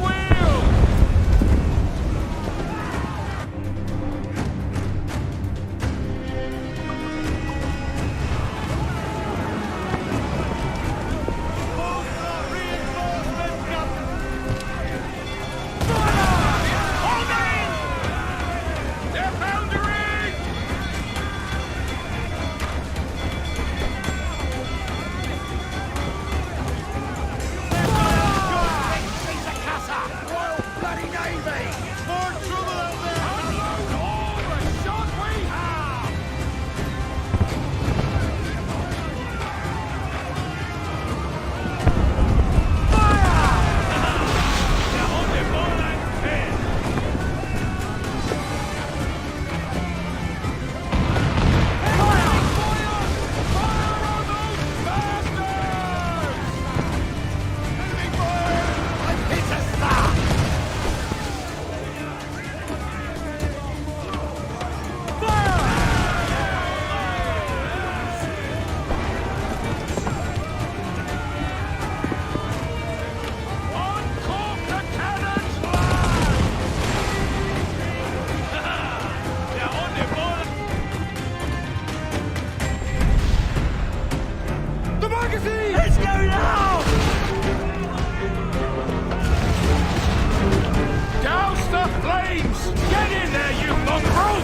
wheel! Let's go now! Douse the flames! Get in there, you mongrel!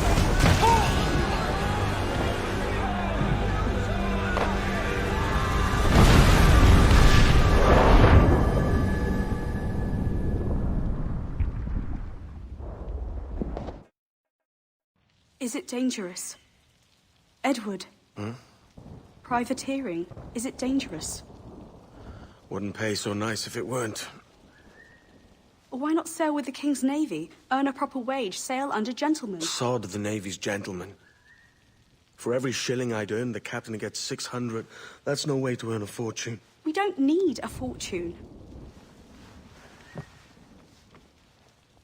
Is it dangerous? Edward? Privateering, is it dangerous? Wouldn't pay so nice if it weren't. Why not sail with the King's Navy? Earn a proper wage, sail under gentlemen. Sod the Navy's gentlemen. For every shilling I'd earn, the captain gets 600. That's no way to earn a fortune. We don't need a fortune.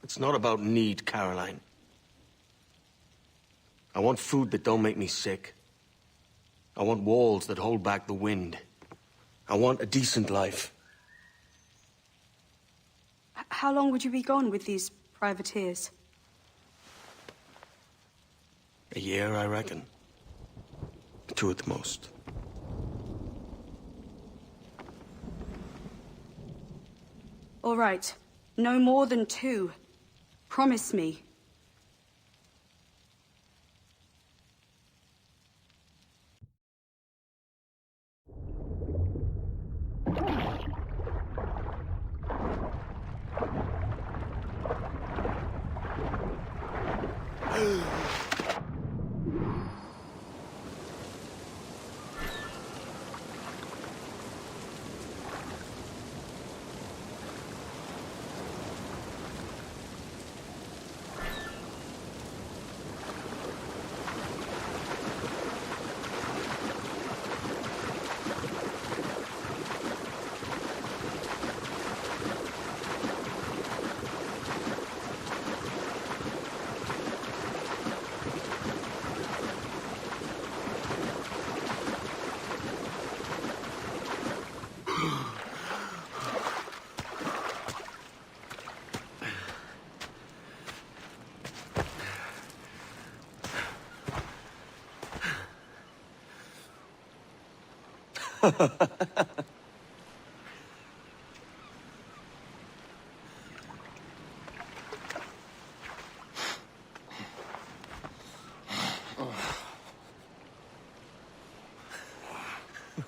It's not about need, Caroline. I want food that don't make me sick. I want walls that hold back the wind. I want a decent life. How long would you be gone with these privateers? A year, I reckon. 2 at the most. All right. No more than 2. Promise me.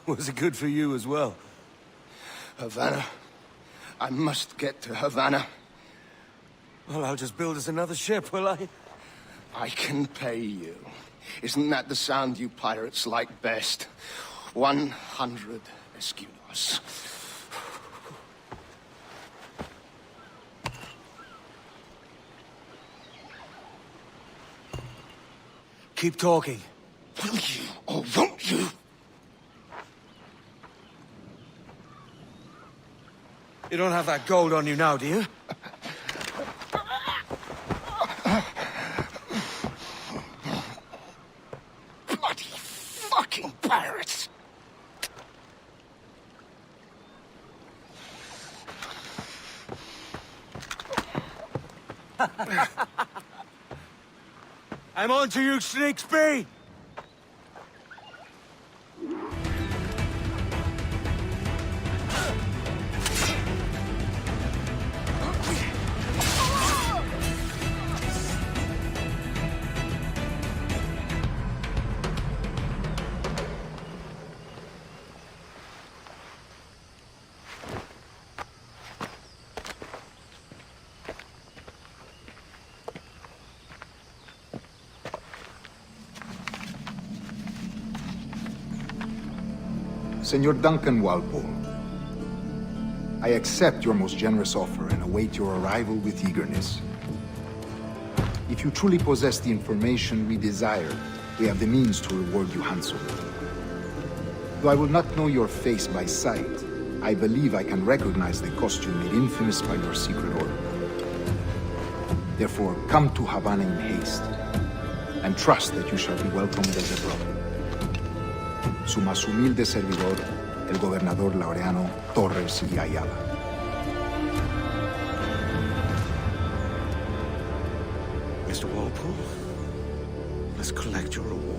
Was it good for you as well? Havana. I must get to Havana. Well, I'll just build us another ship, will I? I can pay you. Isn't that the sound you pirates like best? 100 escudos. Keep talking. Will you or won't you? You don't have that gold on you now, do you? Bloody fucking pirates! I'm on to you, Snakesby! Senor Duncan Walpole, I accept your most generous offer and await your arrival with eagerness. If you truly possess the information we desire, we have the means to reward you handsomely. Though I will not know your face by sight, I believe I can recognize the costume made infamous by your secret order. Therefore, come to Havana in haste, and trust that you shall be welcomed as a brother. Su más humilde servidor, el gobernador Laureano Torres y Ayala. Mr. Walpole, let's collect your reward.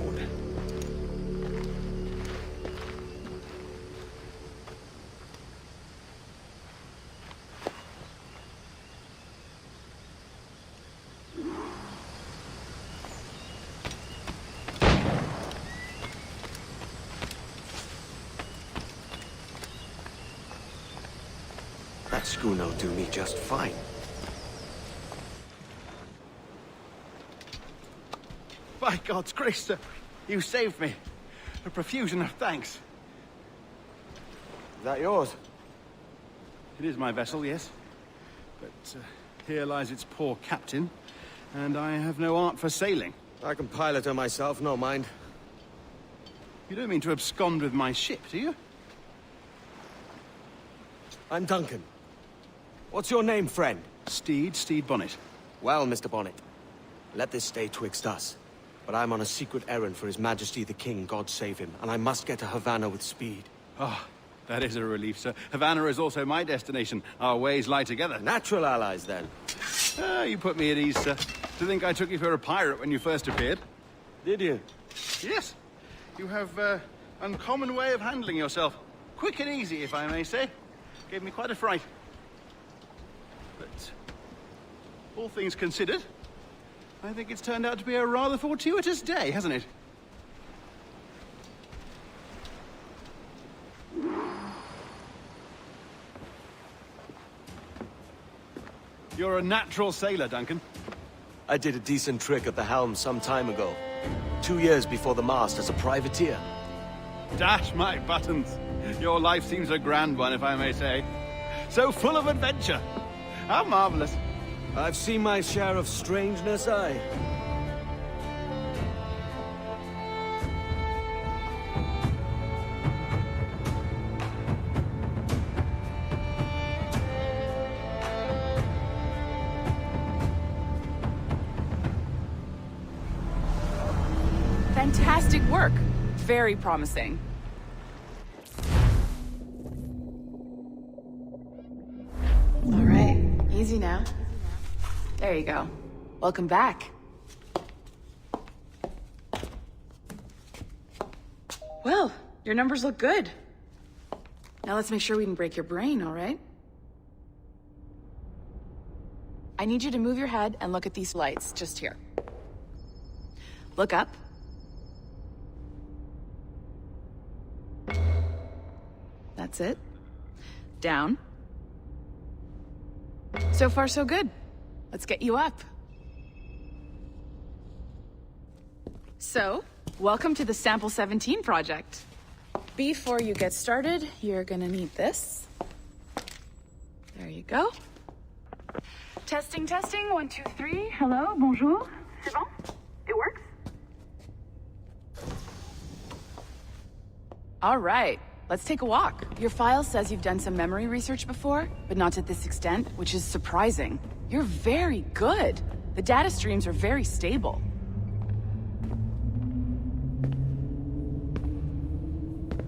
That schooner'll do me just fine. By God's grace, sir, you saved me. A profusion of thanks. Is that yours? It is my vessel, yes. But here lies its poor captain, and I have no art for sailing. I can pilot her myself, no mind. You don't mean to abscond with my ship, do you? I'm Duncan. What's your name, friend? Steed Bonnet. Well, Mr. Bonnet, let this stay twixt us. But I'm on a secret errand for His Majesty the King, God save him, and I must get to Havana with speed. Oh, that is a relief, sir. Havana is also my destination. Our ways lie together. Natural allies, then. Ah, you put me at ease, sir. To think I took you for a pirate when you first appeared. Did you? Yes. You have uncommon way of handling yourself. Quick and easy, if I may say. Gave me quite a fright. But all things considered, I think it's turned out to be a rather fortuitous day, hasn't it? You're a natural sailor, Duncan. I did a decent trick at the helm some time ago. 2 years before the mast as a privateer. Dash my buttons. Your life seems a grand one, if I may say. So full of adventure. How marvelous. I've seen my share of strangeness, aye. Fantastic work. Very promising. All right, easy now. There you go. Welcome back. Well, your numbers look good. Now let's make sure we can break your brain, all right? I need you to move your head and look at these lights just here. Look up. That's it. Down. So far, so good. Let's get you up. So, welcome to the Sample 17 project. Before you get started, you're gonna need this. There you go. Testing, 1, 2, 3. Hello, bonjour. C'est bon? It works? All right. Let's take a walk. Your file says you've done some memory research before, but not to this extent, which is surprising. You're very good. The data streams are very stable.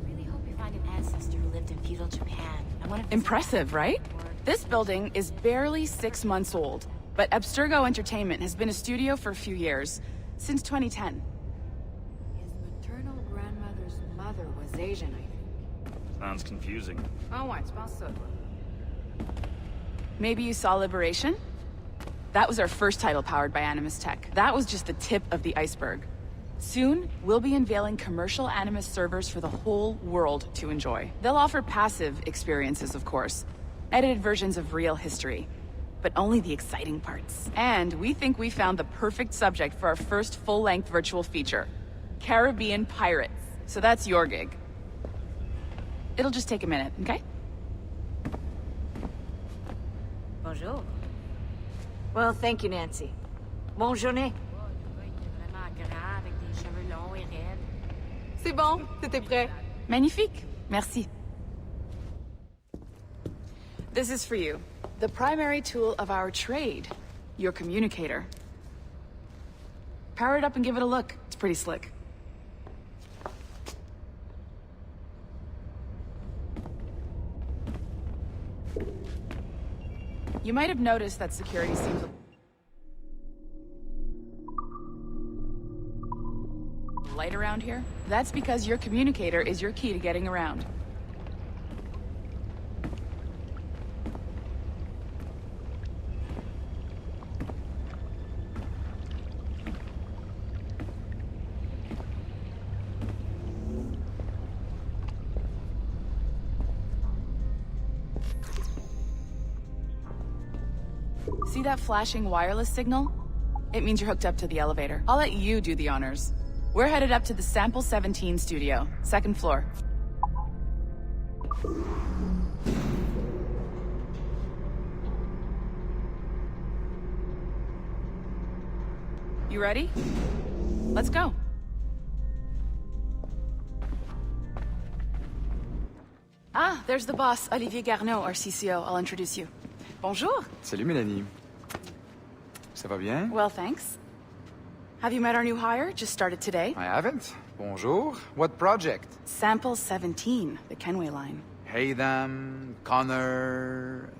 Really hope you find an ancestor who lived in feudal Japan. I want to Impressive, right? This building is barely 6 months old. But Abstergo Entertainment has been a studio for a few years, since 2010. His maternal grandmother's mother was Asian, I think. Sounds confusing. Oh, ouais, tu penses ça, toi? Maybe you saw Liberation? That was our first title powered by Animus Tech. That was just the tip of the iceberg. Soon, we'll be unveiling commercial Animus servers for the whole world to enjoy. They'll offer passive experiences, of course. Edited versions of real history. But only the exciting parts. And we think we found the perfect subject for our first full-length virtual feature. Caribbean pirates. So that's your gig. It'll just take a minute, okay? Bonjour. Well, thank you, Nancy. Bonne journée. C'est bon, c'était prêt. Magnifique. Merci. This is for you. The primary tool of our trade. Your communicator. Power it up and give it a look. It's pretty slick. You might have noticed that security seems light around here. That's because your communicator is your key to getting around. See that flashing wireless signal? It means you're hooked up to the elevator. I'll let you do the honors. We're headed up to the Sample 17 studio, second floor. You ready? Let's go. Ah, there's the boss, Olivier Garneau, our CCO. I'll introduce you. Bonjour. Salut Mélanie. Ça va bien? Well, thanks. Have you met our new hire? Just started today. I haven't. Bonjour. What project? Sample 17, the Kenway line. Haytham, Connor...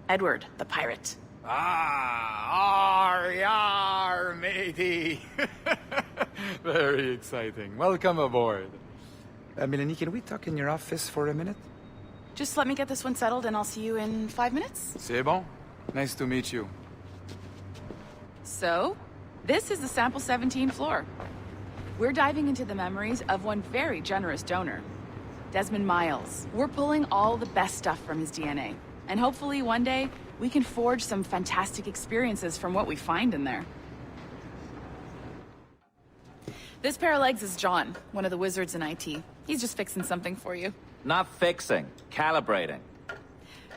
Edward, the pirate. Ah, yar, matey. Very exciting. Welcome aboard. Mélanie, can we talk in your office for a minute? Just let me get this one settled and I'll see you in 5 minutes. C'est bon. Nice to meet you. So, this is the Sample 17 floor. We're diving into the memories of one very generous donor, Desmond Miles. We're pulling all the best stuff from his DNA. And hopefully one day, we can forge some fantastic experiences from what we find in there. This pair of legs is John, one of the wizards in IT. He's just fixing something for you. Not fixing, calibrating.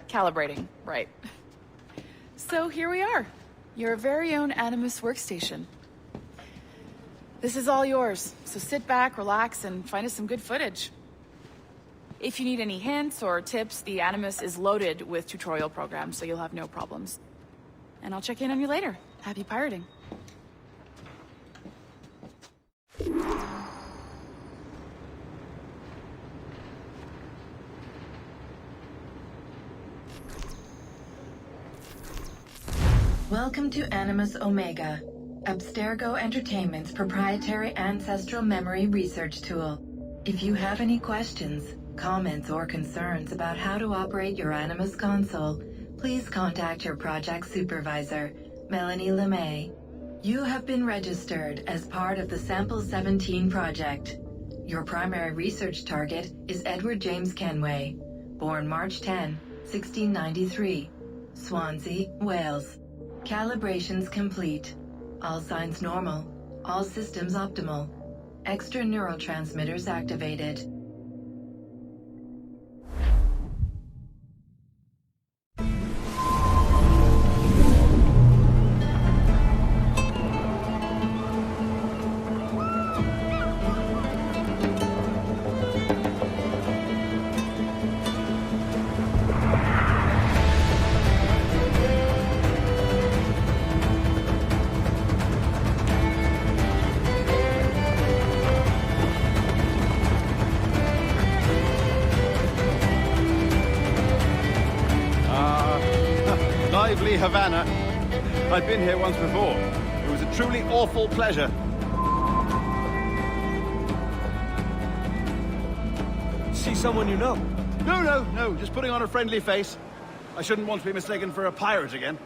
Calibrating, right. So here we are, your very own Animus workstation. This is all yours, so sit back, relax, and find us some good footage. If you need any hints or tips, the Animus is loaded with tutorial programs, so you'll have no problems. And I'll check in on you later. Happy pirating. Welcome to Animus Omega, Abstergo Entertainment's proprietary ancestral memory research tool. If you have any questions, comments, or concerns about how to operate your Animus console, please contact your project supervisor, Melanie LeMay. You have been registered as part of the Sample 17 project. Your primary research target is Edward James Kenway, born March 10, 1693, Swansea, Wales. Calibrations complete. All signs normal. All systems optimal. Extra neurotransmitters activated. Lively Havana. I've been here once before. It was a truly awful pleasure. See someone you know? No, just putting on a friendly face. I shouldn't want to be mistaken for a pirate again.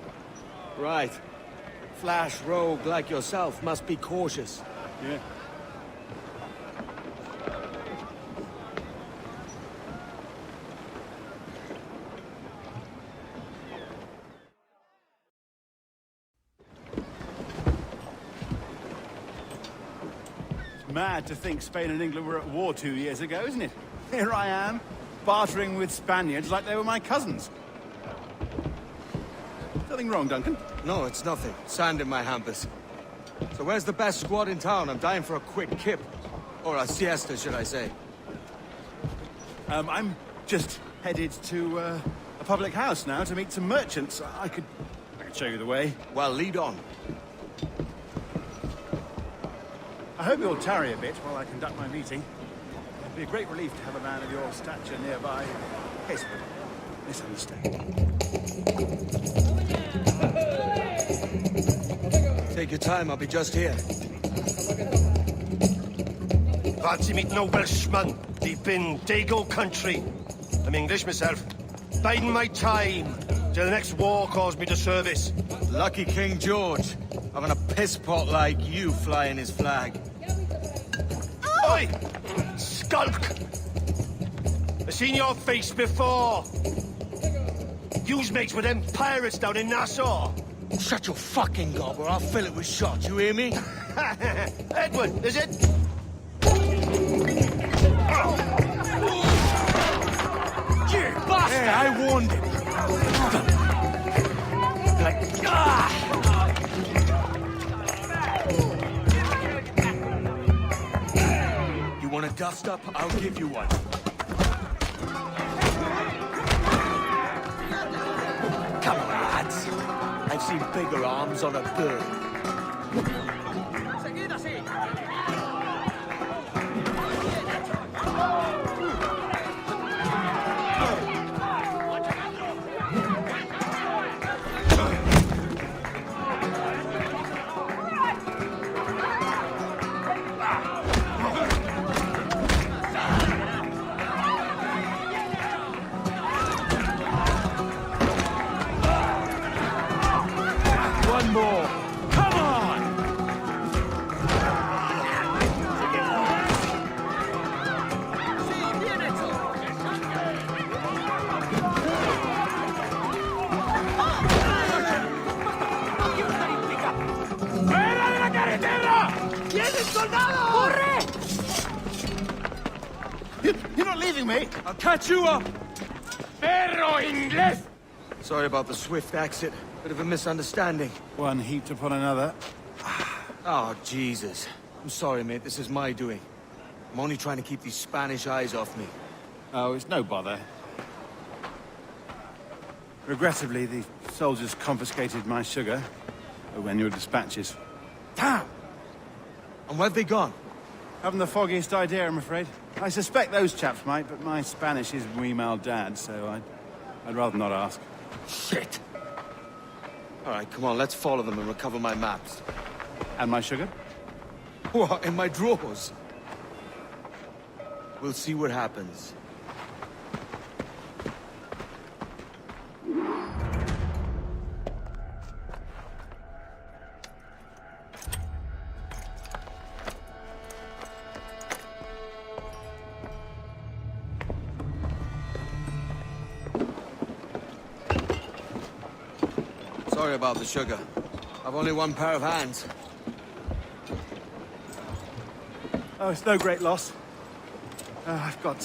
Right. Flash rogue like yourself must be cautious. Yeah. It's mad to think Spain and England were at war 2 years ago, isn't it? Here I am, bartering with Spaniards like they were my cousins. Nothing wrong, Duncan? No, it's nothing. Sand in my hampers. So where's the best squad in town? I'm dying for a quick kip. Or a siesta, should I say. I'm just headed to a public house now to meet some merchants. I could show you the way. Well, lead on. I hope you'll tarry a bit while I conduct my meeting. It'd be a great relief to have a man of your stature nearby. In case of a misunderstanding. Take your time, I'll be just here. Fancy meeting no Welshman deep in Dago country. I'm English myself. Biding my time till the next war calls me to service. Lucky King George, having a piss pot like you flying his flag. Oi! Skulk! I've seen your face before. You's mates with them pirates down in Nassau. Shut your fucking gob or I'll fill it with shot, you hear me? Edward, is it? You bastard! Yeah, I warned him. You want a dust up? I'll give you one. Come on, lads. I've seen bigger arms on a bird. One more. Come on! ¡Fuera de la carretera! ¡Tienes soldado! ¡Corre! You're not leaving me! I'll catch you up! ¡Perro inglés! Sorry about the swift exit. Bit of a misunderstanding. One heaped upon another. Oh, Jesus. I'm sorry, mate. This is my doing. I'm only trying to keep these Spanish eyes off me. Oh, it's no bother. Regrettably, the soldiers confiscated my sugar when your dispatches. Damn! And where've they gone? Haven't the foggiest idea, I'm afraid. I suspect those chaps might, but my Spanish is wee mal dad, so I'd rather not ask. Shit! All right, come on, let's follow them and recover my maps. And my sugar? What, in my drawers? We'll see what happens. Sorry about the sugar. I've only one pair of hands. Oh, it's no great loss. I've got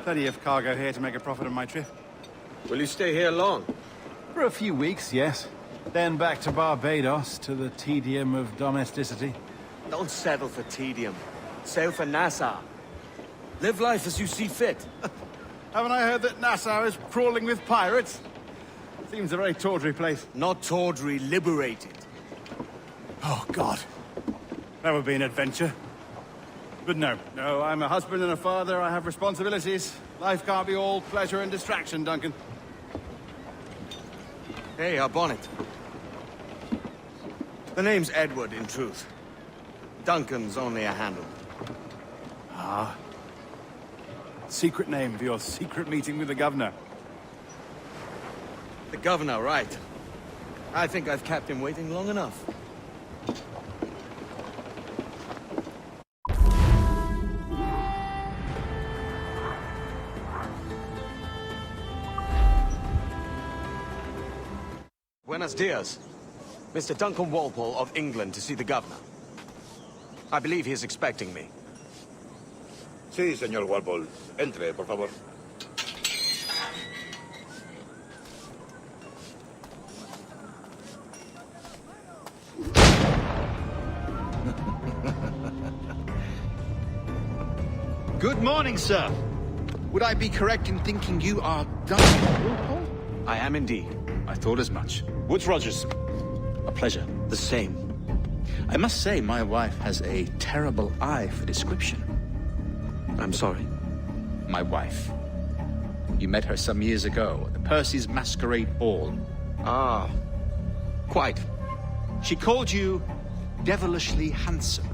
plenty of cargo here to make a profit on my trip. Will you stay here long? For a few weeks, yes. Then back to Barbados, to the tedium of domesticity. Don't settle for tedium. Sail for Nassau. Live life as you see fit. Haven't I heard that Nassau is crawling with pirates? Seems a very tawdry place. Not tawdry, liberated. Oh, God. That would be an adventure. But no, I'm a husband and a father. I have responsibilities. Life can't be all pleasure and distraction, Duncan. Hey, our bonnet. The name's Edward, in truth. Duncan's only a handle. Ah. Secret name for your secret meeting with the governor. The governor, right. I think I've kept him waiting long enough. Buenos dias. Mr. Duncan Walpole of England to see the governor. I believe he is expecting me. Sí, señor Walpole. Entre, por favor. Good morning, sir. Would I be correct in thinking you are Duncan Walpole? I am indeed. I thought as much. Woods Rogers. A pleasure. The same. I must say, my wife has a terrible eye for description. I'm sorry. My wife. You met her some years ago at the Percy's Masquerade Ball. Ah, quite. She called you devilishly handsome.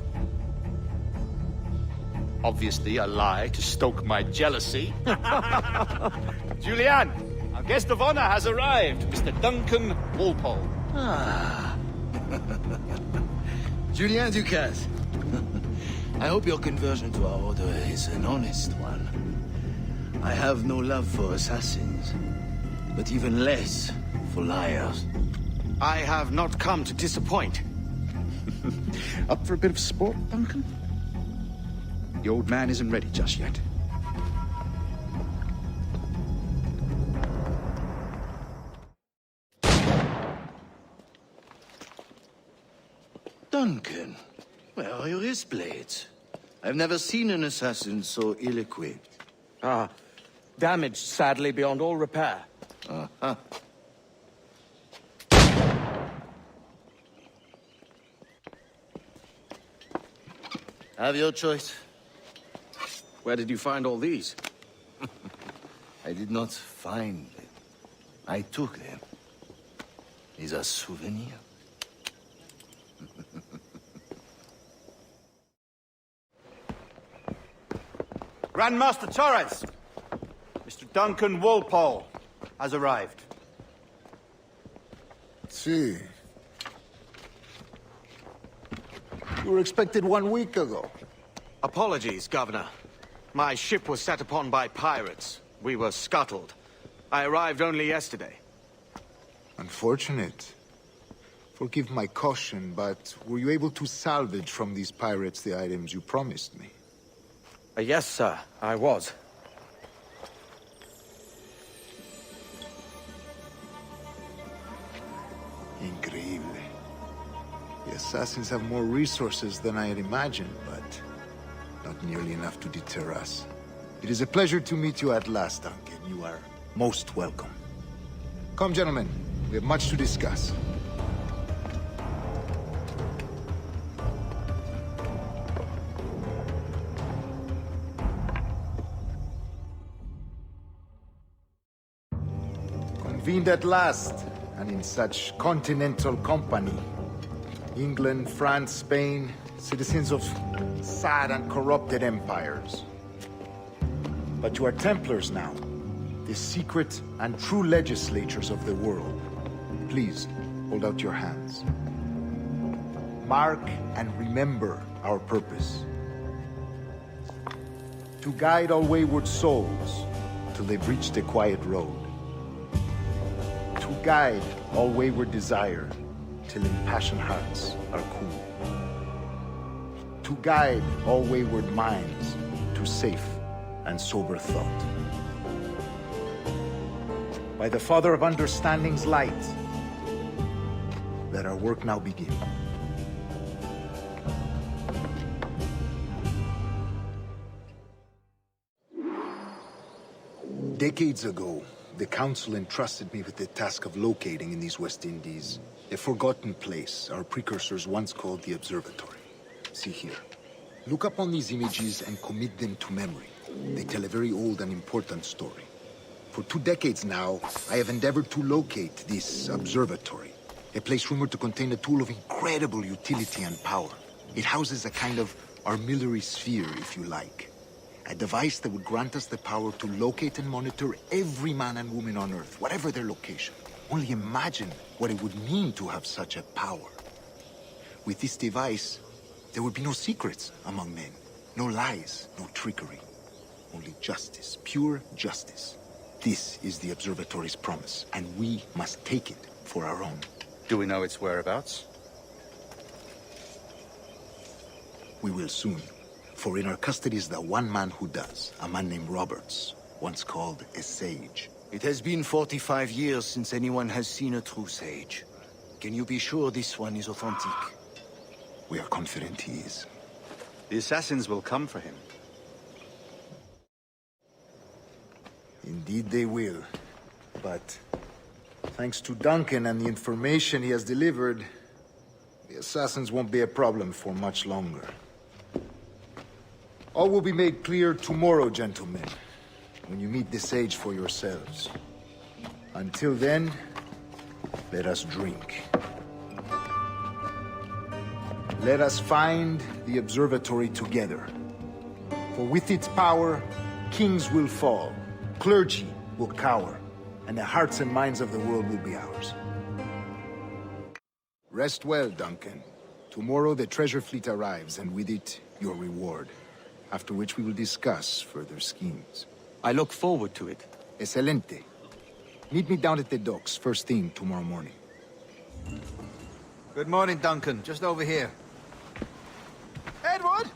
Obviously a lie to stoke my jealousy. Julianne, our guest of honor has arrived, Mr. Duncan Walpole. Ah. Julien Ducasse. I hope your conversion to our order is an honest one. I have no love for assassins, but even less for liars. I have not come to disappoint. Up for a bit of sport, Duncan? The old man isn't ready just yet. Duncan, where are your wrist blades? I've never seen an assassin so ill-equipped. Ah, damaged sadly beyond all repair. Uh-huh. Have your choice. Where did you find all these? I did not find them. I took them. These are souvenirs. Grandmaster Torres! Mr. Duncan Walpole has arrived. See. You were expected 1 week ago. Apologies, Governor. My ship was set upon by pirates. We were scuttled. I arrived only yesterday. Unfortunate. Forgive my caution, but were you able to salvage from these pirates the items you promised me? Yes, sir, I was. Increíble. The assassins have more resources than I had imagined, but not nearly enough to deter us. It is a pleasure to meet you at last, Duncan. You are most welcome. Come, gentlemen. We have much to discuss. Convened at last, and in such continental company. England, France, Spain, citizens of sad and corrupted empires. But you are Templars now, the secret and true legislators of the world. Please, hold out your hands. Mark and remember our purpose. To guide all wayward souls till they've reached the quiet road. To guide all wayward desire till impassioned hearts are cool. To guide all wayward minds to safe and sober thought. By the Father of Understanding's light, let our work now begin. Decades ago, the Council entrusted me with the task of locating in these West Indies a forgotten place our precursors once called the Observatory. See here. Look upon these images and commit them to memory. They tell a very old and important story. For 2 decades now, I have endeavored to locate this observatory, A place rumored to contain a tool of incredible utility and power. It houses a kind of armillary sphere, if you like. A device that would grant us the power to locate and monitor every man and woman on Earth, whatever their location. Only imagine what it would mean to have such a power. With this device, there would be no secrets among men. No lies, no trickery. Only justice, pure justice. This is the Observatory's promise, and we must take it for our own. Do we know its whereabouts? We will soon. For in our custody is the one man who does, a man named Roberts, once called a sage. It has been 45 years since anyone has seen a true sage. Can you be sure this one is authentic? We are confident he is. The assassins will come for him. Indeed they will. But thanks to Duncan and the information he has delivered, the assassins won't be a problem for much longer. All will be made clear tomorrow, gentlemen, when you meet the sage for yourselves. Until then, let us drink. Let us find the observatory together. For with its power, kings will fall, clergy will cower, and the hearts and minds of the world will be ours. Rest well, Duncan. Tomorrow the treasure fleet arrives, and with it, your reward. After which we will discuss further schemes. I look forward to it. Excelente. Meet me down at the docks first thing tomorrow morning. Good morning, Duncan. Just over here. Edward?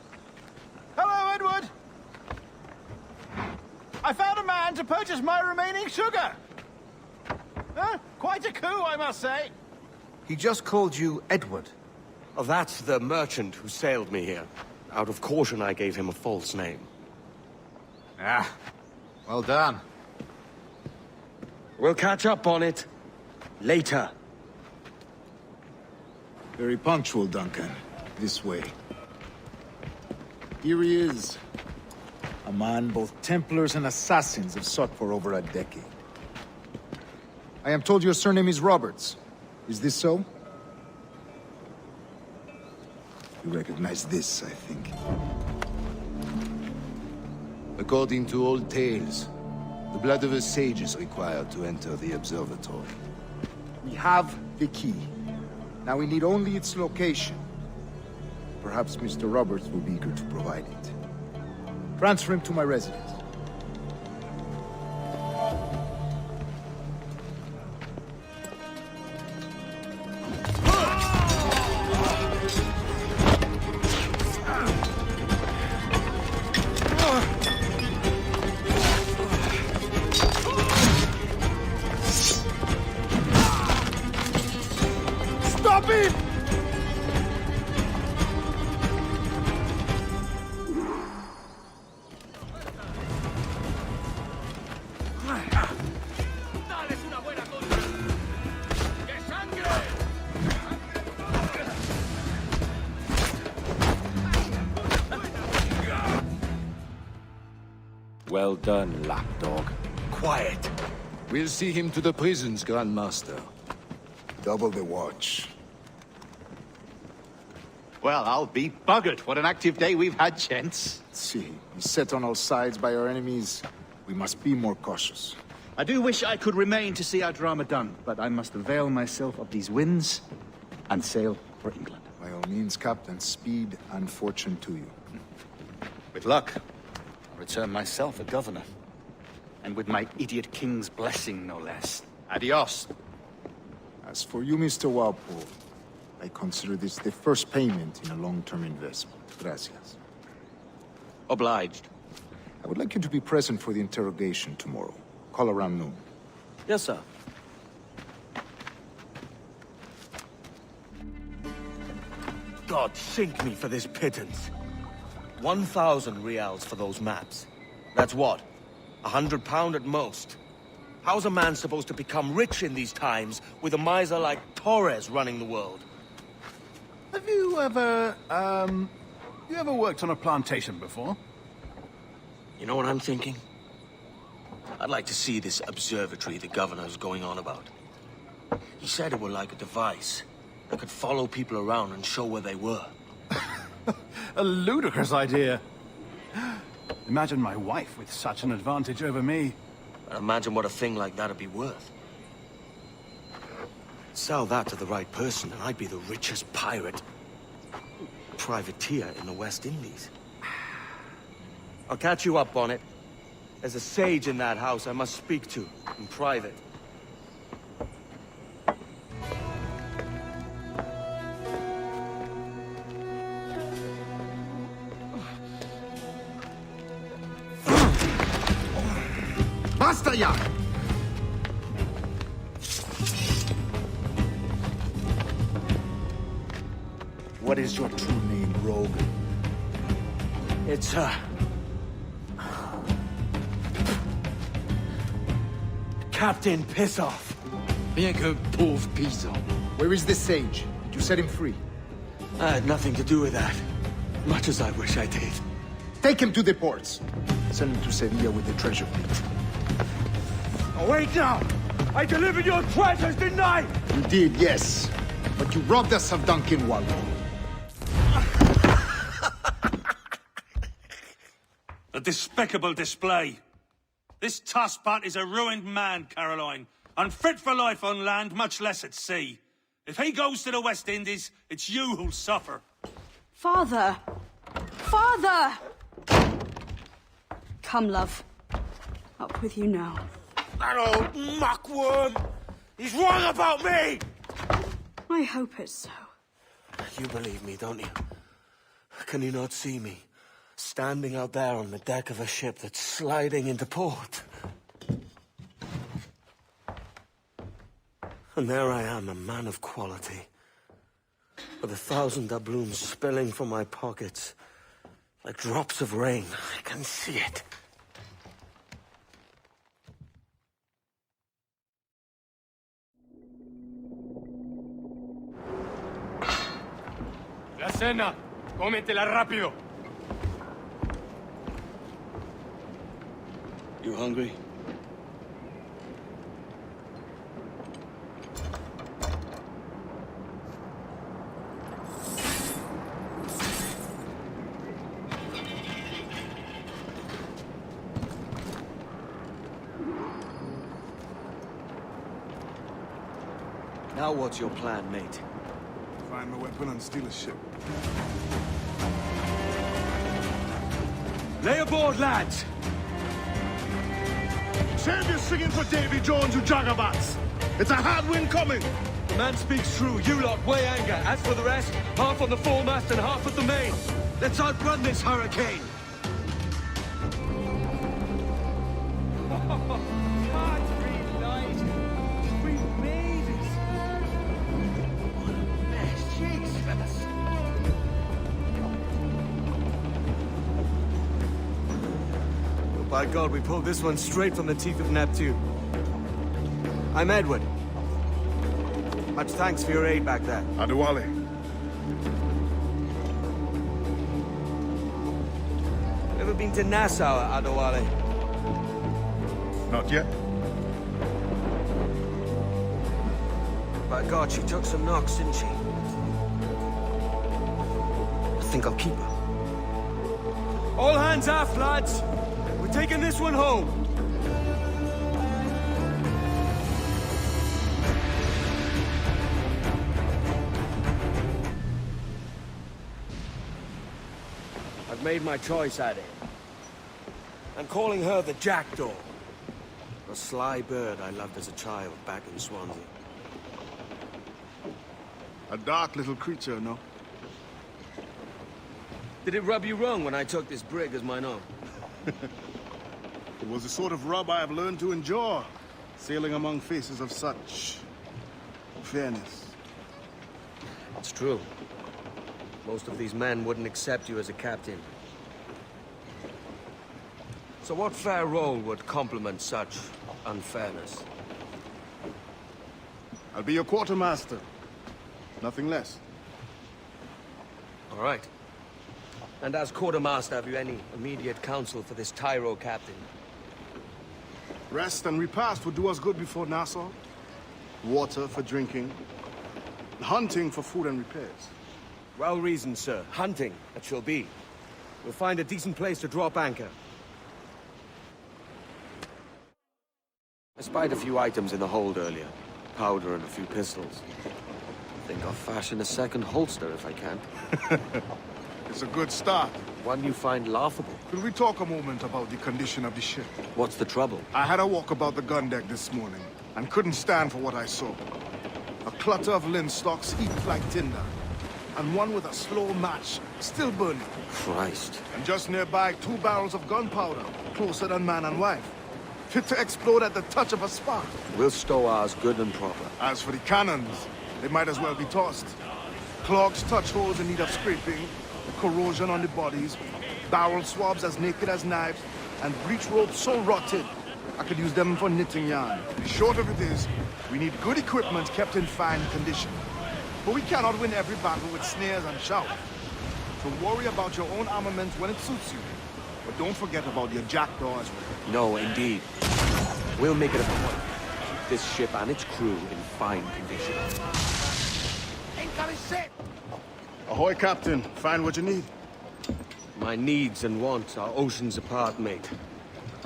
Hello, Edward! I found a man to purchase my remaining sugar! Huh? Quite a coup, I must say. He just called you Edward. Oh, that's the merchant who sailed me here. Out of caution, I gave him a false name. Ah, well done. We'll catch up on it later. Very punctual, Duncan. This way. Here he is. A man both Templars and Assassins have sought for over a decade. I am told your surname is Roberts. Is this so? You recognize this, I think. According to old tales, the blood of a sage is required to enter the observatory. We have the key. Now we need only its location. Perhaps Mr. Roberts will be eager to provide it. Transfer him to my residence. Stop him! Well done, lapdog. Quiet. We'll see him to the prisons, Grandmaster. Double the watch. Well, I'll be buggered. What an active day we've had, gents. See, beset on all sides by our enemies, we must be more cautious. I do wish I could remain to see our drama done, but I must avail myself of these winds and sail for England. By all means, Captain, speed and fortune to you. With luck, I'll return myself a governor. And with my idiot king's blessing, no less. Adios. As for you, Mr. Walpole, I consider this the first payment in a long-term investment. Gracias. Obliged. I would like you to be present for the interrogation tomorrow. Call around noon. Yes, sir. God sink me for this pittance. 1,000 reals for those maps. That's what? £100 at most. How's a man supposed to become rich in these times with a miser like Torres running the world? Have you ever, worked on a plantation before? You know what I'm thinking? I'd like to see this observatory the governor's going on about. He said it were like a device that could follow people around and show where they were. A ludicrous idea. Imagine my wife with such an advantage over me. And imagine what a thing like that'd be worth. Sell that to the right person, and I'd be the richest privateer in the West Indies. I'll catch you up on it. There's a sage in that house I must speak to, in private. Basta ya! What is your true name, rogue? It's, Captain Pissoff. Bien que pauvre paysan. Where is the sage? Did you set him free? I had nothing to do with that. Much as I wish I did. Take him to the ports. Send him to Sevilla with the treasure fleet. Oh, wait now! I delivered your treasures, didn't I? You did, yes. But you robbed us of Duncan Waldo. A despicable display. This tosspot is a ruined man, Caroline. Unfit for life on land, much less at sea. If he goes to the West Indies, it's you who'll suffer. Father! Father! Come, love. Up with you now. That old muckworm! He's wrong about me! I hope it's so. You believe me, don't you? Can you not see me? Standing out there on the deck of a ship that's sliding into port. And there I am, a man of quality. With 1,000 doubloons spilling from my pockets. Like drops of rain. I can see it. La cena. Cómetela rápido. You hungry? Now what's your plan, mate? Find my weapon and steal a ship. Lay aboard, lads! Save your singing for Davy Jones, you jagabats! It's a hard wind coming! The man speaks true. You lot weigh anchor. As for the rest, half on the foremast and half at the main. Let's outrun this hurricane! By God, we pulled this one straight from the teeth of Neptune. I'm Edward. Much thanks for your aid back there. Adewale. Ever been to Nassau, Adewale? Not yet. By God, she took some knocks, didn't she? I think I'll keep her. All hands aft, lads! We're taking this one home! I've made my choice, Addy. I'm calling her the Jackdaw. A sly bird I loved as a child back in Swansea. A dark little creature, no? Did it rub you wrong when I took this brig as mine own? It was the sort of rub I have learned to endure, sailing among faces of such fairness. It's true. Most of these men wouldn't accept you as a captain. So what fair role would complement such unfairness? I'll be your quartermaster. Nothing less. All right. And as quartermaster, have you any immediate counsel for this Tyro captain? Rest and repast would do us good before Nassau. water for drinking, hunting for food and repairs. Well reasoned, sir. Hunting, that shall be. We'll find a decent place to drop anchor. I spied a few items in the hold earlier. Powder and a few pistols. I think I'll fashion a second holster if I can. It's a good start. One you find laughable. Could we talk a moment about the condition of the ship? What's the trouble? I had a walk about the gun deck this morning, and couldn't stand for what I saw. A clutter of linstocks heaped like tinder, and one with a slow match, still burning. Christ. And just nearby, 2 barrels of gunpowder, closer than man and wife. Fit to explode at the touch of a spark. We'll stow ours good and proper. As for the cannons, they might as well be tossed. Clogs touch holes in need of scraping, corrosion on the bodies, barrel swabs as naked as knives, and breech ropes so rotted, I could use them for knitting yarn. The short of it is, we need good equipment kept in fine condition. But we cannot win every battle with snares and shouts. So worry about your own armament when it suits you. But don't forget about your jackdaw as well. No, indeed. We'll make it a point. Keep this ship and its crew in fine condition. Incoming ship! Ahoy, Captain. Find what you need. My needs and wants are oceans apart, mate.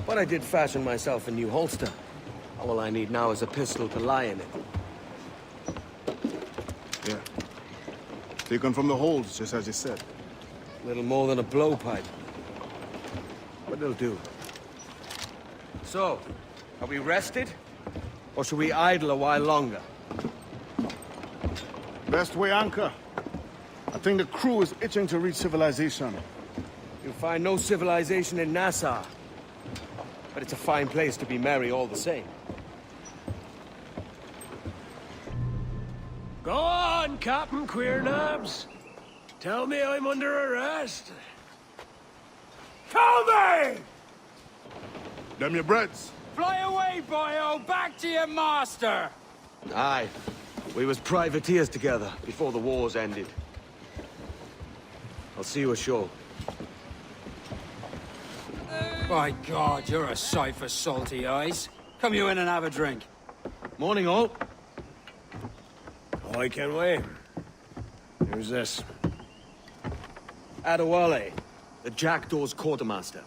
But I did fashion myself a new holster. All I need now is a pistol to lie in it. Yeah. Taken from the holds, just as you said. Little more than a blowpipe. But it'll do. So, are we rested? Or should we idle a while longer? Best way anchor. I think the crew is itching to reach civilization. You'll find no civilization in Nassau. But it's a fine place to be merry all the same. Go on, Captain Queernabs. Tell me I'm under arrest. Tell me! Them your breads. Fly away, boyo! Back to your master! Aye. We was privateers together before the wars ended. I'll see you ashore. By God, you're a sight for salty eyes. Come you in and have a drink. Morning, all. Oh, I can't wait. Who's this? Adewale, the Jackdaw's quartermaster.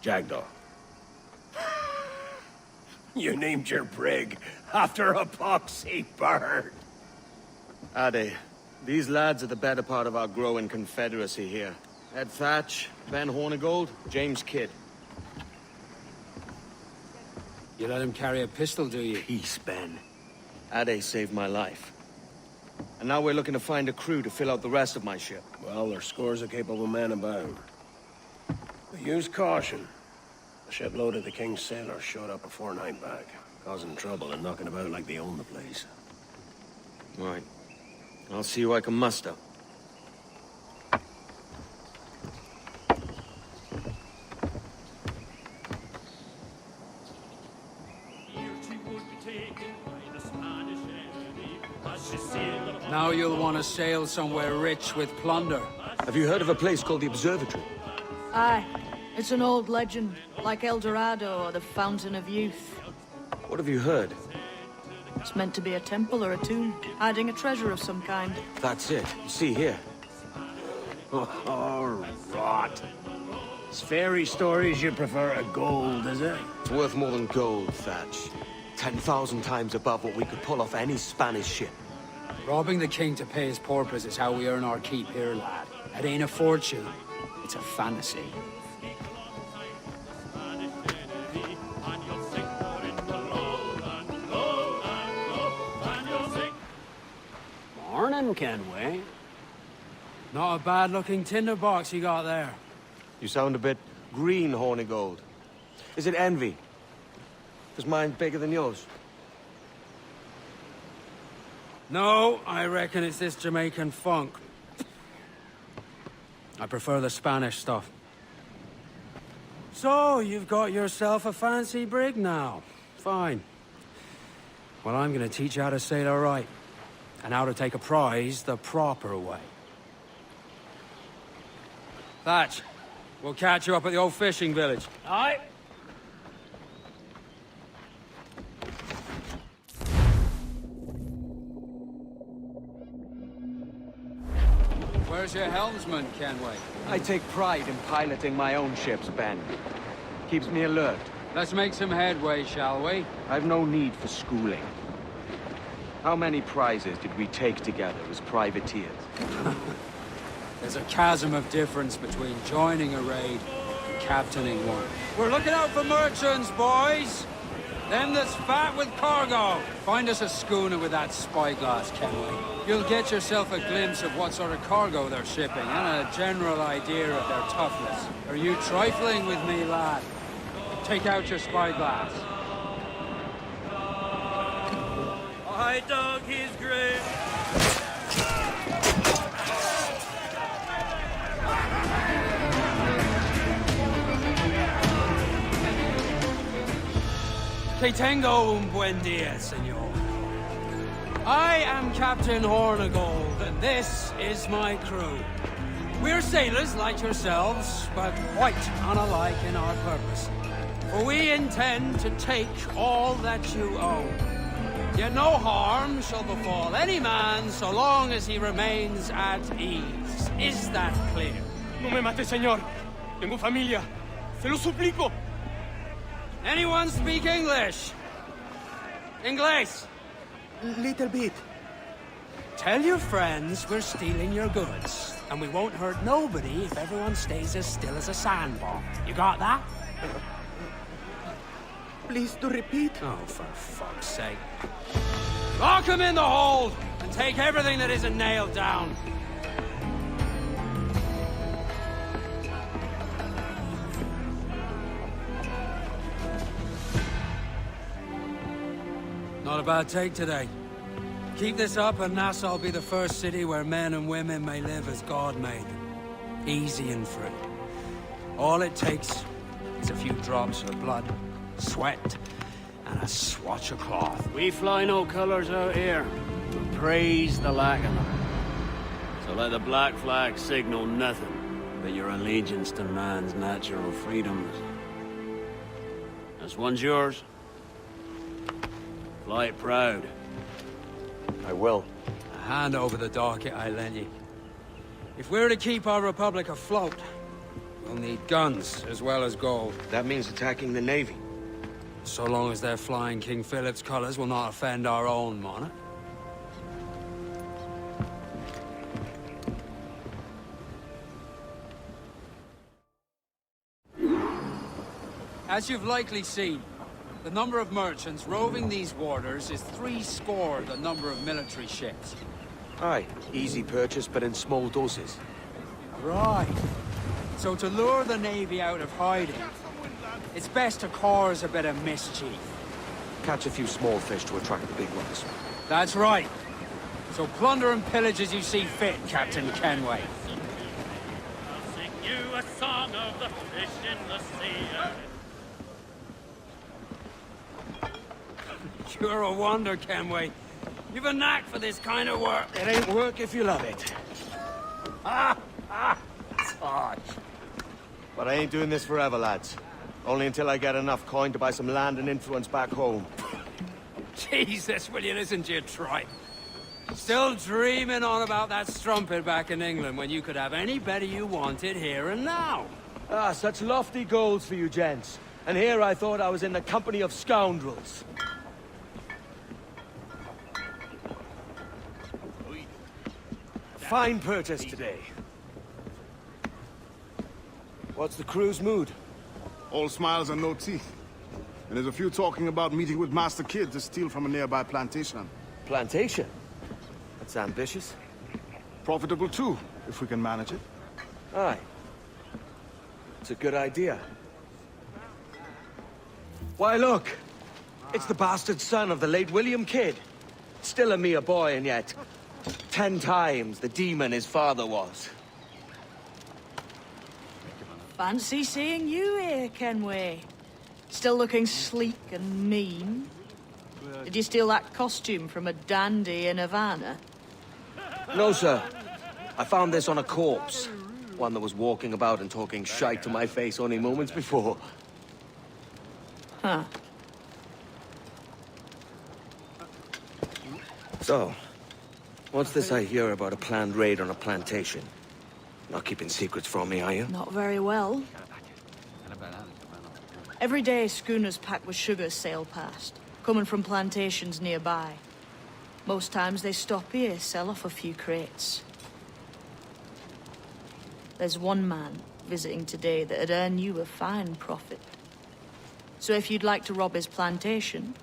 Jackdaw. You named your brig after a poxy bird. Ade, these lads are the better part of our growing confederacy here. Ed Thatch, Ben Hornigold, James Kidd. You let him carry a pistol, do you? Peace, Ben. Ade saved my life. And now we're looking to find a crew to fill out the rest of my ship. Well, there's scores of capable men about. But use caution. The shipload of the King's sailors showed up a fortnight back, causing trouble and knocking about like they own the place. Right. I'll see who I can muster. Now you'll want to sail somewhere rich with plunder. Have you heard of a place called the Observatory? Aye. It's an old legend, like El Dorado or the Fountain of Youth. What have you heard? It's meant to be a temple or a tomb, hiding a treasure of some kind. That's it. See here. Oh, rot. It's fairy stories you prefer to gold, is it? It's worth more than gold, Thatch. 10,000 times above what we could pull off any Spanish ship. Robbing the king to pay his porpoise is how we earn our keep here, lad. It ain't a fortune. It's a fantasy. Morning, Kenway. Not a bad-looking tinderbox you got there. You sound a bit green, Hornigold. Is it envy? Is mine bigger than yours? No, I reckon it's this Jamaican funk. I prefer the Spanish stuff. So, you've got yourself a fancy brig now. Fine. Well, I'm gonna teach you how to sail her right. And how to take a prize the proper way. Thatch, we'll catch you up at the old fishing village. Aye. Where's your helmsman, Kenway? I take pride in piloting my own ships, Ben. Keeps me alert. Let's make some headway, shall we? I've no need for schooling. How many prizes did we take together as privateers? There's a chasm of difference between joining a raid and captaining one. We're looking out for merchants, boys! Them that's fat with cargo. Find us a schooner with that spyglass, Kenway. You'll get yourself a glimpse of what sort of cargo they're shipping and a general idea of their toughness. Are you trifling with me, lad? Take out your spyglass. I dug his grave. Que tengo un buen día, senor. I am Captain Hornigold, and this is my crew. We're sailors like yourselves, but quite unalike in our purpose. For we intend to take all that you own. Yet no harm shall befall any man so long as he remains at ease. Is that clear? No me mate, señor. Tengo familia. Se lo suplico. Anyone speak English? Inglés? Little bit. Tell your friends we're stealing your goods, and we won't hurt nobody if everyone stays as still as a sandbar. You got that? Please to repeat. Oh, for fuck's sake. Lock him in the hold, and take everything that isn't nailed down. Not a bad take today. Keep this up and Nassau'll be the first city where men and women may live as God made them. Easy and free. All it takes is a few drops of blood, sweat, and a swatch of cloth. We fly no colors out here. We praise the lack of them. So let the black flag signal nothing but your allegiance to man's natural freedoms. This one's yours. Fly it proud. I will. Hand over the docket I lent you. If we're to keep our republic afloat, we'll need guns as well as gold. That means attacking the Navy. So long as they're flying King Philip's colors will not offend our own monarch. As you've likely seen, the number of merchants roving these waters is 70 the number of military ships. Aye, easy purchase, but in small doses. Right. So to lure the Navy out of hiding, it's best to cause a bit of mischief. Catch a few small fish to attract the big ones. That's right. So plunder and pillage as you see fit, Captain Kenway. I'll sing you a song of the fish in the sea. You're a wonder, Kenway. You've a knack for this kind of work. It ain't work if you love it. Tosh. But I ain't doing this forever, lads. Only until I get enough coin to buy some land and influence back home. Jesus, will you listen to your tripe? Still dreaming on about that strumpet back in England when you could have any better you wanted here and now. Ah, such lofty goals for you gents. And here I thought I was in the company of scoundrels. Fine purchase today. What's the crew's mood? All smiles and no teeth. And there's a few talking about meeting with Master Kid to steal from a nearby plantation. Plantation? That's ambitious. Profitable too, if we can manage it. Aye. It's a good idea. Why, look! It's the bastard son of the late William Kidd. Still a mere boy, and yet 10 times the demon his father was. Fancy seeing you here, Kenway. Still looking sleek and mean. Did you steal that costume from a dandy in Havana? No, sir. I found this on a corpse. One that was walking about and talking shite to my face only moments before. Huh. So, what's this I hear about a planned raid on a plantation? Not keeping secrets from me, are you? Not very well. Every day, schooners packed with sugar sail past, coming from plantations nearby. Most times they stop here, sell off a few crates. There's one man visiting today that'd earn you a fine profit. So if you'd like to rob his plantation,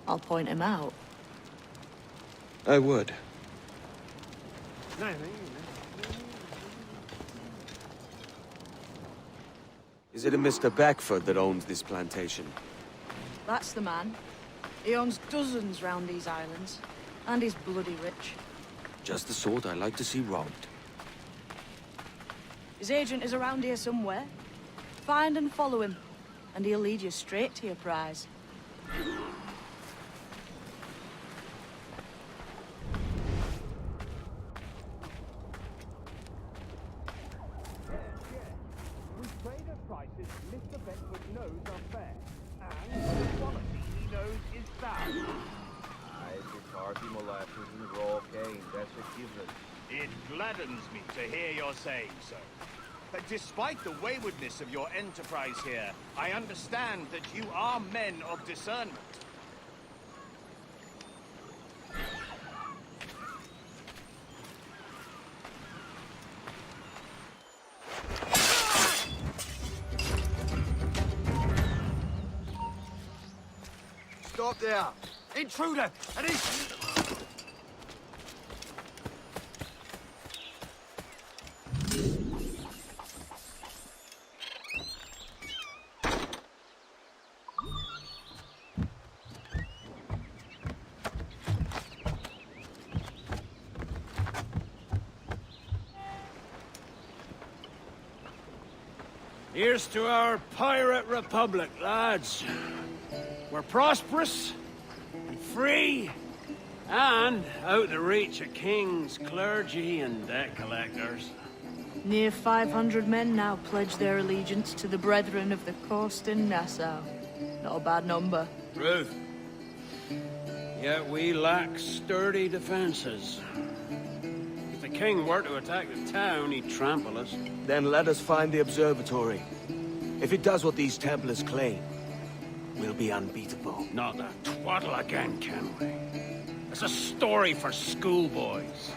I'll point him out. I would. Is it a Mr. Beckford that owns this plantation? That's the man. He owns dozens round these islands, and he's bloody rich. Just the sort I like to see robbed. His agent is around here somewhere. Find and follow him, and he'll lead you straight to your prize. Mr. Beckford knows are fair, and the quality he knows is sound. Aye, it's hearty molasses and raw cane, that's a given. It gladdens me to hear you're saying so. But despite the waywardness of your enterprise here, I understand that you are men of discernment. Stop there! Intruder! And he's... Here's to our pirate republic, lads. We're prosperous, and free, and out the reach of kings, clergy, and debt collectors. Near 500 men now pledge their allegiance to the Brethren of the Coast in Nassau. Not a bad number. Ruth. Yet we lack sturdy defenses. If the king were to attack the town, he'd trample us. Then let us find the observatory. If it does what these Templars claim, we'll be unbeatable. Not that twaddle again, can we? It's a story for schoolboys.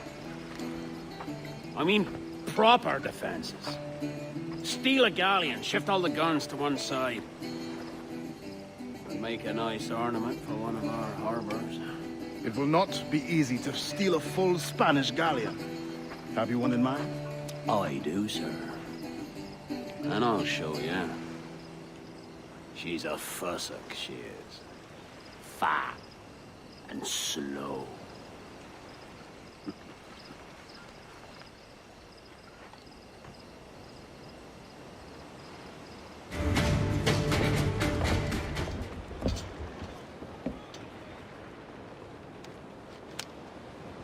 I mean, proper defenses. Steal a galleon, shift all the guns to one side. And make a nice ornament for one of our harbors. It will not be easy to steal a full Spanish galleon. Have you one in mind? I do, sir. And I'll show you. She's a fussock, she is. Fat and slow.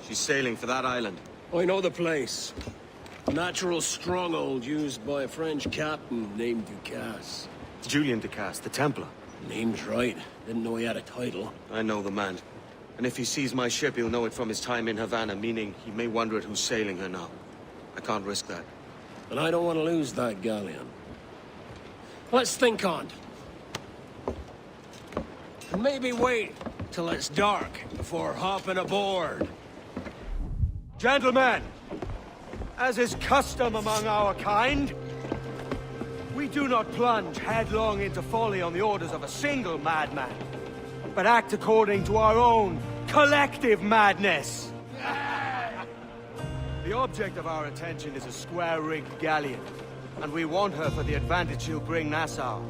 She's sailing for that island. I know the place. A natural stronghold used by a French captain named Ducasse. Julian Ducasse, the Templar. Name's right. Didn't know he had a title. I know the man. And if he sees my ship, he'll know it from his time in Havana, meaning he may wonder at who's sailing her now. I can't risk that. And I don't want to lose that galleon. Let's think on it. And maybe wait till it's dark before hopping aboard. Gentlemen, as is custom among our kind, we do not plunge headlong into folly on the orders of a single madman, but act according to our own collective madness. The object of our attention is a square-rigged galleon, and we want her for the advantage she'll bring Nassau.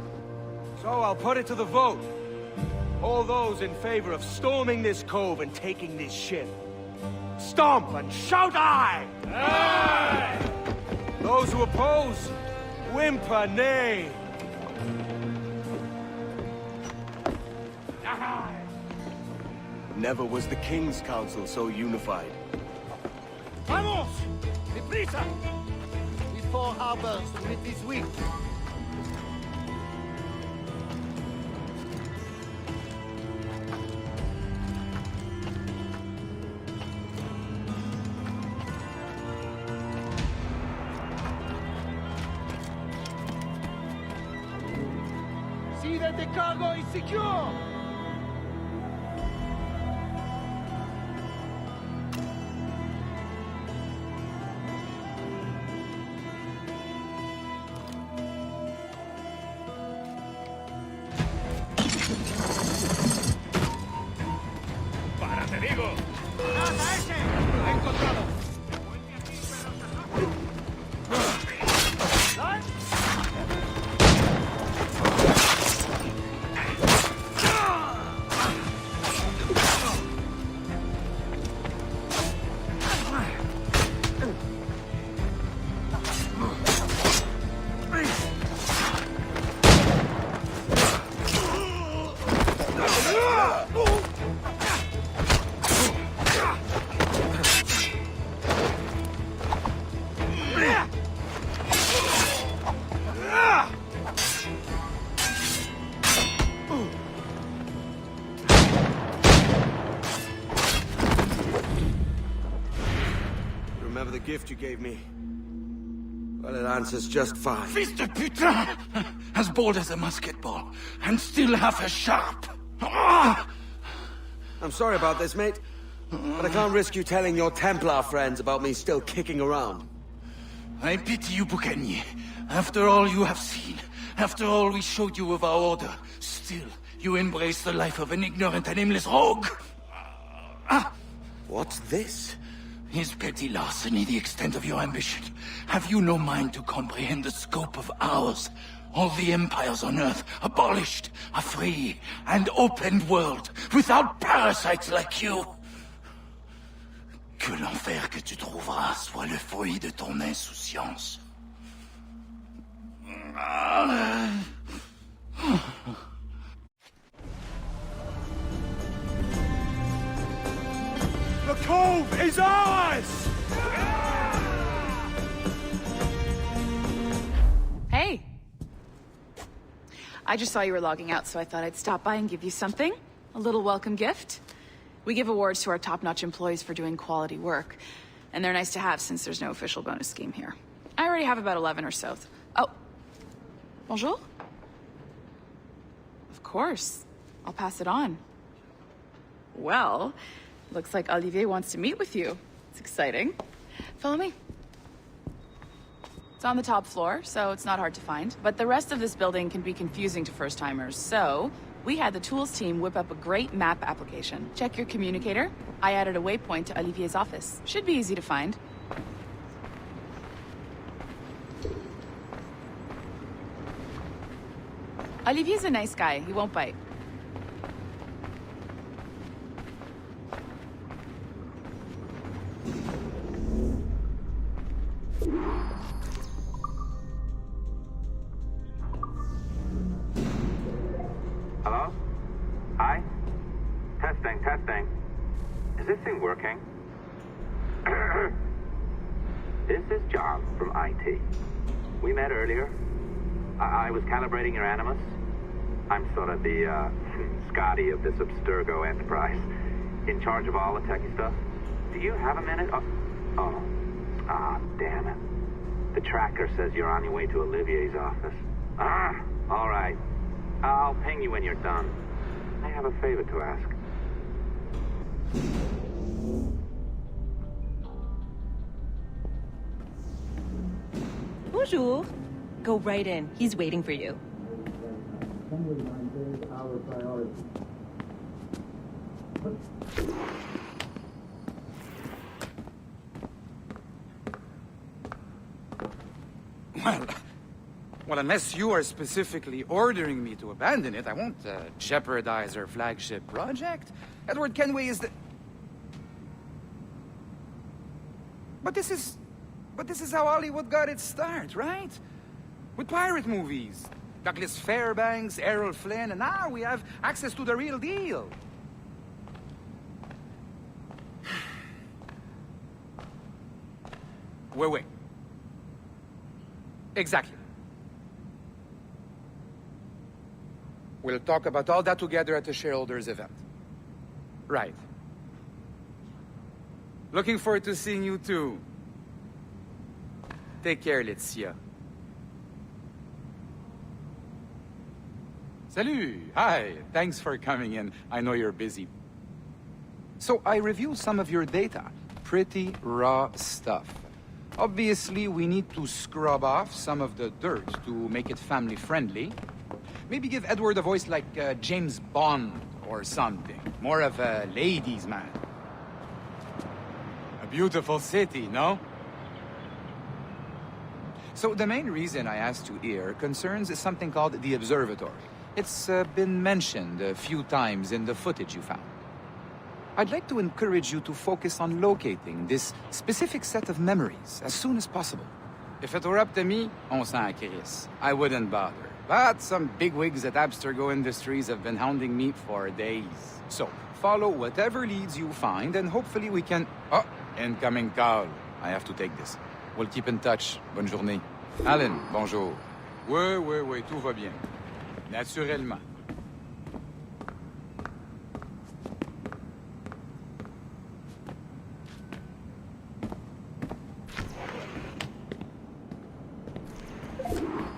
So I'll put it to the vote. All those in favor of storming this cove and taking this ship, stomp and shout aye! Aye! Those who oppose, whimper nay. Never was the King's Council so unified. Vamos! Deprisa! These four harbors with this week. The cargo is secure! ¡Para, te digo! ¡Hasta ese! ¡Lo he encontrado! Remember the gift you gave me? Well, it answers just fine. Fils de putain! As bold as a musket ball, and still half as sharp. Ah! I'm sorry about this, mate. But I can't risk you telling your Templar friends about me still kicking around. I pity you, Boucanier. After all you have seen, after all we showed you of our order, still you embrace the life of an ignorant and aimless rogue. What's this? Is petty larceny the extent of your ambition? Have you no mind to comprehend the scope of ours? All the empires on Earth abolished, a free and open world, without parasites like you. Que l'enfer que tu trouveras soit le fruit de ton insouciance. The cove is ours! Hey. I just saw you were logging out, so I thought I'd stop by and give you something. A little welcome gift. We give awards to our top-notch employees for doing quality work. And they're nice to have since there's no official bonus scheme here. I already have about 11 or so. Oh. Bonjour? Of course. I'll pass it on. Well, looks like Olivier wants to meet with you. It's exciting. Follow me. It's on the top floor, so it's not hard to find. But the rest of this building can be confusing to first-timers, so we had the tools team whip up a great map application. Check your communicator. I added a waypoint to Olivier's office. Should be easy to find. Olivier's a nice guy. He won't bite. Hello? Hi? Testing, testing. Is this thing working? This is John from IT. We met earlier. I was calibrating your Animus. I'm sort of the, Scotty of this Abstergo enterprise. In charge of all the techie stuff. Do you have a minute? Oh. Ah, damn it. The tracker says you're on your way to Olivier's office. All right. I'll ping you when you're done. I have a favor to ask. Bonjour. Go right in. He's waiting for you. Well, unless you are specifically ordering me to abandon it, I won't jeopardize our flagship project. Edward Kenway is the... But this is how Hollywood got its start, right? With pirate movies. Douglas Fairbanks, Errol Flynn, and now we have access to the real deal. Wait. Exactly. We'll talk about all that together at the shareholders event. Right. Looking forward to seeing you too. Take care, Letizia. Salut! Hi, thanks for coming in. I know you're busy. So I reviewed some of your data. Pretty raw stuff. Obviously, we need to scrub off some of the dirt to make it family-friendly. Maybe give Edward a voice like James Bond or something. More of a ladies' man. A beautiful city, no? So the main reason I asked you here concerns something called the Observatory. It's been mentioned a few times in the footage you found. I'd like to encourage you to focus on locating this specific set of memories as soon as possible. If it were up to me, on s'en crisse. I wouldn't bother. But some bigwigs at Abstergo Industries have been hounding me for days. So, follow whatever leads you find, and hopefully we can... Oh, incoming call. I have to take this. We'll keep in touch. Bonne journée. Alan, bonjour. Oui, tout va bien. Naturellement.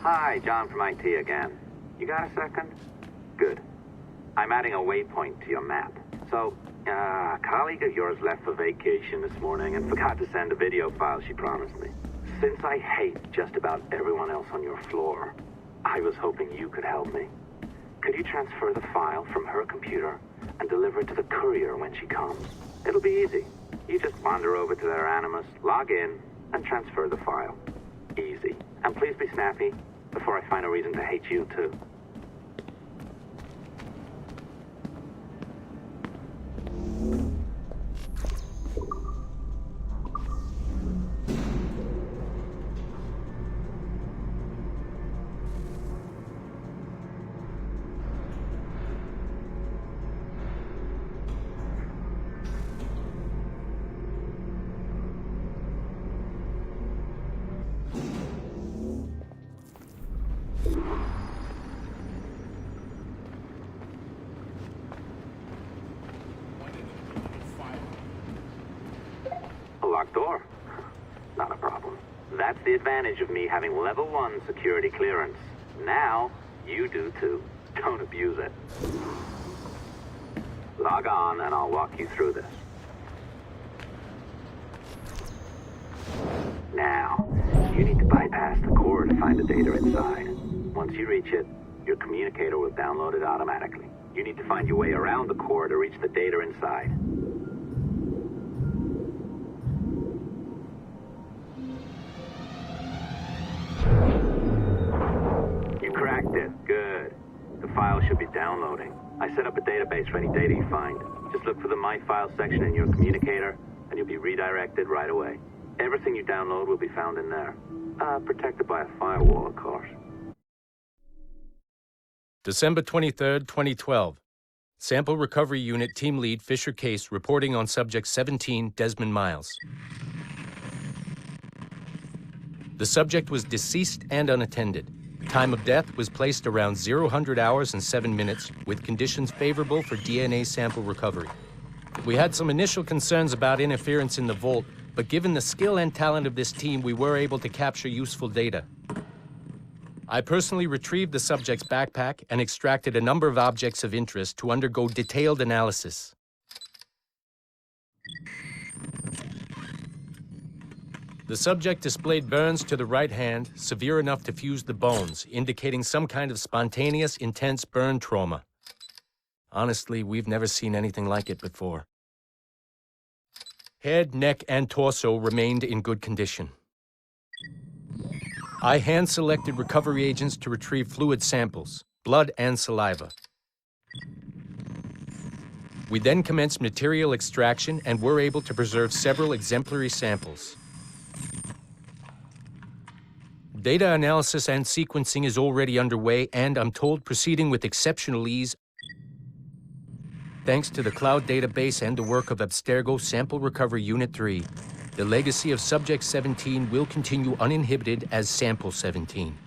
Hi, John from IT again. You got a second? Good. I'm adding a waypoint to your map. So, a colleague of yours left for vacation this morning and forgot to send a video file she promised me. Since I hate just about everyone else on your floor, I was hoping you could help me. Could you transfer the file from her computer and deliver it to the courier when she comes? It'll be easy. You just wander over to their Animus, log in, and transfer the file. Easy. And please be snappy before I find a reason to hate you too. Locked door. Not a problem. That's the advantage of me having level 1 security clearance. Now, you do too. Don't abuse it. Log on and I'll walk you through this. Now, you need to bypass the core to find the data inside. Once you reach it, your communicator will download it automatically. You need to find your way around the core to reach the data inside. Cracked it. Good. The file should be downloading. I set up a database for any data you find. Just look for the My Files section in your communicator, and you'll be redirected right away. Everything you download will be found in there. Protected by a firewall, of course. December 23rd, 2012. Sample Recovery Unit Team Lead Fisher Case reporting on Subject 17, Desmond Miles. The subject was deceased and unattended. Time of death was placed around 00 hours and 7 minutes, with conditions favorable for DNA sample recovery. We had some initial concerns about interference in the vault, but given the skill and talent of this team, we were able to capture useful data. I personally retrieved the subject's backpack and extracted a number of objects of interest to undergo detailed analysis. The subject displayed burns to the right hand, severe enough to fuse the bones, indicating some kind of spontaneous, intense burn trauma. Honestly, we've never seen anything like it before. Head, neck, and torso remained in good condition. I hand-selected recovery agents to retrieve fluid samples, blood and saliva. We then commenced material extraction and were able to preserve several exemplary samples. Data analysis and sequencing is already underway, and I'm told proceeding with exceptional ease. Thanks to the cloud database and the work of Abstergo Sample Recovery Unit 3, the legacy of Subject 17 will continue uninhibited as Sample 17.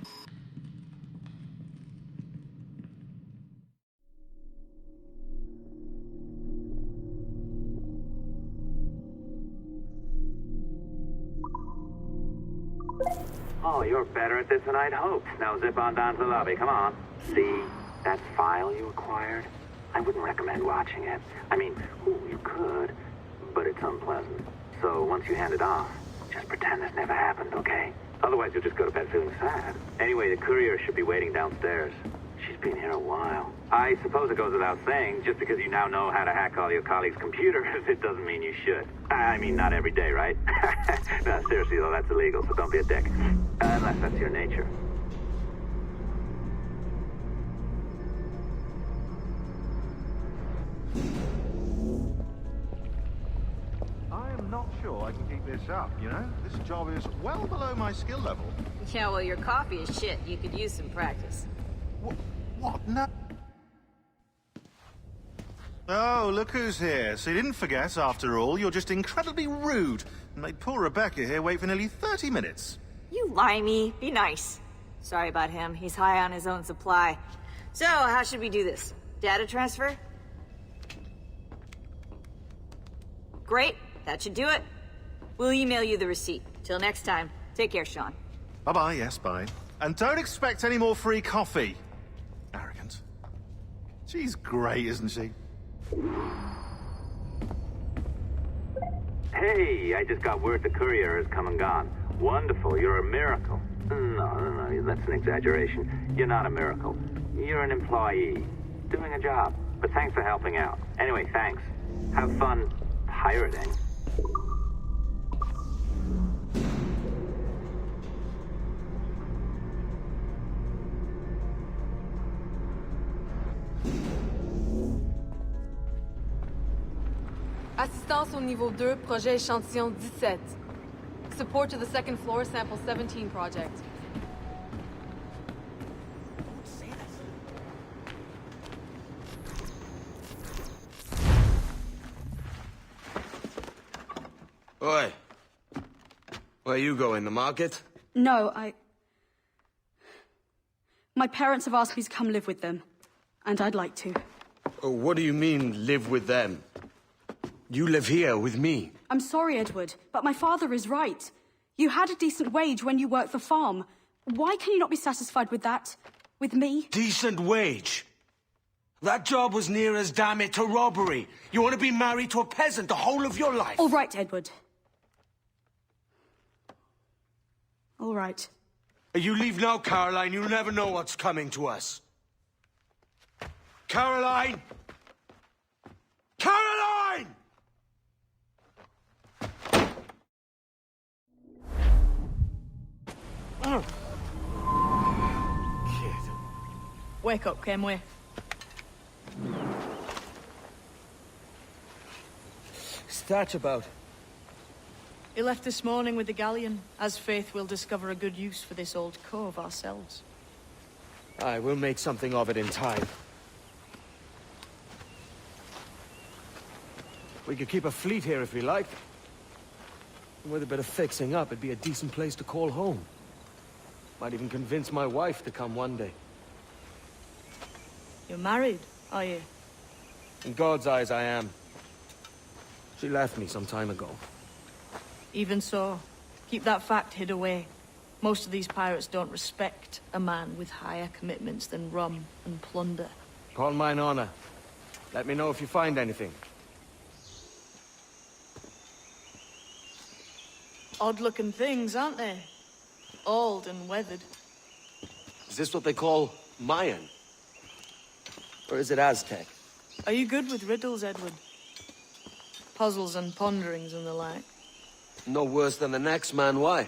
Oh, you're better at this than I'd hoped. Now zip on down to the lobby. Come on. See? That file you acquired? I wouldn't recommend watching it. I mean, you could, but it's unpleasant. So once you hand it off, just pretend this never happened, okay? Otherwise you'll just go to bed feeling sad. Anyway, the courier should be waiting downstairs. She's been here a while. I suppose it goes without saying, just because you now know how to hack all your colleagues' computers, it doesn't mean you should. I mean, not every day, right? No, seriously though, that's illegal, so don't be a dick. Unless that's your nature. I am not sure I can keep this up, you know? This job is well below my skill level. Yeah, well, your coffee is shit. You could use some practice. What? No. Oh, look who's here. So you didn't forget, after all, you're just incredibly rude and made poor Rebecca here wait for nearly 30 minutes. You limey. Be nice. Sorry about him. He's high on his own supply. So, how should we do this? Data transfer? Great. That should do it. We'll email you the receipt. Till next time. Take care, Sean. Bye-bye, yes, bye. And don't expect any more free coffee. Arrogant. She's great, isn't she? Hey, I just got word the courier has come and gone. Wonderful, you're a miracle. No, that's an exaggeration. You're not a miracle. You're an employee, doing a job. But thanks for helping out. Anyway, thanks. Have fun pirating. Assistance au niveau 2, projet échantillon 17. Support to the second floor, sample 17 project. Oi. Where you going, the market? No, My parents have asked me to come live with them, and I'd like to. Oh, what do you mean, live with them? You live here with me. I'm sorry, Edward, but my father is right. You had a decent wage when you worked the farm. Why can you not be satisfied with that? With me? Decent wage? That job was near as, damn it, to robbery. You want to be married to a peasant the whole of your life? All right, Edward. All right. You leave now, Caroline. You'll never know what's coming to us. Caroline! Caroline! Kid. Wake up, Kenway. What's that about? He left this morning with the galleon. As faith, we'll discover a good use for this old cove ourselves. Aye, we'll make something of it in time. We could keep a fleet here if we liked. And with a bit of fixing up, it'd be a decent place to call home. Might even convince my wife to come one day. You're married, are you? In God's eyes, I am. She left me some time ago. Even so, keep that fact hid away. Most of these pirates don't respect a man with higher commitments than rum and plunder. Call mine honor. Let me know if you find anything. Odd-looking things, aren't they? Old and weathered. Is this what they call Mayan? Or is it Aztec? Are you good with riddles, Edward? Puzzles and ponderings and the like? No worse than the next man, why?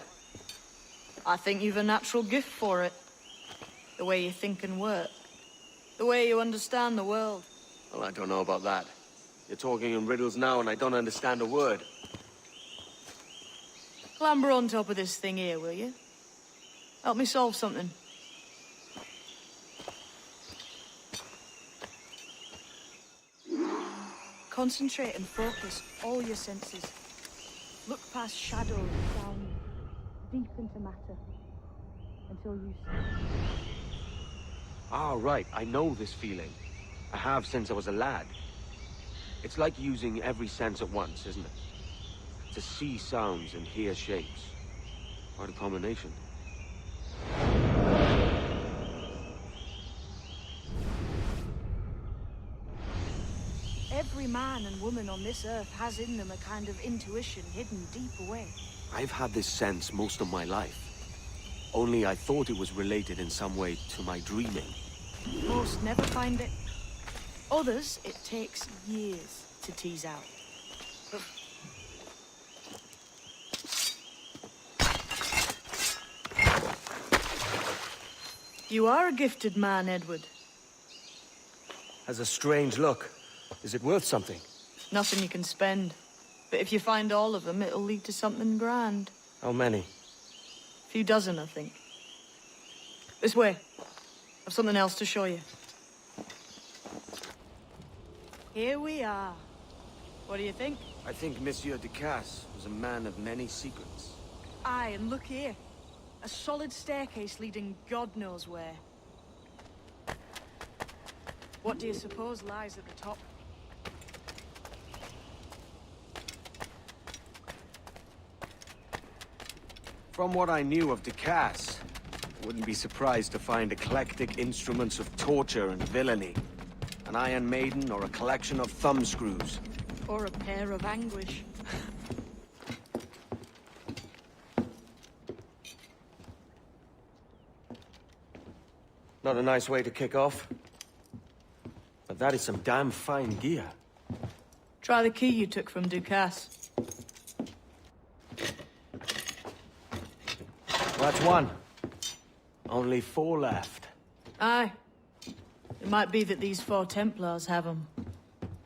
I think you've a natural gift for it. The way you think and work. The way you understand the world. Well, I don't know about that. You're talking in riddles now and I don't understand a word. Clamber on top of this thing here, will you? Help me solve something. Concentrate and focus all your senses. Look past shadows down deep into matter until you see. Ah, right. I know this feeling. I have since I was a lad. It's like using every sense at once, isn't it? To see sounds and hear shapes. What a combination. every man and woman on this earth has in them a kind of intuition hidden deep away. I've had this sense most of my life. Only I thought it was related in some way to my dreaming. Most never find it. Others, it takes years to tease out. You are a gifted man, Edward. Has a strange look. Is it worth something? Nothing you can spend. But if you find all of them, it'll lead to something grand. How many? A few dozen, I think. This way. I've something else to show you. Here we are. What do you think? I think Monsieur Ducasse was a man of many secrets. Aye, and look here. A solid staircase leading God knows where. What do you suppose lies at the top? From what I knew of Ducasse, I wouldn't be surprised to find eclectic instruments of torture and villainy. An Iron Maiden or a collection of thumbscrews. Or a pair of anguish. Not a nice way to kick off. But that is some damn fine gear. Try the key you took from Ducasse. That's one. Only 4 left. Aye. It might be that these 4 Templars have them.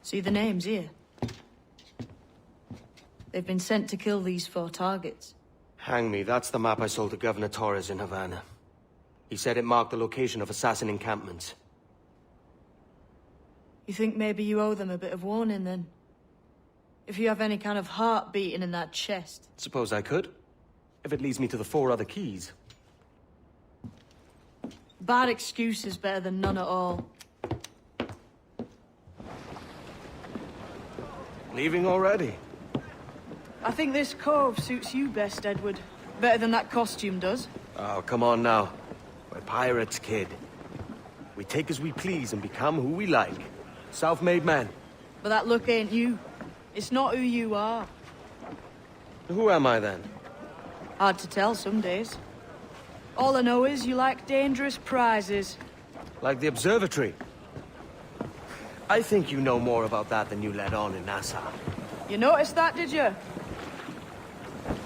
See the names here? They've been sent to kill these 4 targets. Hang me, that's the map I sold to Governor Torres in Havana. He said it marked the location of assassin encampments. You think maybe you owe them a bit of warning, then? If you have any kind of heart beating in that chest. Suppose I could. If it leads me to the 4 other keys. Bad excuse is better than none at all. Leaving already? I think this cove suits you best, Edward. Better than that costume does. Oh, come on now. We're pirates, kid. We take as we please and become who we like. Self-made men. But that look ain't you. It's not who you are. Who am I, then? Hard to tell some days. All I know is you like dangerous prizes. Like the observatory. I think you know more about that than you let on in Nassau. You noticed that, did you?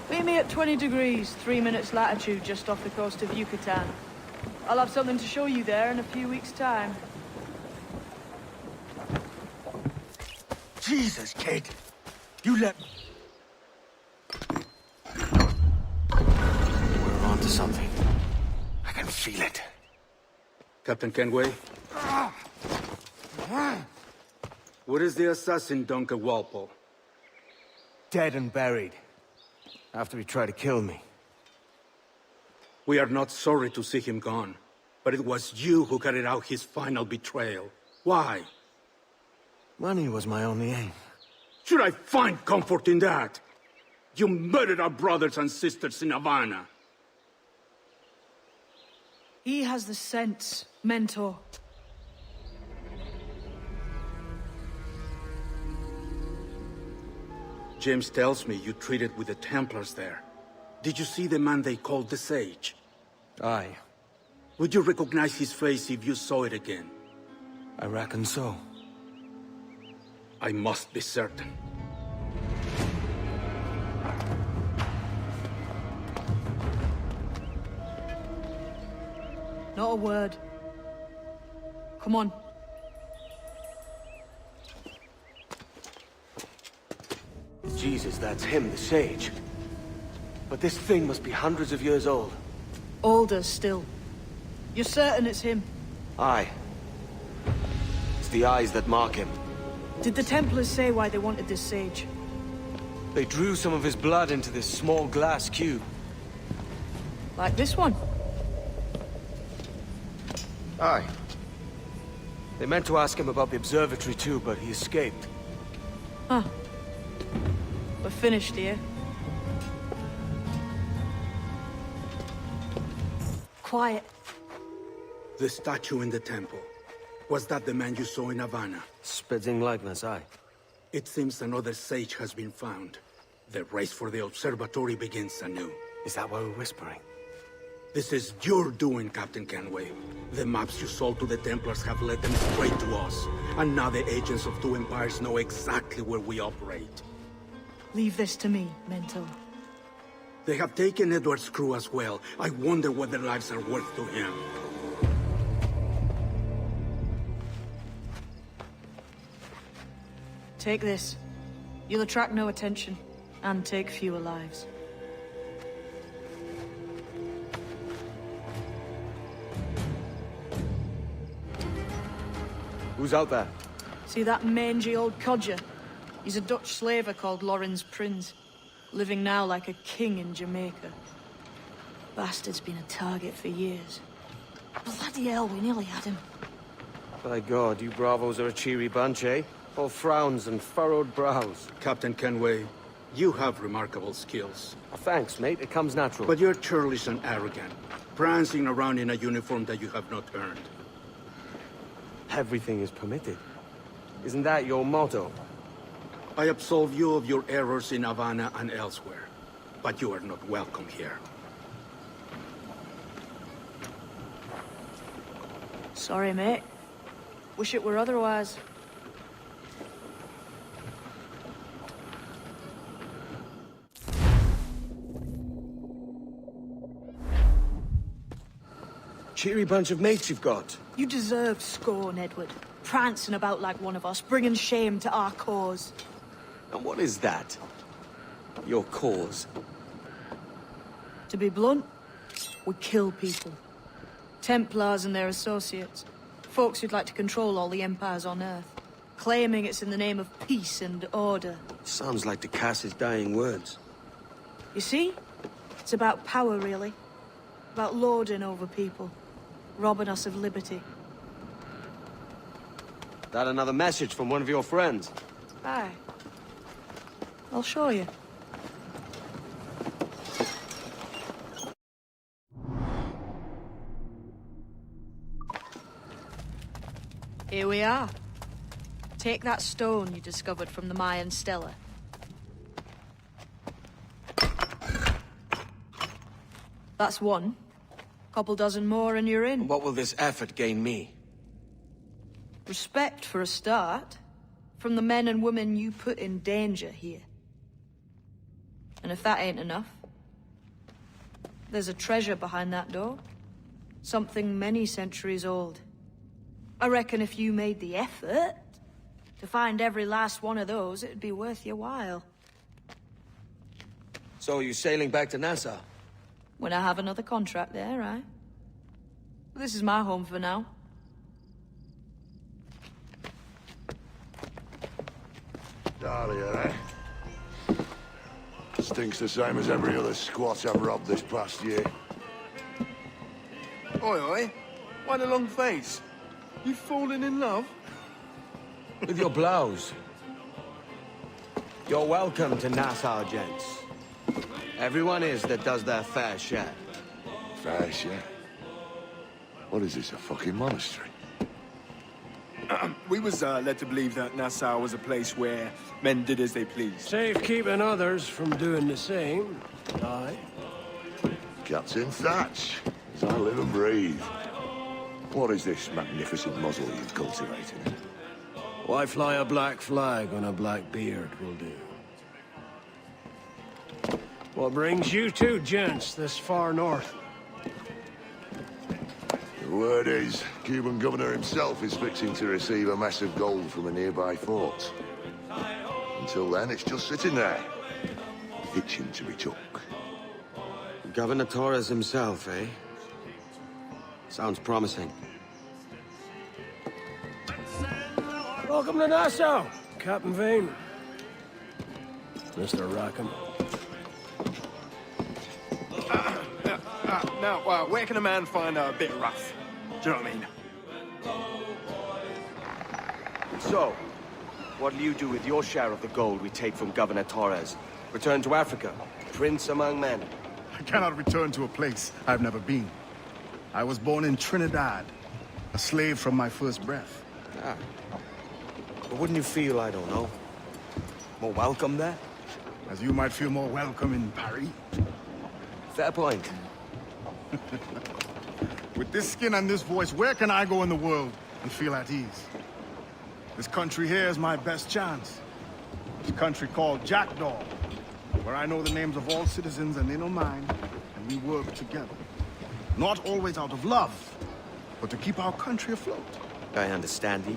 Meet me at 20 degrees, 3 minutes latitude, just off the coast of Yucatan. I'll have something to show you there in a few weeks' time. Jesus, kid! You let... We're onto something. I can feel it. Captain Kenway? What is the assassin, Duncan Walpole? Dead and buried. After he tried to kill me. We are not sorry to see him gone, but it was you who carried out his final betrayal. Why? Money was my only aim. Should I find comfort in that? You murdered our brothers and sisters in Havana. He has the sense, Mentor. James tells me you traded with the Templars there. Did you see the man they called the Sage? Aye. Would you recognize his face if you saw it again? I reckon so. I must be certain. Not a word. Come on. Jesus, that's him, the Sage. But this thing must be hundreds of years old. Older still. You're certain it's him? Aye. It's the eyes that mark him. Did the Templars say why they wanted this Sage? They drew some of his blood into this small glass cube. Like this one? Aye. They meant to ask him about the observatory too, but he escaped. Huh. We're finished here. Quiet. The statue in the temple. Was that the man you saw in Havana? Spitting likeness, aye. It seems another sage has been found. The race for the observatory begins anew. Is that why we're whispering? This is your doing, Captain Kenway. The maps you sold to the Templars have led them straight to us. And now the agents of two empires know exactly where we operate. Leave this to me, Mentor. They have taken Edward's crew as well. I wonder what their lives are worth to him. Take this. You'll attract no attention, and take fewer lives. Who's out there? See that mangy old codger? He's a Dutch slaver called Lorenz Prins, living now like a king in Jamaica. Bastard's been a target for years. Bloody hell, we nearly had him. By God, you bravos are a cheery bunch, eh? All frowns and furrowed brows. Captain Kenway, you have remarkable skills. Thanks, mate. It comes natural. But you're churlish and arrogant, prancing around in a uniform that you have not earned. Everything is permitted. Isn't that your motto? I absolve you of your errors in Havana and elsewhere, but you are not welcome here. Sorry, mate. Wish it were otherwise. Cheery bunch of mates you've got. You deserve scorn, Edward. Prancing about like one of us, bringing shame to our cause. And what is that? Your cause? To be blunt, we kill people. Templars and their associates. Folks who'd like to control all the empires on Earth. Claiming it's in the name of peace and order. Sounds like Ducass's dying words. You see? It's about power, really. About lording over people. Robbing us of liberty. That another message from one of your friends? Aye. I'll show you. Here we are. Take that stone you discovered from the Mayan stela. That's one. Couple dozen more and you're in. What will this effort gain me? Respect for a start. From the men and women you put in danger here. And if that ain't enough, there's a treasure behind that door. Something many centuries old. I reckon if you made the effort to find every last one of those, it'd be worth your while. So you sailing back to Nassau? When I have another contract there, right? This is my home for now. Dahlia, eh? Stinks the same as every other squat I've robbed this past year. Oi, oi. Why the long face? You falling in love? With your blouse. You're welcome to Nassau, gents. Everyone is that does their fair share. Fair share? What is this, a fucking monastery? We was led to believe that Nassau was a place where men did as they pleased. Safe keeping others from doing the same. Aye. Captain Thatch, as I live and breathe. What is this magnificent muzzle you've cultivated? Why fly a black flag when a black beard will do? What brings you two gents this far north? The word is, Cuban governor himself is fixing to receive a mess of gold from a nearby fort. Until then, it's just sitting there, itching to be took. Governor Torres himself, eh? Sounds promising. Welcome to Nassau, Captain Vane. Mr. Rackham. Now, where can a man find a bit rough? Do you know what I mean? So, what'll you do with your share of the gold we take from Governor Torres? Return to Africa, prince among men? I cannot return to a place I've never been. I was born in Trinidad, a slave from my first breath. Ah. But wouldn't you feel, I don't know, More welcome there? As you might feel more welcome in Paris. Fair point. With this skin and this voice, where can I go in the world and feel at ease? This country here is my best chance. This country called Jackdaw, where I know the names of all citizens and they know mine, and we work together. Not always out of love, but to keep our country afloat. I understand you.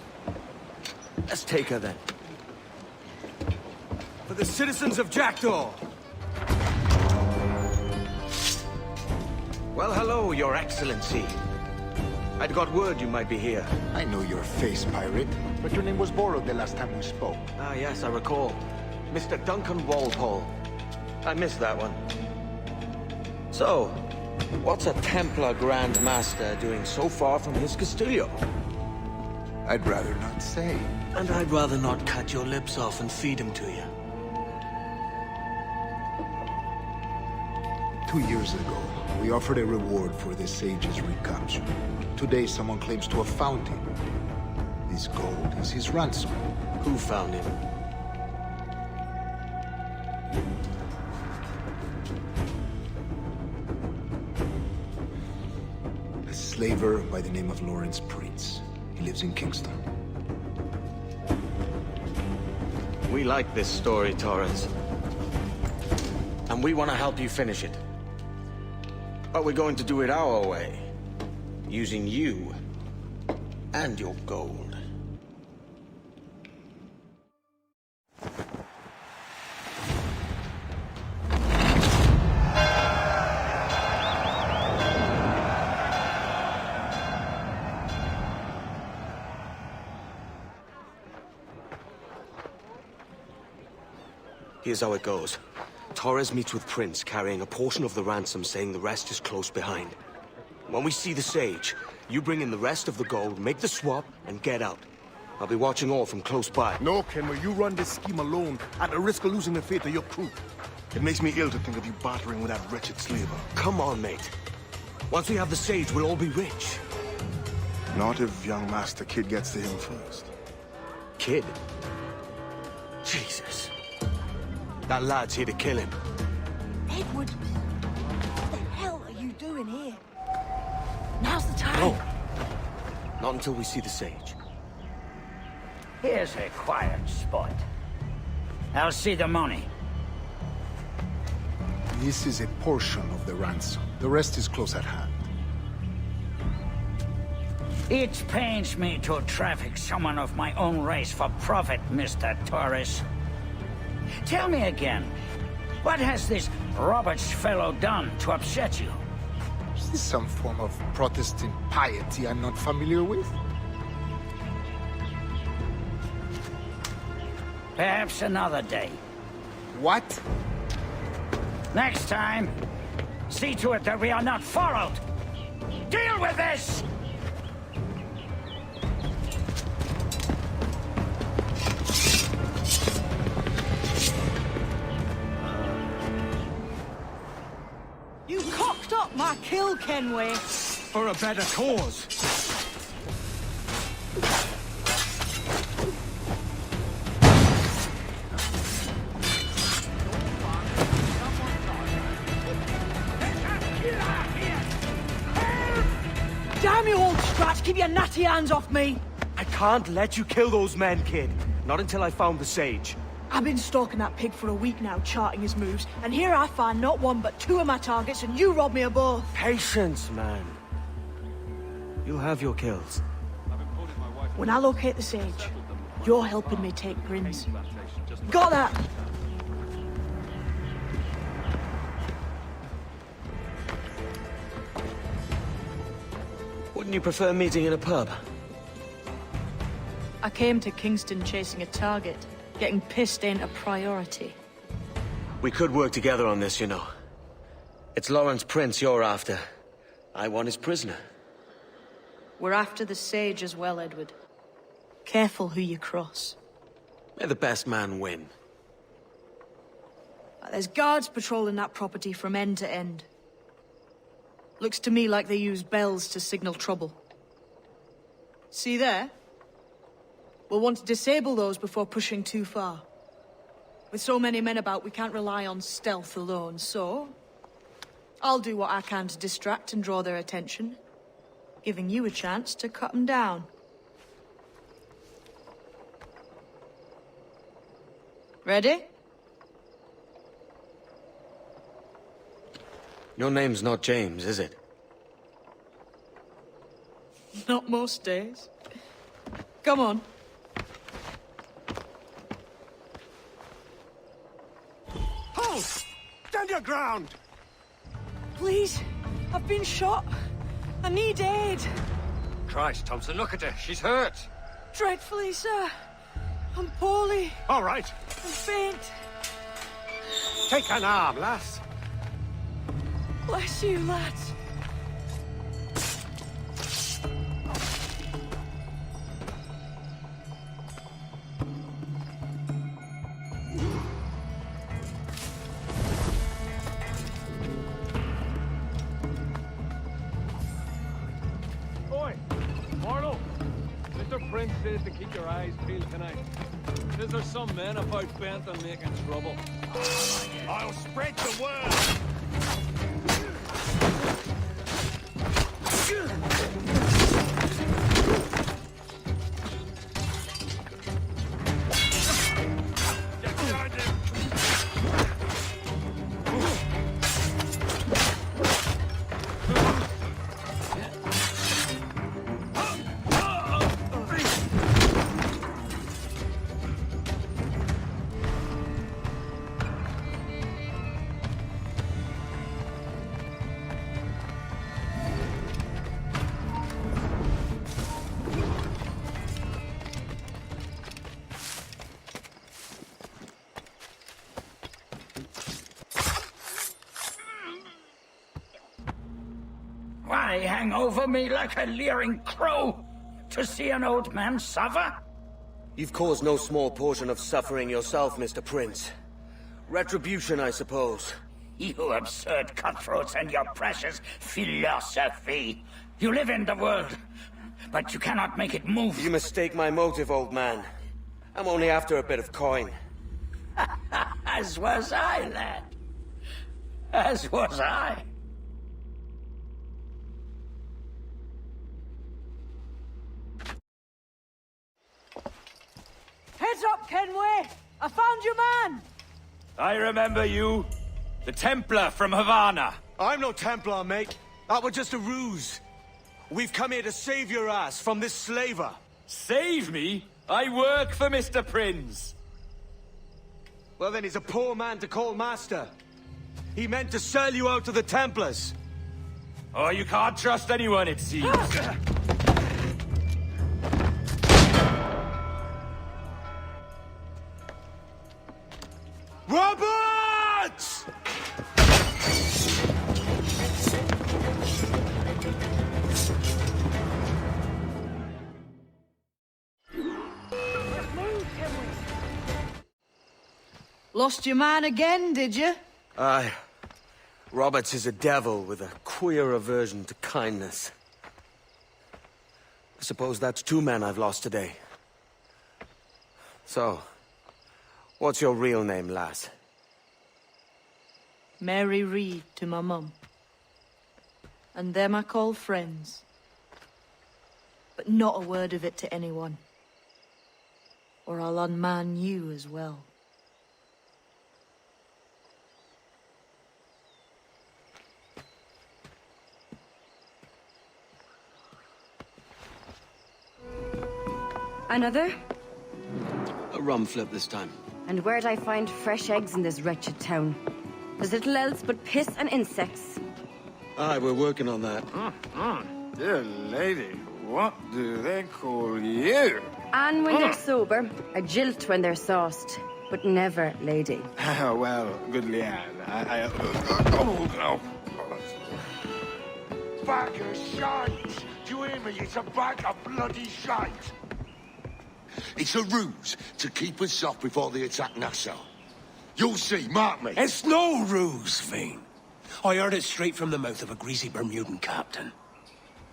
Let's take her then. For the citizens of Jackdaw! Well, hello, Your Excellency. I'd got word you might be here. I know your face, pirate, but your name was borrowed the last time we spoke. Ah, yes, I recall. Mr. Duncan Walpole. I missed that one. So, what's a Templar Grand Master doing so far from his Castillo? I'd rather not say. And I'd rather not cut your lips off and feed him to you. 2 years ago, we offered a reward for the sage's recapture. Today, someone claims to have found him. This gold is his ransom. Who found him? A slaver by the name of Lawrence Prince. He lives in Kingston. We like this story, Torrance. And we want to help you finish it. But we're going to do it our way. Using you and your gold. Here's how it goes. Torres meets with Prince, carrying a portion of the ransom, saying the rest is close behind. When we see the sage, you bring in the rest of the gold, make the swap, and get out. I'll be watching all from close by. No, Kenway, you run this scheme alone, at the risk of losing the faith of your crew. It makes me ill to think of you bartering with that wretched slaver. Come on, mate. Once we have the sage, we'll all be rich. Not if young Master Kid gets to him first. Kid? Jesus. That lad's here to kill him. Edward, what the hell are you doing here? Now's the time. No. Not until we see the sage. Here's a quiet spot. I'll see the money. This is a portion of the ransom. The rest is close at hand. It pains me to traffic someone of my own race for profit, Mr. Torres. Tell me again, what has this Roberts fellow done to upset you? Is this some form of Protestant piety I'm not familiar with? Perhaps another day. What? Next time, see to it that we are not followed. Deal with this! You cocked up my kill, Kenway. For a better cause. Damn you, old Strat! Keep your natty hands off me! I can't let you kill those men, kid. Not until I found the sage. I've been stalking that pig for a week now, charting his moves, and here I find not one but two of my targets, and you rob me of both. Patience, man. You'll have your kills. When I locate the sage, you're helping me take Brins. Got that? Wouldn't you prefer meeting in a pub? I came to Kingston chasing a target. Getting pissed ain't a priority. We could work together on this, you know. It's Lawrence Prince you're after. I want his prisoner. We're after the sage as well, Edward. Careful who you cross. May the best man win. There's guards patrolling that property from end to end. Looks to me like they use bells to signal trouble. See there? We'll want to disable those before pushing too far. With so many men about, we can't rely on stealth alone, so... I'll do what I can to distract and draw their attention, giving you a chance to cut them down. Ready? Your name's not James, is it? Not most days. Come on. Halt! Stand your ground! Please, I've been shot. I need aid. Christ, Thompson, look at her. She's hurt. Dreadfully, sir. I'm poorly. All right. I'm faint. Take an arm, lass. Bless you, lads. Oi, Marlo. Mr. Prince says to keep your eyes peeled tonight. Says there's some men about bent on making trouble. I'll spread the word! Why hang over me like a leering crow? To see an old man suffer? You've caused no small portion of suffering yourself, Mr. Prince. Retribution, I suppose. You absurd cutthroats and your precious philosophy. You live in the world, but you cannot make it move. You mistake my motive, old man. I'm only after a bit of coin. As was I, lad. As was I. Heads up, Kenway! I found your man! I remember you. The Templar from Havana. I'm no Templar, mate. That was just a ruse. We've come here to save your ass from this slaver. Save me? I work for Mr. Prince. Well, then he's a poor man to call master. He meant to sell you out to the Templars. Oh, you can't trust anyone, it seems. Roberts! Lost your man again, did you? Aye. Roberts is a devil with a queer aversion to kindness. I suppose that's 2 men I've lost today. So, what's your real name, lass? Mary Reed to my mum. And them I call friends. But not a word of it to anyone. Or I'll unman you as well. Another? A rum flip this time. And where'd I find fresh eggs in this wretched town? There's little else but piss and insects. Aye, we're working on that. Dear lady, what do they call you? And when they're sober, a jilt when they're sauced, but never lady. Well, good Leanne. Oh. Bag of shite! Do you hear me? It's a bag of bloody shite! It's a ruse to keep us off before they attack Nassau. You'll see, mark me. It's no ruse, Fiend. I heard it straight from the mouth of a greasy Bermudan captain.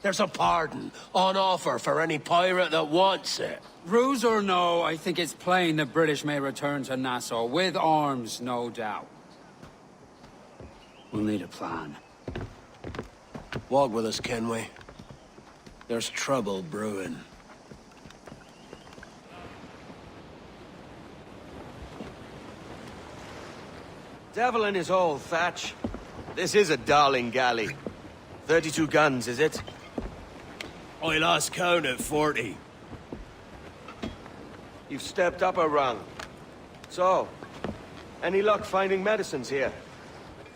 There's a pardon on offer for any pirate that wants it. Ruse or no, I think it's plain the British may return to Nassau, with arms, no doubt. We'll need a plan. Walk with us, Kenway. There's trouble brewing. Devil in his hole, Thatch. This is a darling galley. 32 guns, is it? I lost count at 40. You've stepped up a rung. So, any luck finding medicines here?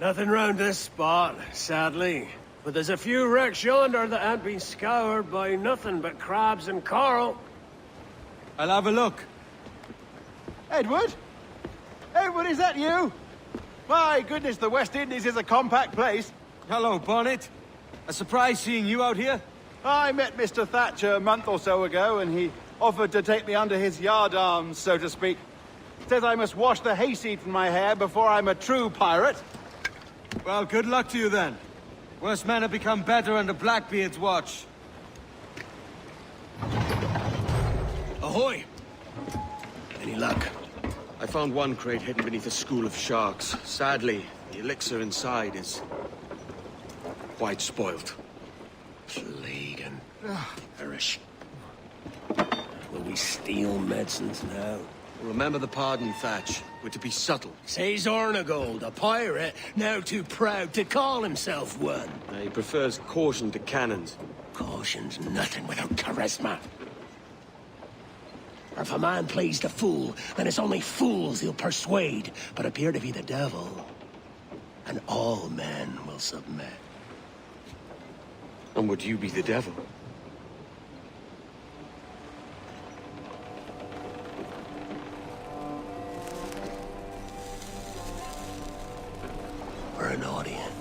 Nothing round this spot, sadly. But there's a few wrecks yonder that ain't been scoured by nothing but crabs and coral. I'll have a look. Edward? Edward, is that you? My goodness, the West Indies is a compact place. Hello, Bonnet. A surprise seeing you out here. I met Mr. Thatcher a month or so ago, and he offered to take me under his yardarms, so to speak. Says I must wash the hayseed from my hair before I'm a true pirate. Well, good luck to you then. Worst men have become better under Blackbeard's watch. Ahoy! Any luck? I found one crate hidden beneath a school of sharks. Sadly, the elixir inside is quite spoilt. Plague and perish. Will we steal medicines now? Remember the pardon, Thatch. We're to be subtle. Says Ornagold, a pirate, now too proud to call himself one. He prefers caution to cannons. Caution's nothing without charisma. Or if a man plays the fool, then it's only fools he'll persuade, but appear to be the devil. And all men will submit. And would you be the devil? We're an audience.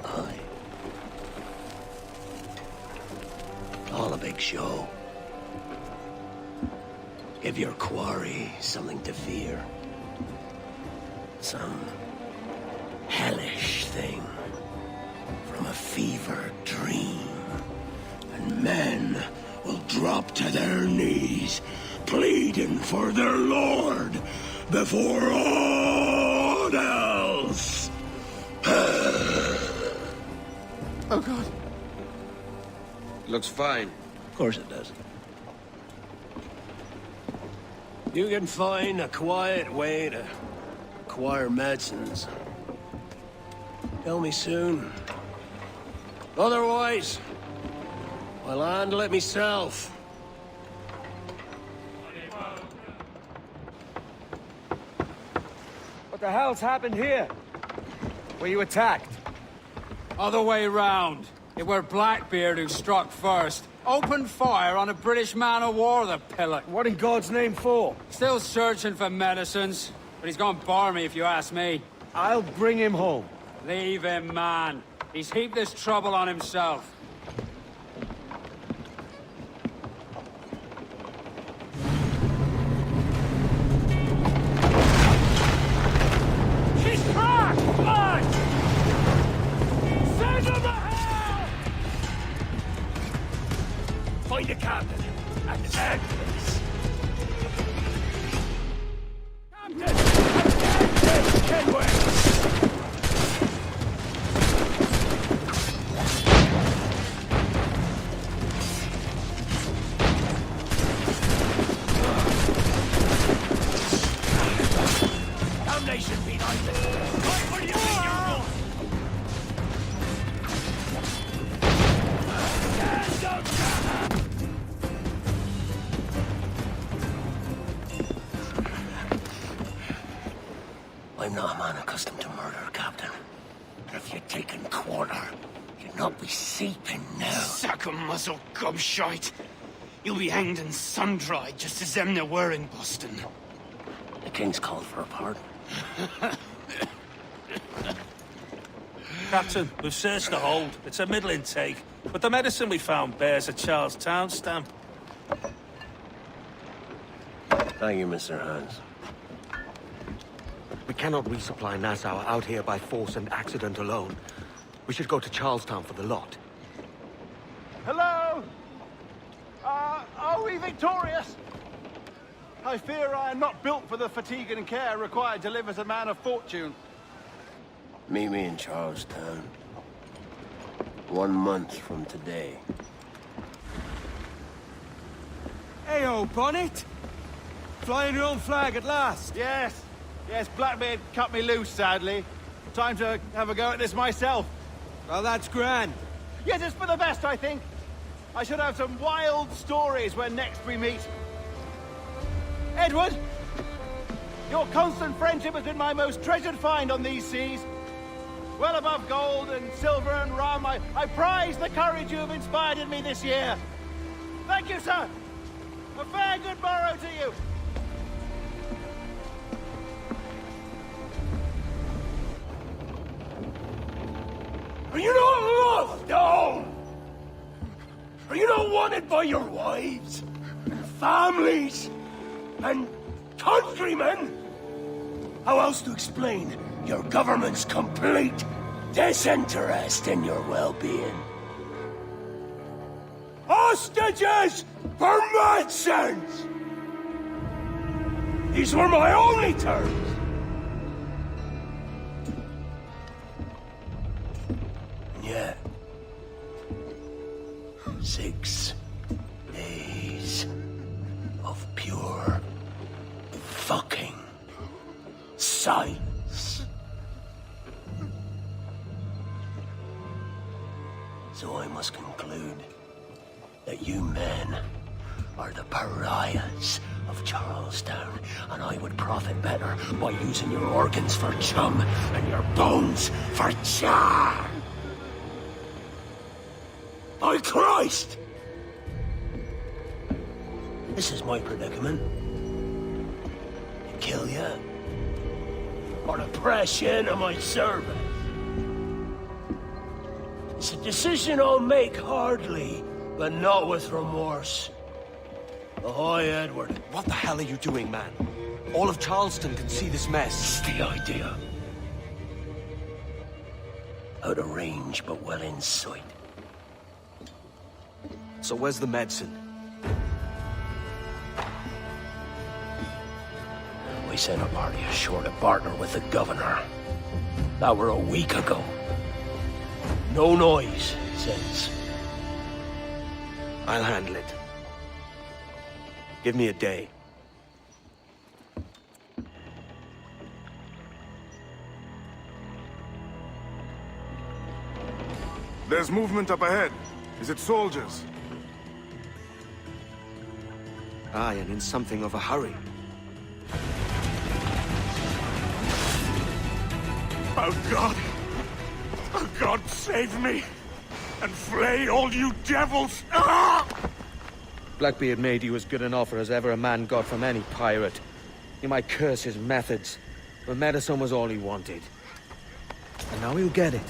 Aye. All a big show. Give your quarry something to fear. Some hellish thing from a fevered dream. And men will drop to their knees, pleading for their lord before all else. Oh, God. Looks fine. Of course it does. You can find a quiet way to acquire medicines. Tell me soon. Otherwise, I'll handle it myself. What the hell's happened here? Were you attacked? Other way round. It were Blackbeard who struck first. Opened fire on a British man-o'-war, the pillock. What in God's name for? Still searching for medicines, but he's gone barmy if you ask me. I'll bring him home. Leave him, man. He's heaped this trouble on himself. She's cracked! Blood! Send him to hell! Find the captain and his head, please. Captain! Kenway! Damnation behind it! Right where you think you're going! I'm not a man accustomed to murder, Captain. But if you'd taken quarter, you'd not be seeping now. Sack a muzzle, gobshite. You'll be hanged and sun-dried just as them there were in Boston. The King's called for a pardon. Captain, we've searched the hold. It's a middling take, but the medicine we found bears a Charlestown stamp. Thank you, Mr. Hans. We cannot resupply Nassau out here by force and accident alone. We should go to Charlestown for the lot. be victorious. I fear I am not built for the fatigue and care required to live as a man of fortune. Meet me in Charlestown. 1 month from today. Hey-o, Bonnet! Flying your own flag at last. Yes. Yes, Blackbeard cut me loose, sadly. Time to have a go at this myself. Well, that's grand. Yes, it's for the best, I think. I should have some wild stories when next we meet. Edward! Your constant friendship has been my most treasured find on these seas. Well above gold and silver and rum, I prize the courage you have inspired in me this year. Thank you, sir. A fair good morrow to you. Are you not loved, home? Are you not wanted by your wives, and families, and countrymen? How else to explain your government's complete disinterest in your well-being? Hostages for medicines! These were my only terms. Yeah. 6 days of pure fucking silence. So I must conclude that you men are the pariahs of Charlestown, and I would profit better by using your organs for chum and your bones for char. By Christ! This is my predicament. To kill you, or to press you into my service. It's a decision I'll make hardly, but not with remorse. Ahoy, Edward. What the hell are you doing, man? All of Charleston can see this mess. It's the idea. Out of range, but well in sight. So where's the medicine? We sent a party ashore to partner with the governor. That were a week ago. No noise since. I'll handle it. Give me a day. There's movement up ahead. Is it soldiers? Aye, and in something of a hurry. Oh, God! Oh, God, save me! And flay all you devils! Ah! Blackbeard made you as good an offer as ever a man got from any pirate. You might curse his methods, but medicine was all he wanted. And now he'll get it.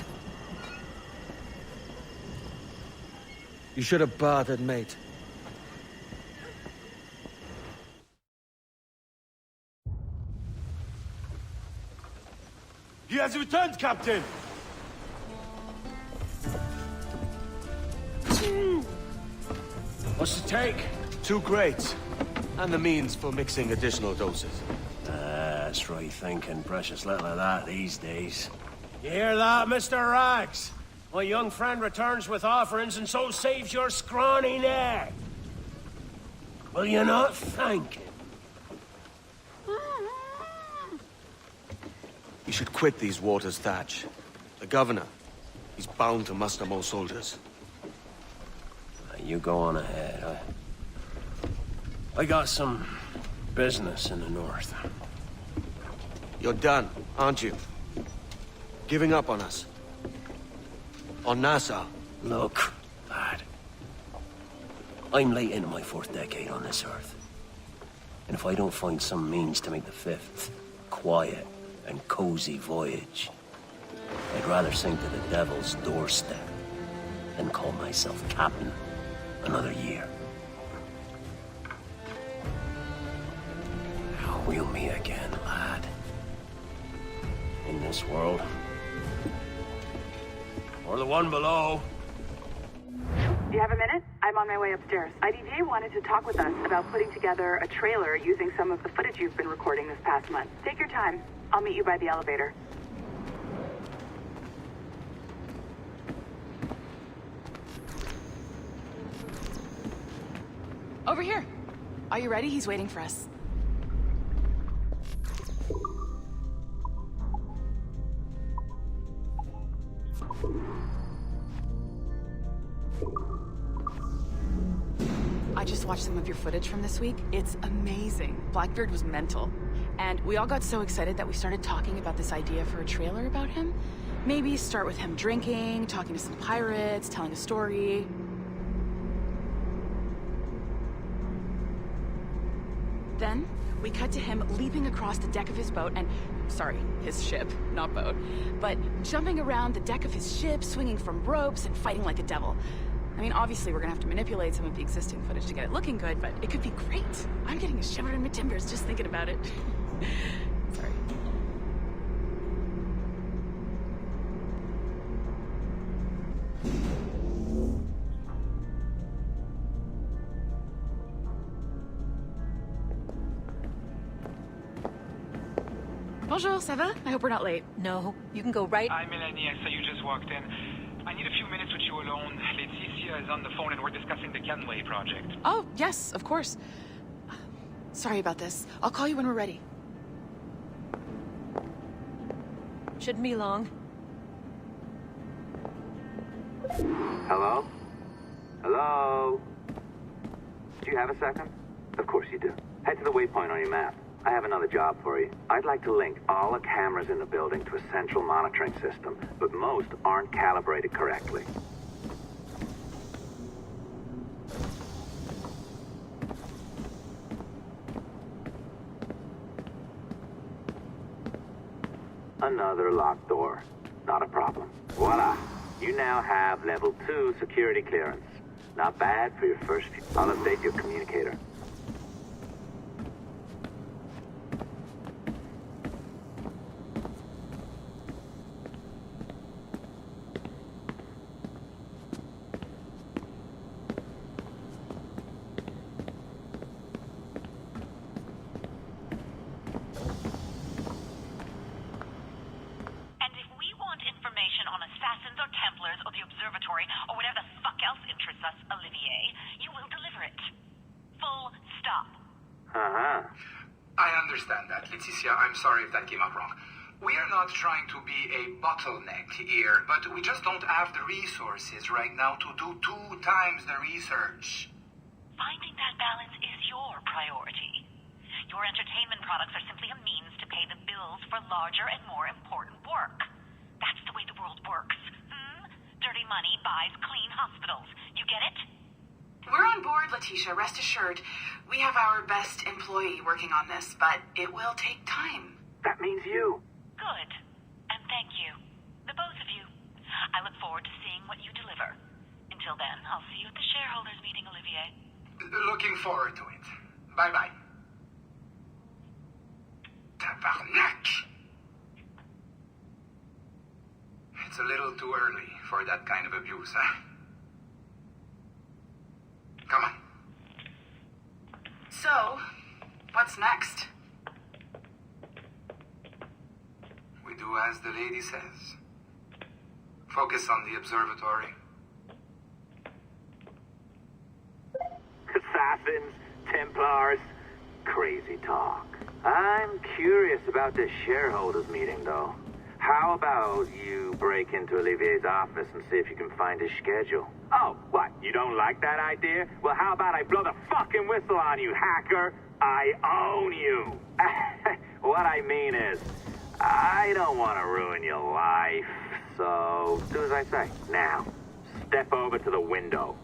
You should have bartered, mate. He has returned, Captain! What's the take? 2 crates. And the means for mixing additional doses. That's right thinking. Precious little of that these days. You hear that, Mr. Rags? My young friend returns with offerings and so saves your scrawny neck. Will you not thank him? You should quit these waters, Thatch. The governor, he's bound to muster more soldiers. You go on ahead. I got some business in the north. You're done, aren't you? Giving up on us? On Nassau? Look, lad. I'm late into my 4th decade on this earth. And if I don't find some means to make the 5th quiet and cozy voyage, I'd rather sink to the devil's doorstep than call myself captain another year. We'll meet again, lad. In this world. Or the one below. Do you have a minute? I'm on my way upstairs. IDJ wanted to talk with us about putting together a trailer using some of the footage you've been recording this past month. Take your time. I'll meet you by the elevator. Over here. Are you ready? He's waiting for us. I just watched some of your footage from this week. It's amazing. Blackbeard was mental. And we all got so excited that we started talking about this idea for a trailer about him. Maybe start with him drinking, talking to some pirates, telling a story. Then, we cut to him leaping across the deck of his boat and... Sorry, his ship, not boat. But jumping around the deck of his ship, swinging from ropes, and fighting like a devil. I mean, obviously we're gonna have to manipulate some of the existing footage to get it looking good, but it could be great. I'm getting a shiver in my timbers just thinking about it. Sorry. Bonjour, ça va? I hope we're not late. No, you can go right... Hi, Melanie. I saw you just walked in. I need a few minutes with you alone. Leticia is on the phone and we're discussing the Kenway project. Oh, yes, of course. Sorry about this. I'll call you when we're ready. Shouldn't be long. Hello? Hello? Do you have a second? Of course you do. Head to the waypoint on your map. I have another job for you. I'd like to link all the cameras in the building to a central monitoring system, but most aren't calibrated correctly. Another locked door. Not a problem. Voila! You now have level 2 security clearance. Not bad for your first few. I'll update your communicator. I'm sorry if that came out wrong. We are not trying to be a bottleneck here, but we just don't have the resources right now to do 2 times the research. Finding that balance is your priority. Your entertainment products are simply a means to pay the bills for larger and more important work. That's the way the world works. Dirty money buys clean hospitals. You get it? We're on board, Leticia, rest assured. We have our best employee working on this, but it will take time. That means you. Good. And thank you. The both of you. I look forward to seeing what you deliver. Until then, I'll see you at the shareholders meeting, Olivier. Looking forward to it. Bye-bye. Tabarnak! It's a little too early for that kind of abuse, huh? Come on. So, what's next? We do as the lady says. Focus on the observatory. Assassins, Templars, crazy talk. I'm curious about this shareholders meeting, though. How about you break into Olivier's office and see if you can find his schedule? Oh, what? You don't like that idea? Well, how about I blow the fucking whistle on you, hacker? I own you. What I mean is, I don't want to ruin your life. So, do as I say. Now, step over to the window.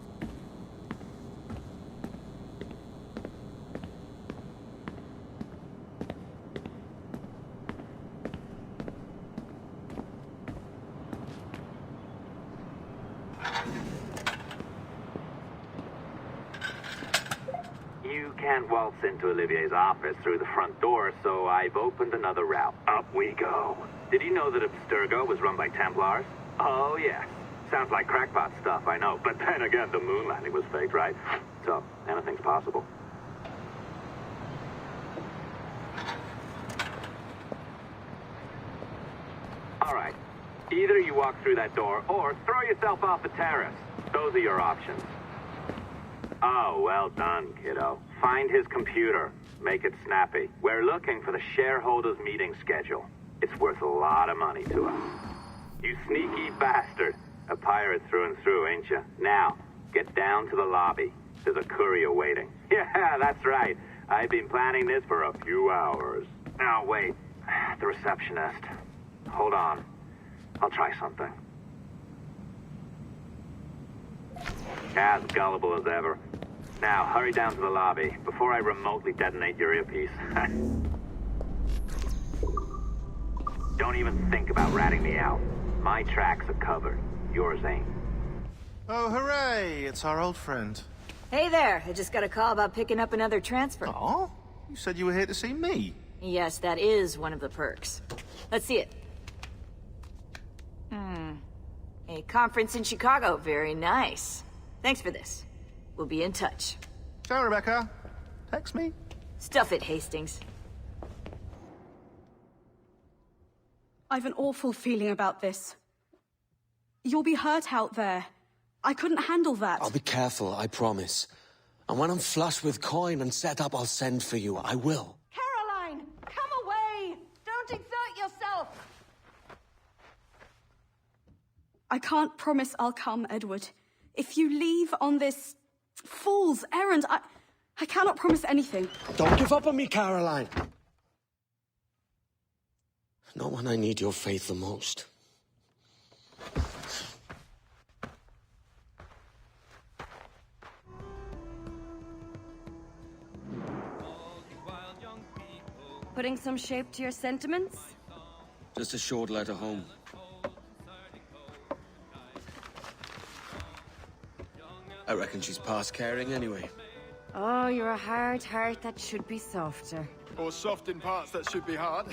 You can't waltz into Olivier's office through the front door, so I've opened another route. Up we go. Did you know that Abstergo was run by Templars? Oh, yes. Sounds like crackpot stuff, I know. But then again, the moon landing was faked, right? So, anything's possible. Alright. Either you walk through that door, or throw yourself off the terrace. Those are your options. Oh, well done, kiddo. Find his computer. Make it snappy. We're looking for the shareholders' meeting schedule. It's worth a lot of money to us. You sneaky bastard. A pirate through and through, ain't you? Now, get down to the lobby. There's a courier waiting. Yeah, that's right. I've been planning this for a few hours. Now, wait. The receptionist. Hold on. I'll try something. As gullible as ever. Now, hurry down to the lobby before I remotely detonate your earpiece. Don't even think about ratting me out. My tracks are covered. Yours ain't. Oh, hooray! It's our old friend. Hey there, I just got a call about picking up another transfer. Oh? You said you were here to see me. Yes, that is one of the perks. Let's see it. A conference in Chicago, very nice. Thanks for this. We'll be in touch. Ciao, Rebecca. Text me. Stuff it, Hastings. I've an awful feeling about this. You'll be hurt out there. I couldn't handle that. I'll be careful, I promise. And when I'm flush with coin and set up, I'll send for you. I will. Caroline, come away! Don't exert yourself! I can't promise I'll come, Edward. If you leave on this fool's errand, I cannot promise anything. Don't give up on me, Caroline. Not when I need your faith the most. Putting some shape to your sentiments? Just a short letter home. I reckon she's past caring anyway. Oh, you're a hard heart that should be softer. Or soft in parts that should be hard.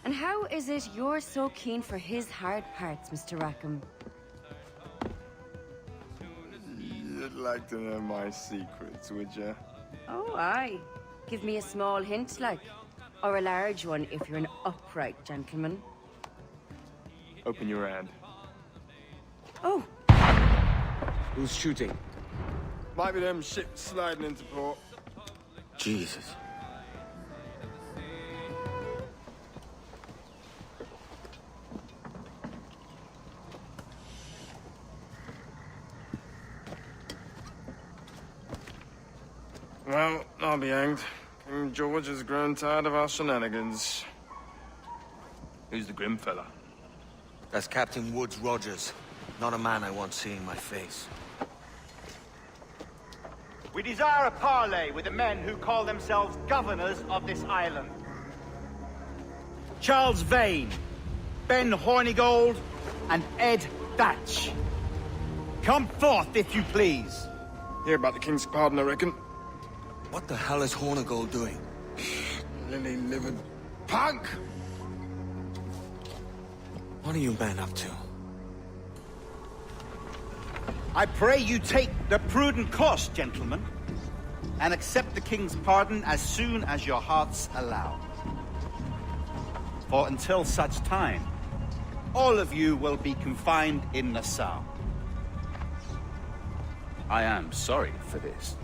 And how is it you're so keen for his hard parts, Mr. Rackham? You'd like to know my secrets, would you? Oh, aye. Give me a small hint, like. Or a large one if you're an upright gentleman. Open your hand. Oh. Who's shooting? Might be them ships sliding into port. Jesus. Well, I'll be hanged. King George has grown tired of our shenanigans. Who's the grim fella? That's Captain Woods Rogers. Not a man I want seeing my face. We desire a parley with the men who call themselves governors of this island. Charles Vane, Ben Hornigold, and Ed Thatch. Come forth, if you please. Hear about the King's pardon, I reckon. What the hell is Hornigold doing? Lily-livered punk! What are you men up to? I pray you take the prudent course, gentlemen, and accept the King's pardon as soon as your hearts allow. For until such time, all of you will be confined in Nassau. I am sorry for this.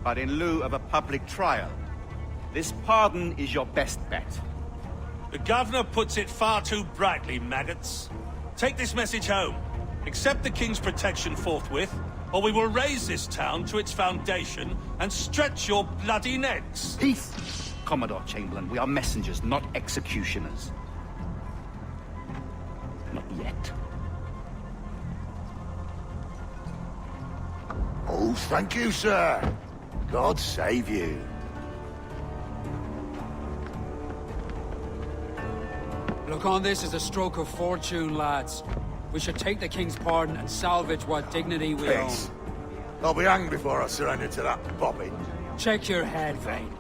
But in lieu of a public trial, this pardon is your best bet. The governor puts it far too brightly, maggots. Take this message home. Accept the King's protection forthwith, or we will raise this town to its foundation and stretch your bloody necks. Peace, Commodore Chamberlain. We are messengers, not executioners. Not yet. Oh, thank you, sir. God save you. Look on this as a stroke of fortune, lads. We should take the King's pardon and salvage what dignity we own. Peace. I'll be hanged before I surrender to that bobbin. Check your head, Vane.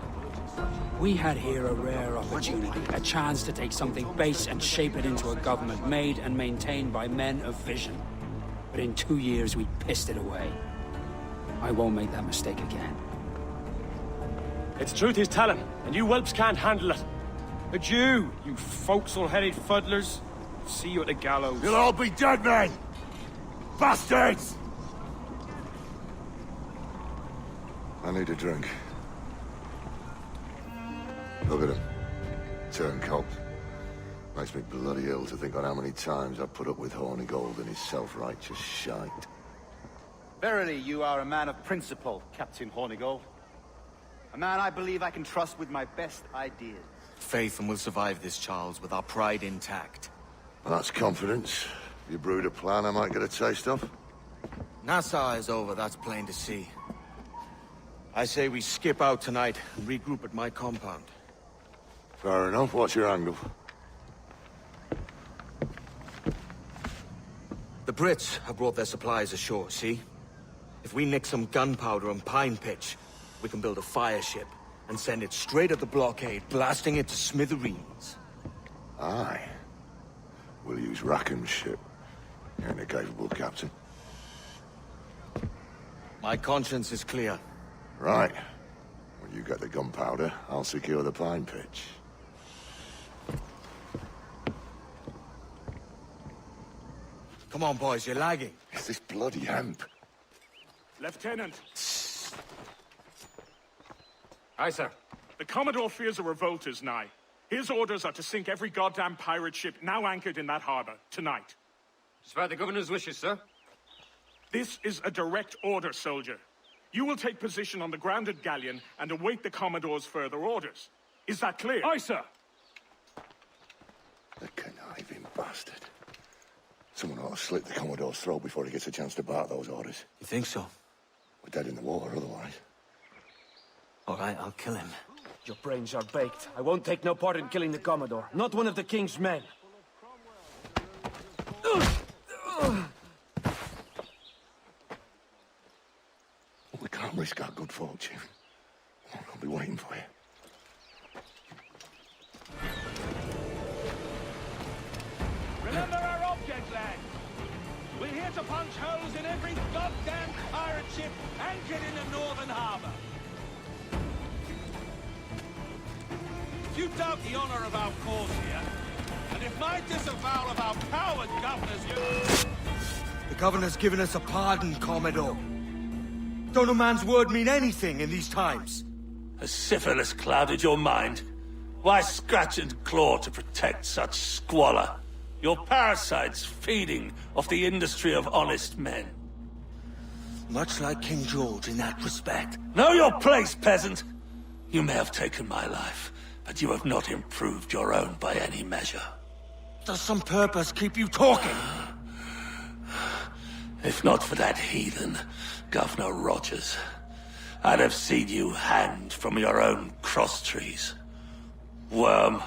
We had here a rare opportunity, a chance to take something base and shape it into a government made and maintained by men of vision. But in 2 years, we pissed it away. I won't make that mistake again. It's truth he's telling, and you whelps can't handle it. Adieu, you forecastle-headed fuddlers. See you at the gallows. You'll all be dead men! Bastards! I need a drink. Look at him. Turncoat. Makes me bloody ill to think on how many times I've put up with Hornigold and his self-righteous shite. Verily, you are a man of principle, Captain Hornigold. A man I believe I can trust with my best ideas. Faith, and we'll survive this, Charles, with our pride intact. Well, that's confidence. You brewed a plan I might get a taste of? Nassau is over, that's plain to see. I say we skip out tonight and regroup at my compound. Fair enough. What's your angle? The Brits have brought their supplies ashore, see? If we nick some gunpowder and pine pitch, we can build a fire ship and send it straight at the blockade, blasting it to smithereens. Aye. We'll use Rackham's ship. You ain't a capable captain. My conscience is clear. Right. When you get the gunpowder, I'll secure the pine pitch. Come on, boys, you're lagging. It's this bloody hemp. Lieutenant. Aye, sir. The Commodore fears a revolt is nigh. His orders are to sink every goddamn pirate ship now anchored in that harbor, tonight. It's by the governor's wishes, sir. This is a direct order, soldier. You will take position on the grounded galleon and await the Commodore's further orders. Is that clear? Aye, sir. The conniving bastard. Someone ought to slit the Commodore's throat before he gets a chance to bark those orders. You think so? We're dead in the water otherwise. All right, I'll kill him. Your brains are baked. I won't take no part in killing the Commodore. Not one of the King's men. We can't risk our good fortune. I'll be waiting for you. Remember our object, lads. We're here to punch holes in every goddamn pirate ship anchored in the northern harbor. If you doubt the honor of our cause here, and if my disavowal of our coward governors you... The governor's given us a pardon, Commodore. Don't a man's word mean anything in these times? Has syphilis clouded your mind? Why scratch and claw to protect such squalor? Your parasites feeding off the industry of honest men. Much like King George in that respect. Know your place, peasant! You may have taken my life, but you have not improved your own by any measure. Does some purpose keep you talking? If not for that heathen, Governor Rogers, I'd have seen you hanged from your own cross-trees. Worm.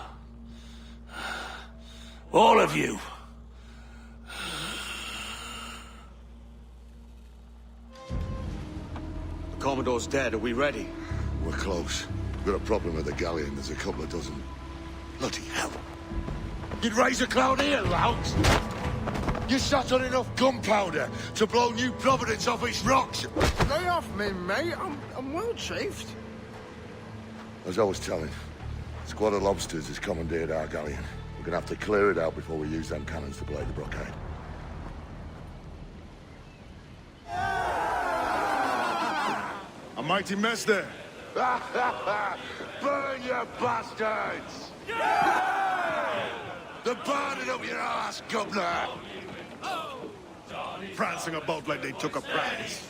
All of you. The Commodore's dead. Are we ready? We're close. We've got a problem at the galleon. There's a couple of dozen. Bloody hell. You'd raise a cloud here, louts! You sat on enough gunpowder to blow New Providence off its rocks! Lay off me, mate. I'm well chafed. As I was telling, a squad of lobsters has commandeered our galleon. We're gonna have to clear it out before we use them cannons to blow the blockade. A mighty mess there. Burn, you bastards! They're burning up your ass, governor! Prancing about like they took a prize.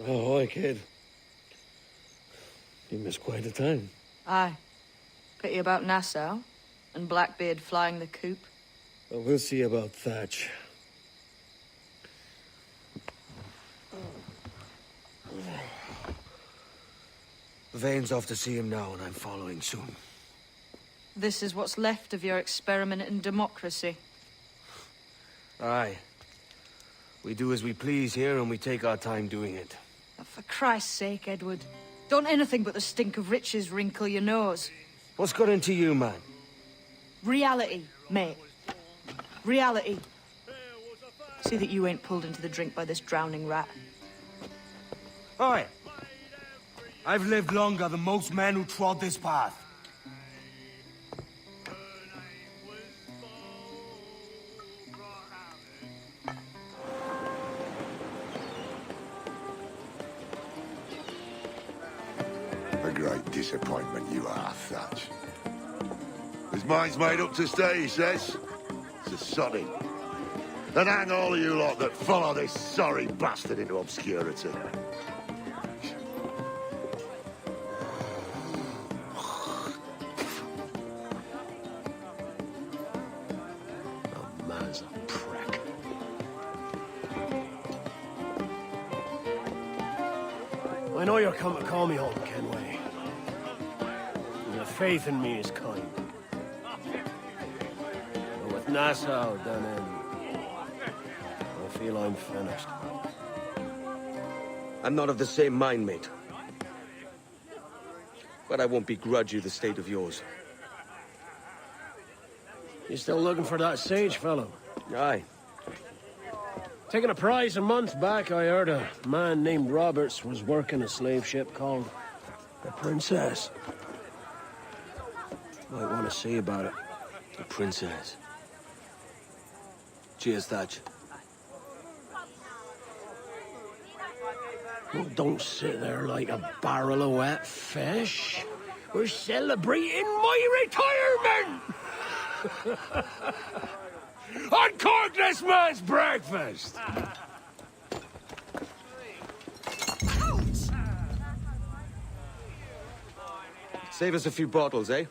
Oh, hi, kid. You missed quite a time. Aye. Pity about Nassau, and Blackbeard flying the coop. Well, we'll see about Thatch. Vane's off to see him now, and I'm following soon. This is what's left of your experiment in democracy. Aye. We do as we please here, and we take our time doing it. For Christ's sake, Edward. Don't anything but the stink of riches wrinkle your nose. What's got into you, man? Reality, mate. Reality. See that you ain't pulled into the drink by this drowning rat. Oi! I've lived longer than most men who trod this path. A great disappointment you are, Thatch. His mind's made up to stay, he says. It's a sodding. And hang all of you lot that follow this sorry bastard into obscurity. The man's a prick. I know you're come to call me home, Kenway. And the faith in me is kind. But with Nassau done in, I feel I'm finished. I'm not of the same mind, mate. But I won't begrudge you the state of yours. You still looking for that sage fellow? Aye. Taking a prize a month back, I heard a man named Roberts was working a slave ship called the Princess. Might want to see about it. The Princess. Cheers, Thatch. Well, don't sit there like a barrel of wet fish. We're celebrating my retirement! Uncork this man's breakfast! Save us a few bottles, eh?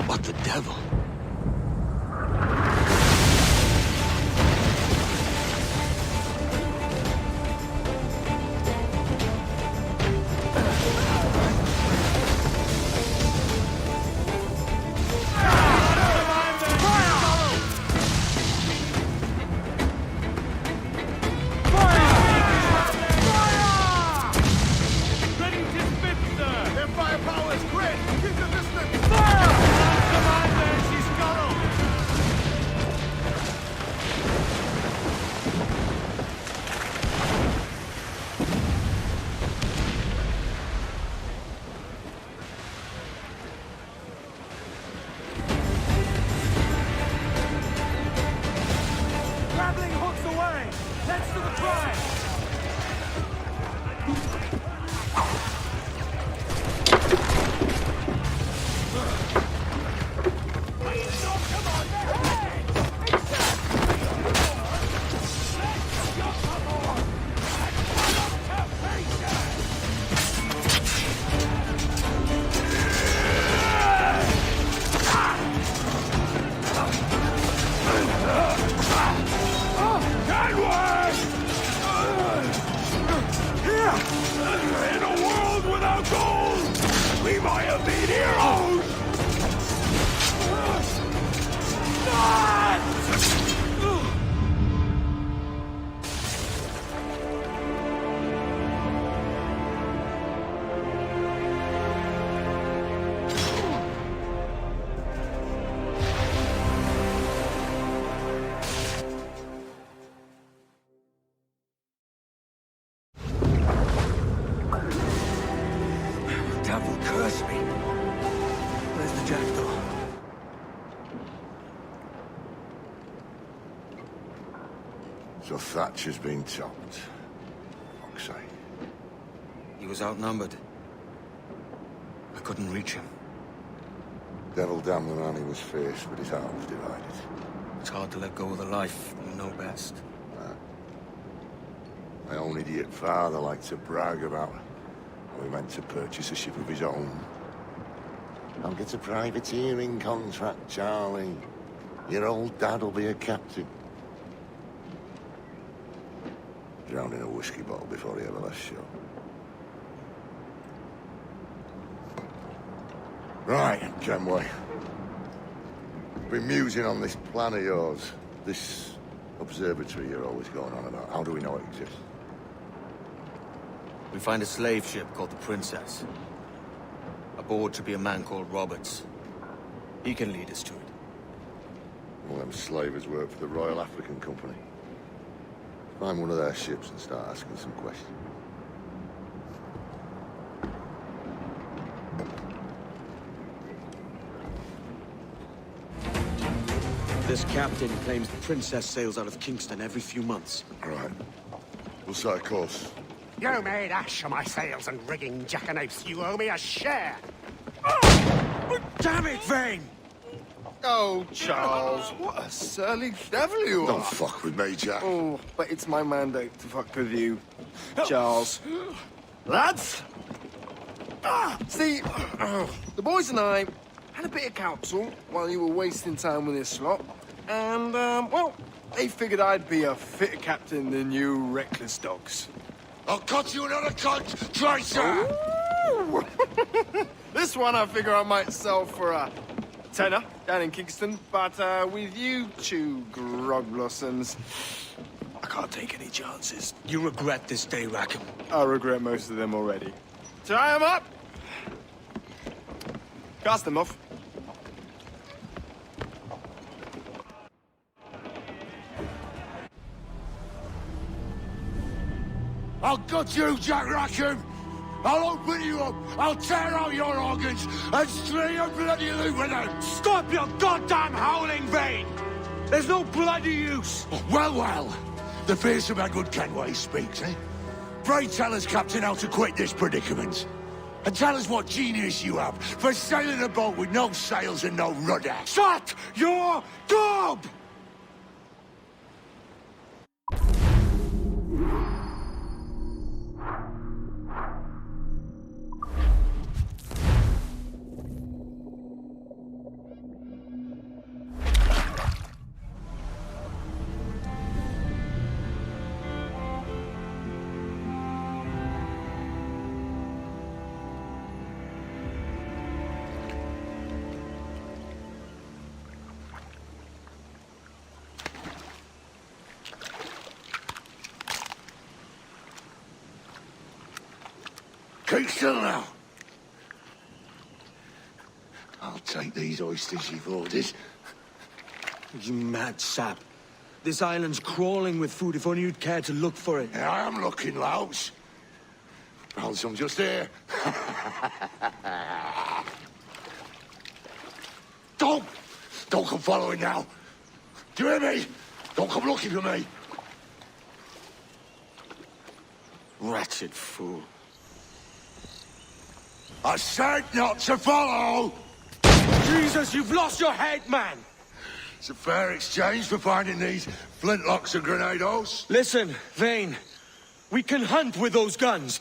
What the devil? In a world without gold, we might have been heroes! Devil curse me. Where's the jackdaw? So Thatch has been chopped. Fuck's sake. He was outnumbered. I couldn't reach him. Devil damn the man he was faced with his arms divided. It's hard to let go of the life you know best. My own idiot father liked to brag about how he meant to purchase a ship of his own. I'll get a privateering contract, Charlie. Your old dad'll be a captain. Drowning away. whiskey bottle before he ever left shore. Right, Kenway. Been musing on this plan of yours. This observatory you're always going on about. How do we know it exists? We find a slave ship called the Princess. Aboard should be a man called Roberts. He can lead us to it. All them slavers work for the Royal African Company. Find one of their ships and start asking some questions. This captain claims the Princess sails out of Kingston every few months. Right. We'll set a course. You made ash of my sails and rigging, jackanapes. You owe me a share. Damn it, Vane! Oh, Charles, what a surly devil you are. Don't fuck with me, Jack. Oh, but it's my mandate to fuck with you, Charles. Lads! See, the boys and I had a bit of counsel while you were wasting time with this lot. And, well, they figured I'd be a fitter captain than you reckless dogs. I'll cut you another cunt, Tracer! This one I figure I might sell for a tenner down in Kingston, but with you two grog blossoms, I can't take any chances. You regret this day, Rackham. I regret most of them already. Tie them up! Cast them off. I'll gut you, Jack Rackham! I'll open you up, I'll tear out your organs, and string your bloody loot with them! Stop your goddamn howling, Vane! There's no bloody use! Well, well, the fearsome Edward Kenway speaks, eh? Pray tell us, Captain, how to quit this predicament. And tell us what genius you have for sailing a boat with no sails and no rudder. Shut your gob! Keep still now. I'll take these oysters you've ordered. You mad sap. This island's crawling with food if only you'd care to look for it. Yeah, I am looking, Louts. Found some just here. Don't come following now. Do you hear me? Don't come looking for me. Wretched fool. I said not to follow! Jesus, you've lost your head, man! It's a fair exchange for finding these flintlocks and grenados. Listen, Vane. We can hunt with those guns.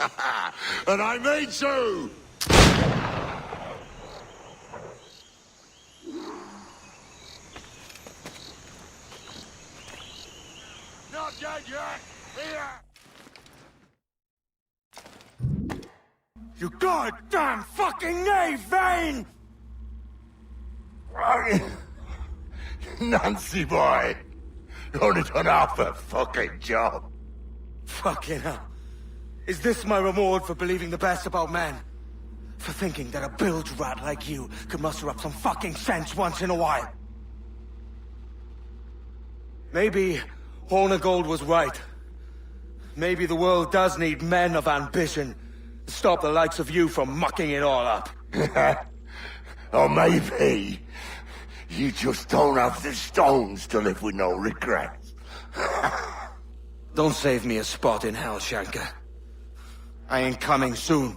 And I mean to! Not dead yet! Here! You goddamn fucking knave, Vane! Nancy boy! You only done half a fucking job. Fucking hell. Is this my reward for believing the best about men? For thinking that a bilge rat like you could muster up some fucking sense once in a while? Maybe Horn of Gold was right. Maybe the world does need men of ambition. Stop the likes of you from mucking it all up. Or maybe you just don't have the stones to live with no regrets. Don't save me a spot in hell, Shanker. I ain't coming soon.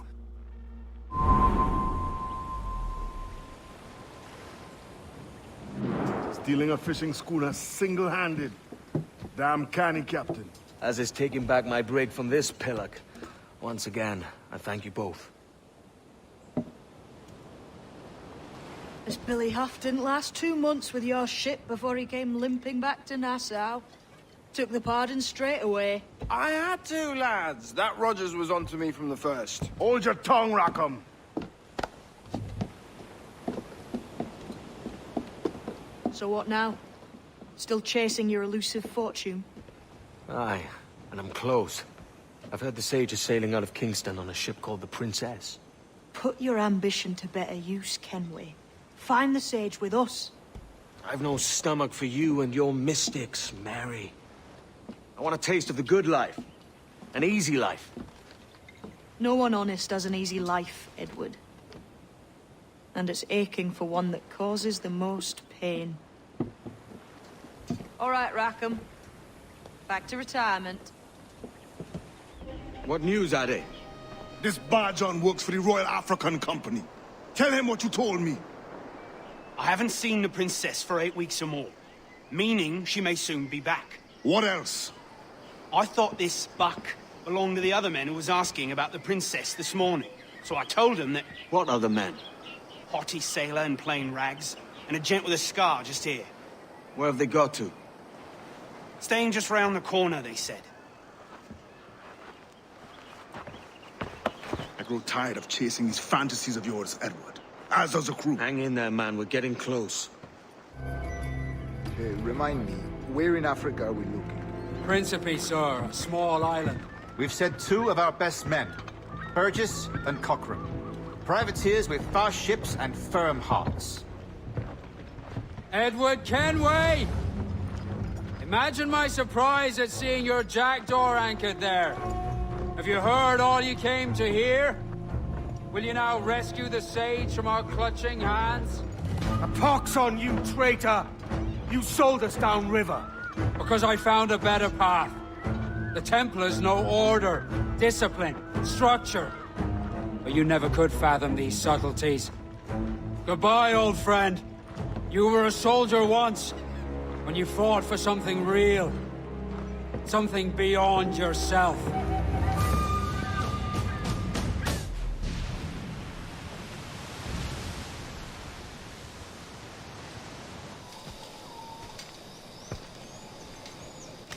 Stealing a fishing schooner single-handed. Damn canny, Captain. As is taking back my brig from this pillock. Once again, I thank you both. This Billy Huff didn't last 2 months with your ship before he came limping back to Nassau. Took the pardon straight away. I had to, lads. That Rogers was onto me from the first. Hold your tongue, Rackham. So what now? Still chasing your elusive fortune? Aye, and I'm close. I've heard the Sage is sailing out of Kingston on a ship called the Princess. Put your ambition to better use, Kenway. Find the Sage with us. I've no stomach for you and your mystics, Mary. I want a taste of the good life. An easy life. No one honest has an easy life, Edward. And it's aching for one that causes the most pain. All right, Rackham. Back to retirement. What news, Ade? This Barjon works for the Royal African Company. Tell him what you told me. I haven't seen the princess for 8 weeks or more. Meaning she may soon be back. What else? I thought this buck belonged to the other men who was asking about the princess this morning. So I told him that... What other men? Haughty sailor in plain rags, and a gent with a scar just here. Where have they got to? Staying just round the corner, they said. I grow tired of chasing these fantasies of yours, Edward. As does the crew. Hang in there, man. We're getting close. Remind me, where in Africa are we looking? Principe, sir. A small island. We've sent 2 of our best men, Burgess and Cochrane. Privateers with fast ships and firm hearts. Edward Kenway! Imagine my surprise at seeing your jackdaw anchored there. Have you heard all you came to hear? Will you now rescue the Sage from our clutching hands? A pox on you, traitor! You sold us downriver. Because I found a better path. The Templars know order, discipline, structure. But you never could fathom these subtleties. Goodbye, old friend. You were a soldier once, when you fought for something real. Something beyond yourself.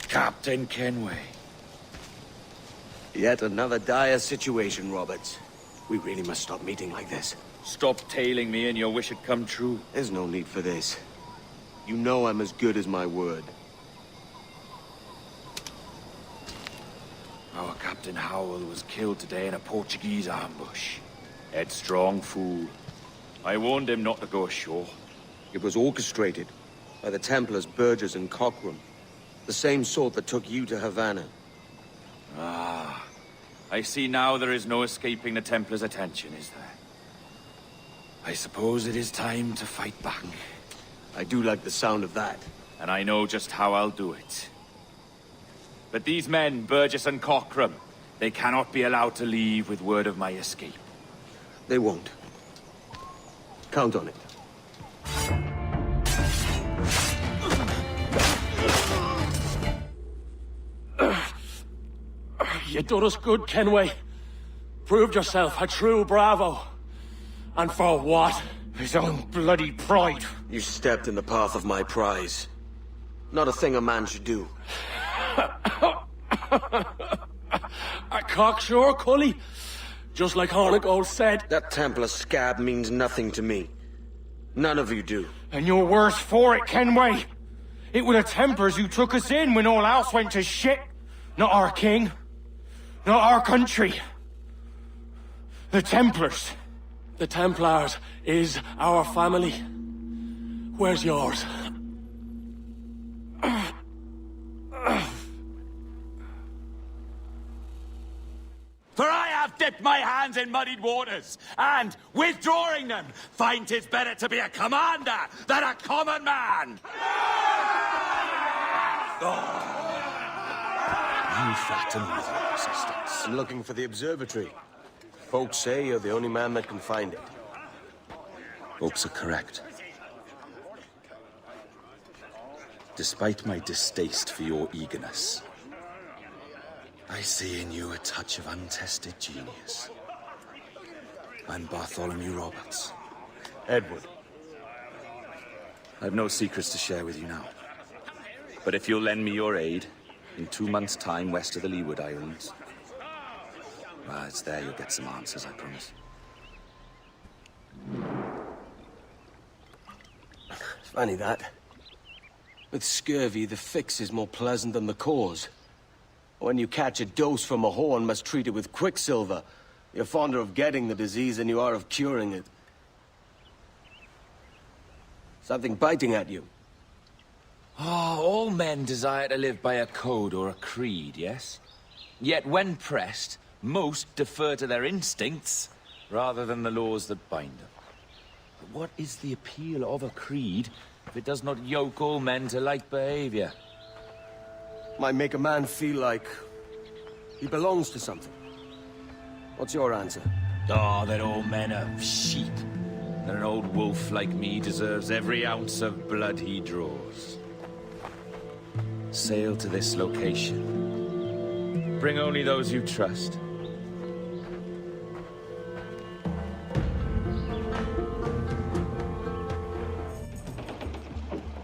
Captain Kenway. Yet another dire situation, Roberts. We really must stop meeting like this. Stop tailing me and your wish had come true. There's no need for this. You know I'm as good as my word. Our Captain Howell was killed today in a Portuguese ambush. Headstrong fool. I warned him not to go ashore. It was orchestrated by the Templars Burgess and Cochrane. The same sort that took you to Havana. Ah. I see now there is no escaping the Templars' attention, is there? I suppose it is time to fight back. I do like the sound of that. And I know just how I'll do it. But these men, Burgess and Cochrane, they cannot be allowed to leave with word of my escape. They won't. Count on it. You done us good, Kenway. Proved yourself a true bravo. And for what? His own bloody pride. You stepped in the path of my prize. Not a thing a man should do. A cocksure, Cully. Just like Hornigold said. That Templar scab means nothing to me. None of you do. And you're worse for it, Kenway. It were the Templars who took us in when all else went to shit. Not our king. Not our country. The Templars. The Templars is our family. Where's yours? For I have dipped my hands in muddied waters, and, withdrawing them, find 'tis better to be a commander than a common man! You flatter me with your persistence. I'm looking for the observatory. Folks say you're the only man that can find it. Folks are correct. Despite my distaste for your eagerness, I see in you a touch of untested genius. I'm Bartholomew Roberts. Edward. I've no secrets to share with you now. But if you'll lend me your aid, In 2 months' time, west of the Leeward Islands. Well, it's there you'll get some answers, I promise. It's funny that. With scurvy, the fix is more pleasant than the cause. When you catch a dose from a horn, must treat it with quicksilver. You're fonder of getting the disease than you are of curing it. Something biting at you. Ah, all men desire to live by a code or a creed, yes? Yet when pressed, most defer to their instincts rather than the laws that bind them. But what is the appeal of a creed if it does not yoke all men to like behavior? Might make a man feel like he belongs to something. What's your answer? Oh, that all men are sheep. That an old wolf like me deserves every ounce of blood he draws. Sail to this location. Bring only those you trust.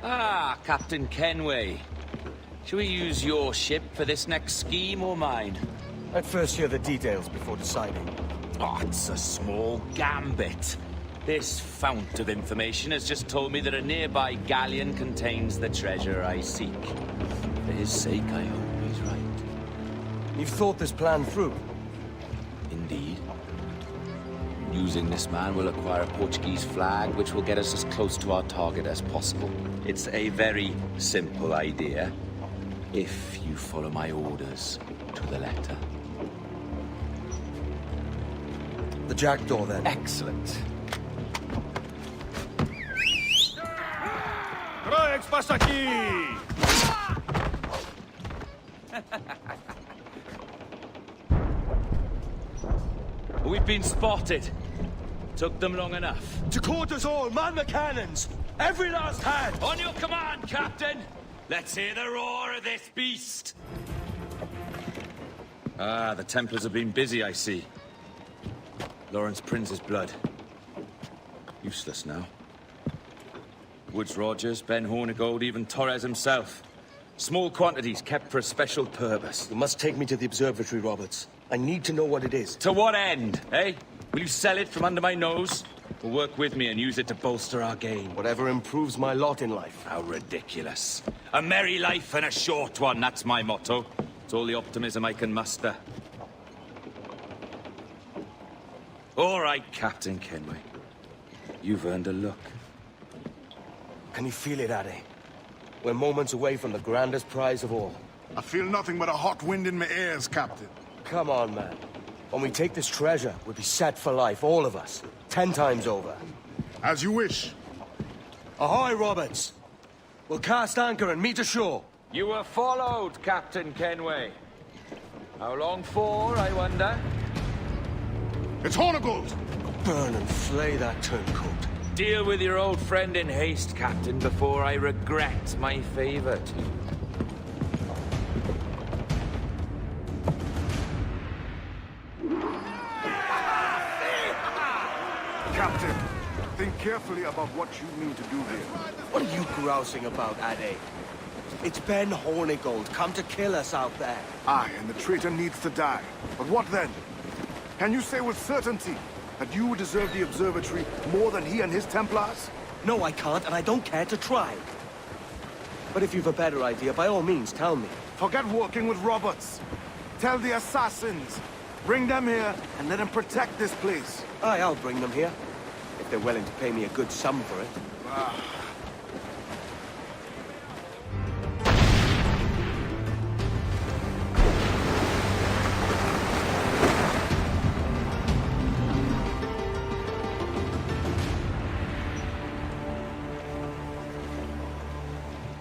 Ah, Captain Kenway. Shall we use your ship for this next scheme or mine? I'd first hear the details before deciding. Oh, it's a small gambit. This fount of information has just told me that a nearby galleon contains the treasure I seek. For his sake, I hope he's right. You've thought this plan through? Indeed. Using this man, we'll acquire a Portuguese flag, which will get us as close to our target as possible. It's a very simple idea, if you follow my orders to the letter. The jackdaw, then. Excellent. Rex, passa aqui! We've been spotted. Took them long enough. To quarters all, man the cannons! Every last hand! On your command, Captain! Let's hear the roar of this beast! Ah, the Templars have been busy, I see. Lawrence Prince's blood. Useless now. Woods Rogers, Ben Hornigold, even Torres himself. Small quantities kept for a special purpose. You must take me to the observatory, Roberts. I need to know what it is. To what end, eh? Will you sell it from under my nose? Or work with me and use it to bolster our game? Whatever improves my lot in life. How ridiculous. A merry life and a short one, that's my motto. It's all the optimism I can muster. All right, Captain Kenway. You've earned a look. Can you feel it, Addy? We're moments away from the grandest prize of all. I feel nothing but a hot wind in my ears, Captain. Come on, man. When we take this treasure, we'll be set for life, all of us. 10 times over. As you wish. Ahoy, Roberts! We'll cast anchor and meet ashore. You were followed, Captain Kenway. How long for, I wonder? It's Hornigold! Burn and flay that turncoat. Deal with your old friend in haste, Captain, before I regret my favor to you. Captain, think carefully about what you mean to do here. What are you grousing about, Addy? It's Ben Hornigold, come to kill us out there. Aye, and the traitor needs to die. But what then? Can you say with certainty that you deserve the observatory more than he and his Templars? No, I can't, and I don't care to try. But if you've a better idea, by all means, tell me. Forget working with Roberts. Tell the assassins. Bring them here, and let them protect this place. Aye, I'll bring them here. If they're willing to pay me a good sum for it.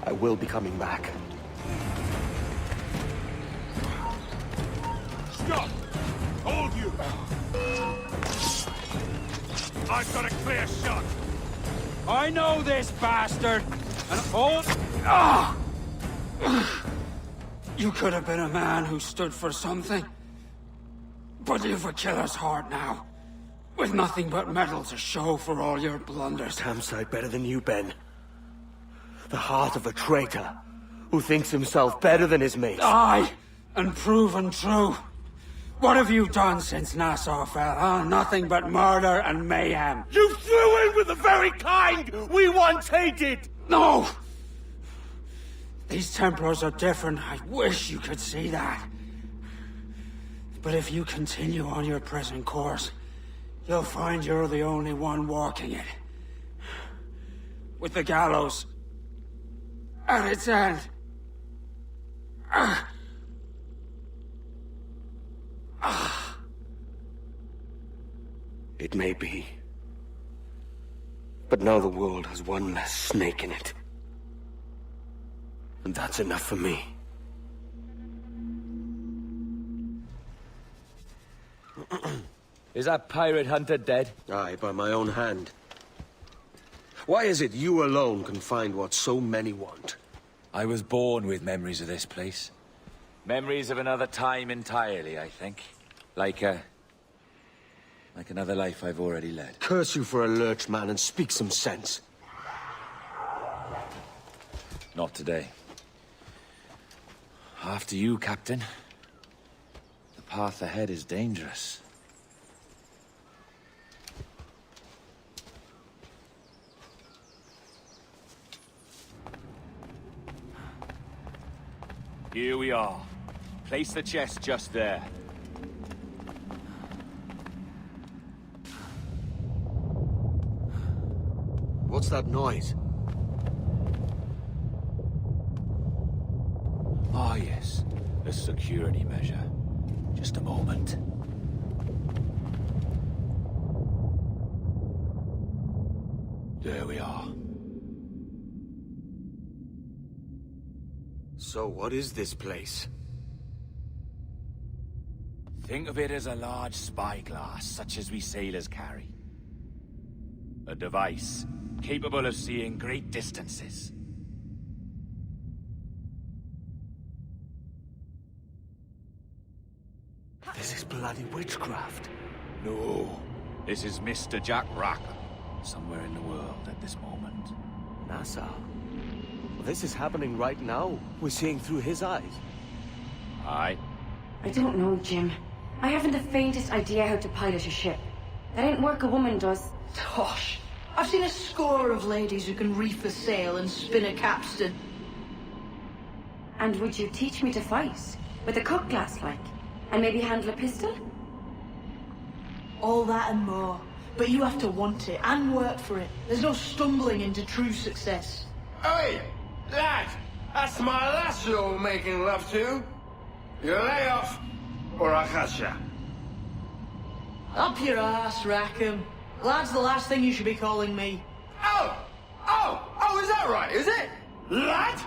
I will be coming back. Stop! Hold you! I've got a clear shot! I know this bastard! And all... Ah! You could have been a man who stood for something. But you've a killer's heart now. With nothing but metal to show for all your blunders. Damn sight better than you, Ben. The heart of a traitor. who thinks himself better than his mates. Aye, and proven true. What have you done since Nassau fell, huh? Nothing but murder and mayhem. You threw in with the very kind we once hated! No! These Templars are different. I wish you could see that. But if you continue on your present course, you'll find you're the only one walking it. With the gallows at its end. It may be. But now the world has one less snake in it. And that's enough for me. Is that pirate hunter dead? Aye, by my own hand. Why is it you alone can find what so many want? I was born with memories of this place. Memories of another time entirely, I think. Like another life I've already led. Curse you for a lurch, man, and speak some sense. Not today. After you, Captain. The path ahead is dangerous. Here we are. Place the chest just there. What's that noise? Ah, yes. A security measure. Just a moment. There we are. So what is this place? Think of it as a large spyglass, such as we sailors carry. A device capable of seeing great distances. This is bloody witchcraft. No, this is Mr. Jack Rackham, somewhere in the world at this moment. Nassau? Well, this is happening right now. We're seeing through his eyes. Aye. I don't know, Jim. I haven't the faintest idea how to pilot a ship. That ain't work a woman does. Tosh. I've seen a score of ladies who can reef a sail and spin a capstan. And would you teach me to fight? With a cutlass, like? And maybe handle a pistol? All that and more. But you have to want it and work for it. There's no stumbling into true success. Hey, lad! That's my lass you're making love to. You lay off, or I'll catch ya. Up your ass, Rackham. Lad's the last thing you should be calling me. Oh, is that right, is it? Lad?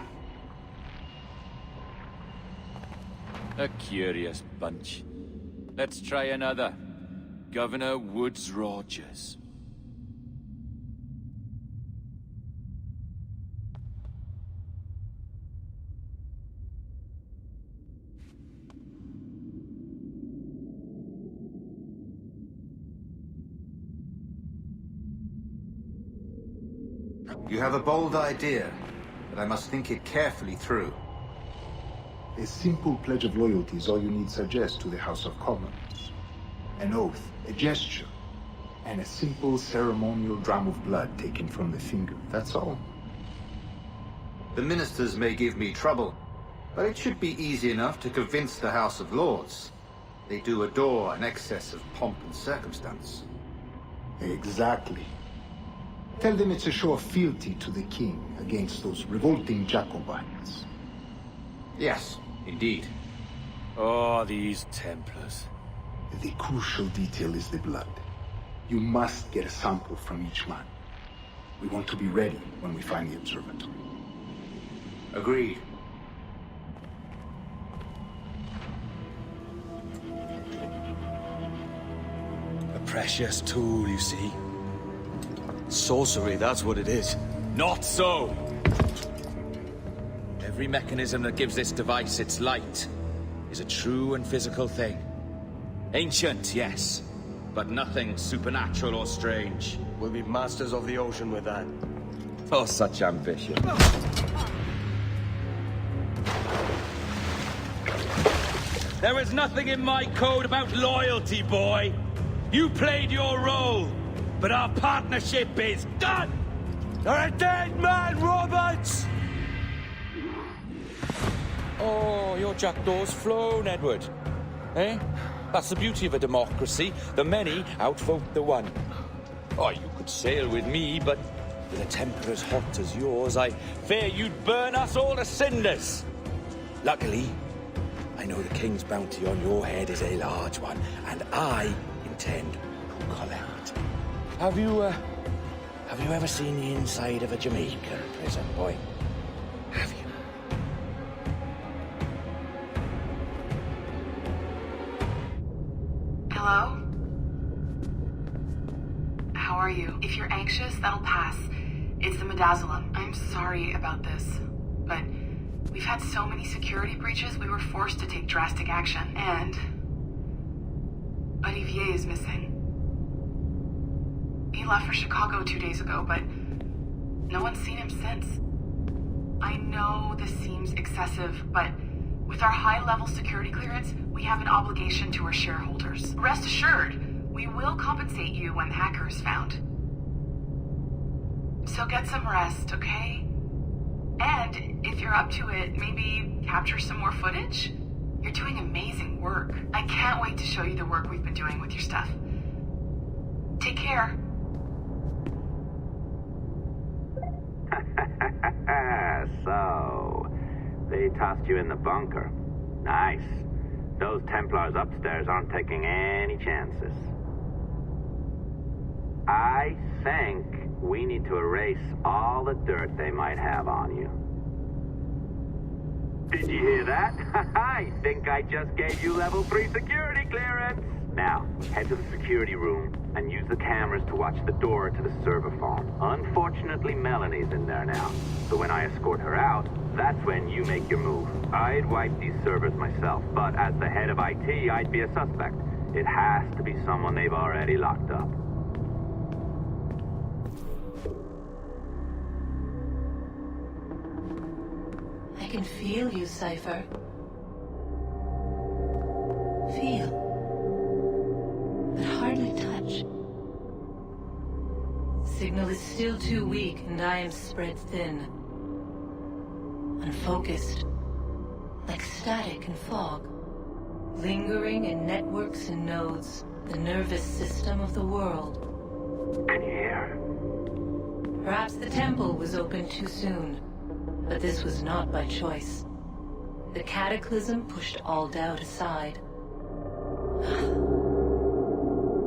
A curious bunch. Let's try another. Governor Woods Rogers. You have a bold idea, but I must think it carefully through. A simple pledge of loyalty is all you need suggest to the House of Commons. An oath, a gesture, and a simple ceremonial dram of blood taken from the finger. That's all. The ministers may give me trouble, but it should be easy enough to convince the House of Lords. They do adore an excess of pomp and circumstance. Exactly. Tell them it's a show of fealty to the king against those revolting Jacobites. Yes, indeed. Oh, these Templars. The crucial detail is the blood. You must get a sample from each man. We want to be ready when we find the observatory. Agreed. A precious tool, you see. Sorcery, that's what it is. Not so! Every mechanism that gives this device its light is a true and physical thing. Ancient, yes, but nothing supernatural or strange. We'll be masters of the ocean with that. Oh, such ambition. There was nothing in my code about loyalty, boy. You played your role, but our partnership is done! You're a dead man, Roberts! Oh, your jackdaw's flown, Edward. Eh? That's the beauty of a democracy. The many outvote the one. Oh, you could sail with me, but with a temper as hot as yours, I fear you'd burn us all to cinders. Luckily, I know the king's bounty on your head is a large one, and I intend to collect. Have you ever seen the inside of a Jamaican prison, boy? Have you? Hello? How are you? If you're anxious, that'll pass. It's the midazolam. I'm sorry about this, but we've had so many security breaches, we were forced to take drastic action, and Olivier is missing. He left for Chicago 2 days ago, but no one's seen him since. I know this seems excessive, but with our high-level security clearance, we have an obligation to our shareholders. Rest assured, we will compensate you when the hacker is found. So get some rest, okay? And if you're up to it, maybe capture some more footage? You're doing amazing work. I can't wait to show you the work we've been doing with your stuff. Take care. So, they tossed you in the bunker. Nice. Those Templars upstairs aren't taking any chances. I think we need to erase all the dirt they might have on you. Did you hear that? I think I just gave you level 3 security clearance. Now, head to the security room and use the cameras to watch the door to the server farm. Unfortunately, Melanie's in there now. So when I escort her out, that's when you make your move. I'd wipe these servers myself, but as the head of IT, I'd be a suspect. It has to be someone they've already locked up. I can feel you, Cypher. Feel. But hardly touch. Signal is still too weak, and I am spread thin. Unfocused. Like static and fog. Lingering in networks and nodes. The nervous system of the world. Can you hear? Perhaps the temple was opened too soon. But this was not by choice. The cataclysm pushed all doubt aside.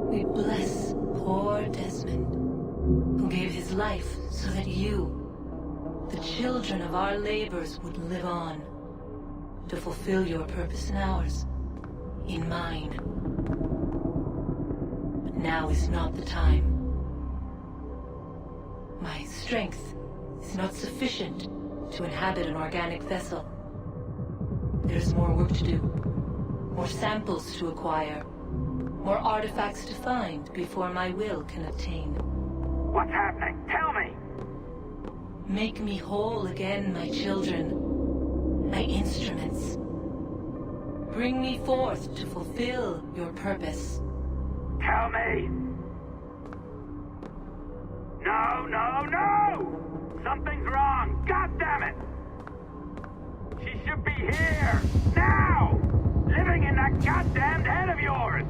We bless poor Desmond, who gave his life so that you, the children of our labors, would live on, to fulfill your purpose and ours, in mine. But now is not the time. My strength is not sufficient to inhabit an organic vessel. There's more work to do, more samples to acquire, more artifacts to find before my will can obtain. What's happening? Tell me! Make me whole again, my children, my instruments. Bring me forth to fulfill your purpose. Tell me! No, no, no! Something's wrong! God damn it! She should be here! Now! Living in that goddamned head of yours!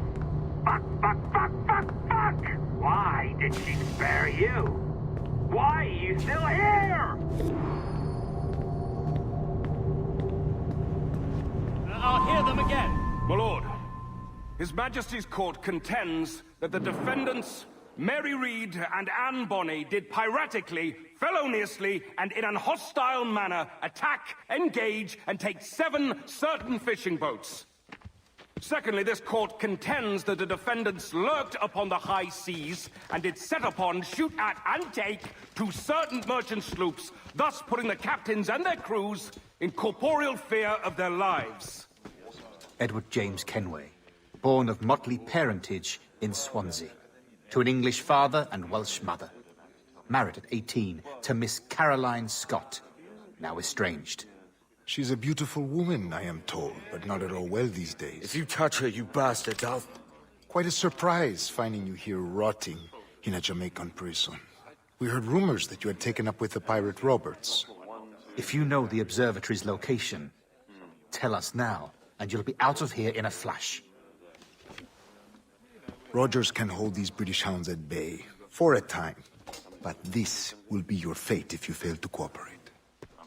Fuck, fuck, fuck, fuck, fuck! Why did she spare you? Why are you still here? I'll hear them again. My lord, His Majesty's court contends that the defendants Mary Reed and Anne Bonny did piratically, feloniously, and in an hostile manner attack, engage, and take 7 certain fishing boats. Secondly, this court contends that the defendants lurked upon the high seas and did set upon, shoot at, and take 2 certain merchant sloops, thus putting the captains and their crews in corporeal fear of their lives. Edward James Kenway, born of motley parentage in Swansea, to an English father and Welsh mother. Married at 18 to Miss Caroline Scott, now estranged. She's a beautiful woman, I am told, but not at all well these days. If you touch her, you bastards, I'll... Quite a surprise finding you here rotting in a Jamaican prison. We heard rumors that you had taken up with the pirate Roberts. If you know the observatory's location, tell us now, and you'll be out of here in a flash. Rogers can hold these British hounds at bay, for a time. But this will be your fate if you fail to cooperate.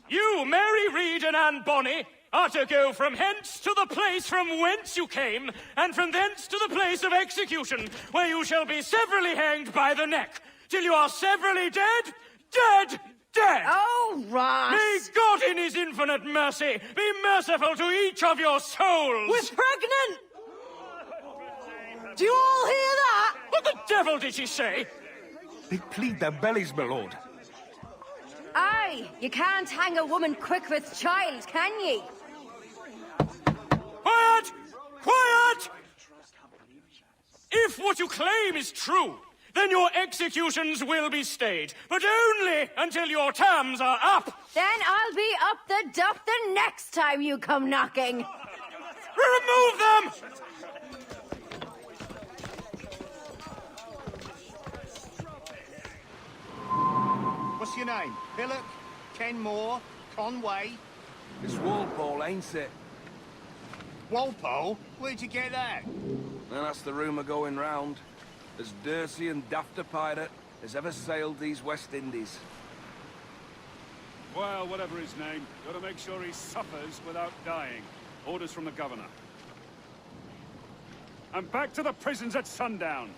You, Mary Reed and Anne Bonny, are to go from hence to the place from whence you came, and from thence to the place of execution, where you shall be severally hanged by the neck, till you are severally dead, dead, dead! Oh, Ross! May God in his infinite mercy be merciful to each of your souls! We're pregnant! Do you all hear that? What the devil did she say? They plead their bellies, my lord. Aye, you can't hang a woman quick with child, can ye? Quiet! Quiet! If what you claim is true, then your executions will be stayed, but only until your terms are up. Then I'll be up the duff the next time you come knocking. Remove them! What's your name? Pillock? Kenmore? Conway? It's Walpole, ain't it? Walpole? Where'd you get that? And that's the rumour going round. As dirty and daft a pirate as ever sailed these West Indies. Well, whatever his name, gotta make sure he suffers without dying. Orders from the governor. And back to the prisons at sundown.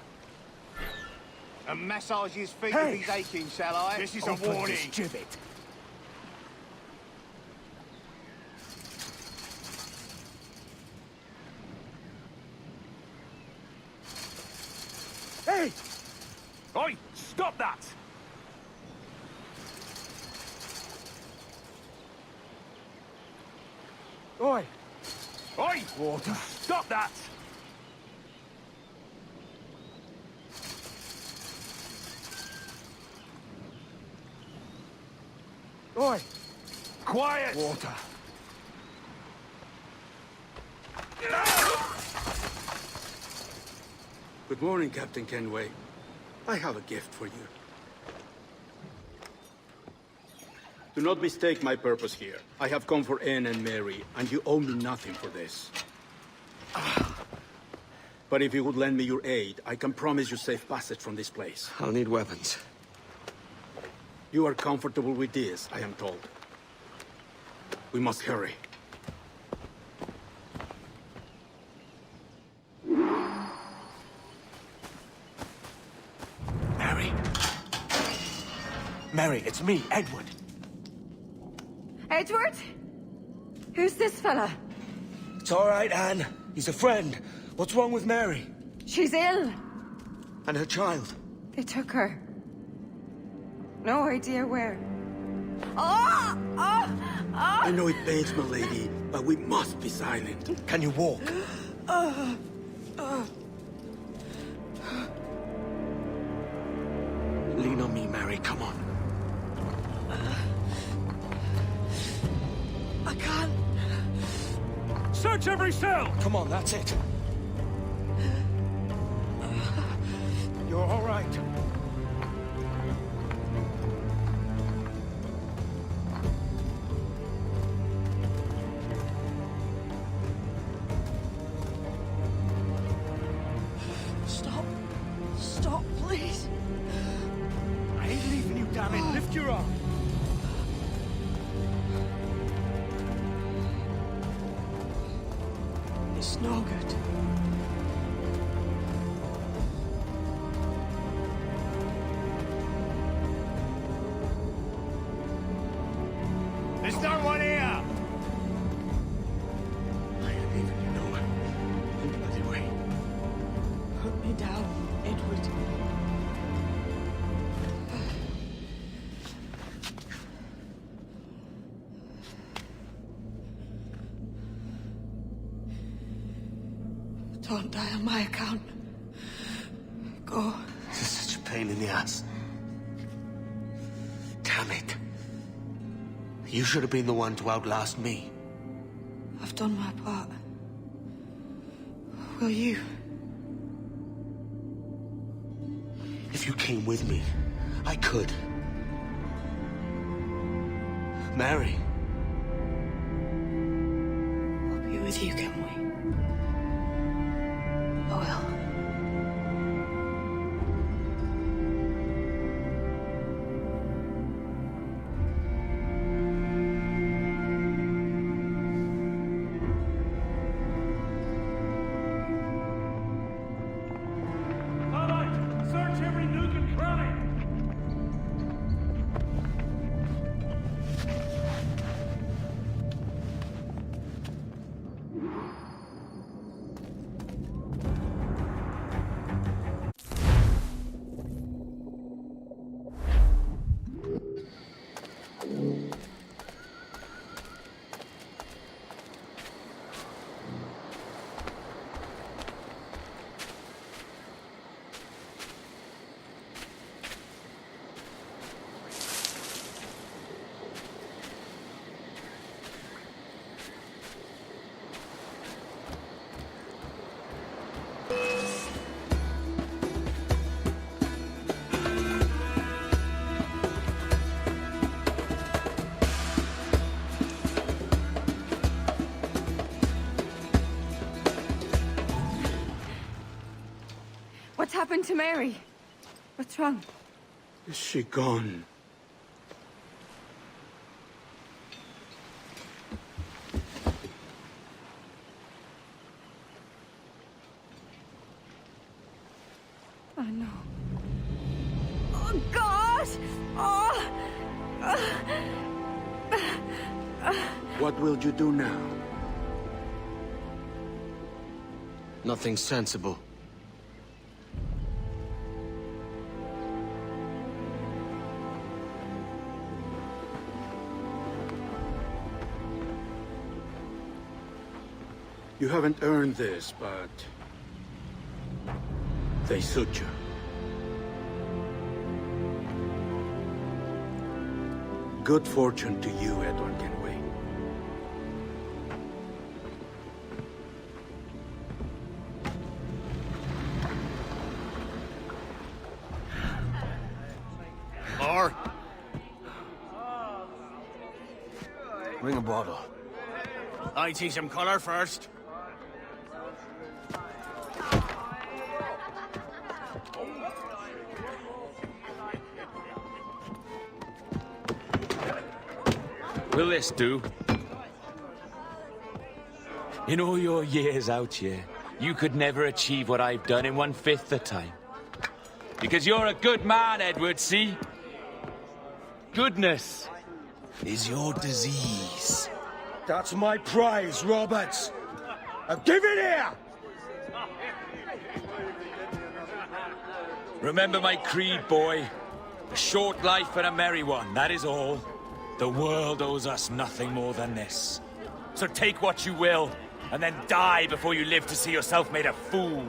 And massage his feet Hey! if he's aching, shall I? This is a Open warning. this gibbet. Hey! Oi! Stop that! Oi! Oi! Water. Stop that! Oi! Quiet! Water. Good morning, Captain Kenway. I have a gift for you. Do not mistake my purpose here. I have come for Anne and Mary, and you owe me nothing for this. But if you would lend me your aid, I can promise you safe passage from this place. I'll need weapons. You are comfortable with this, I am told. We must hurry. Mary. Mary, it's me, Edward. Edward? Who's this fella? It's all right, Anne. He's a friend. What's wrong with Mary? She's ill. And her child? They took her. No idea where. Oh! Oh! Oh! I know it pains my lady, but we must be silent. Can you walk? Lean on me, Mary. Come on. I can't. Search every cell! Come on, that's it. You're all right. Stop. Stop, please. I ain't leaving you, damn it. Lift your arm. It's no good. There's no one here! I ain't leaving you nowhere. No bloody way. Put me down, Edward. Don't die on my account. Go. This is such a pain in the ass. Damn it. You should have been the one to outlast me. I've done my part. Will you? If you came with me, I could. Mary. I'll be with you, Kenway. I will. Search every nook and cranny! What's happened to Mary? What's wrong? Is she gone? Oh, no. Oh, God! Oh! What will you do now? Nothing sensible. You haven't earned this, but they suit you. Good fortune to you, Edward Kenway. Or bring a bottle. I see some color first. Will this do? In all your years out here, you could never achieve what I've done in 1/5 the time. Because you're a good man, Edward, see? Goodness is your disease. That's my prize, Roberts. Now give it here! Remember my creed, boy. A short life and a merry one, that is all. The world owes us nothing more than this. So take what you will, and then die before you live to see yourself made a fool.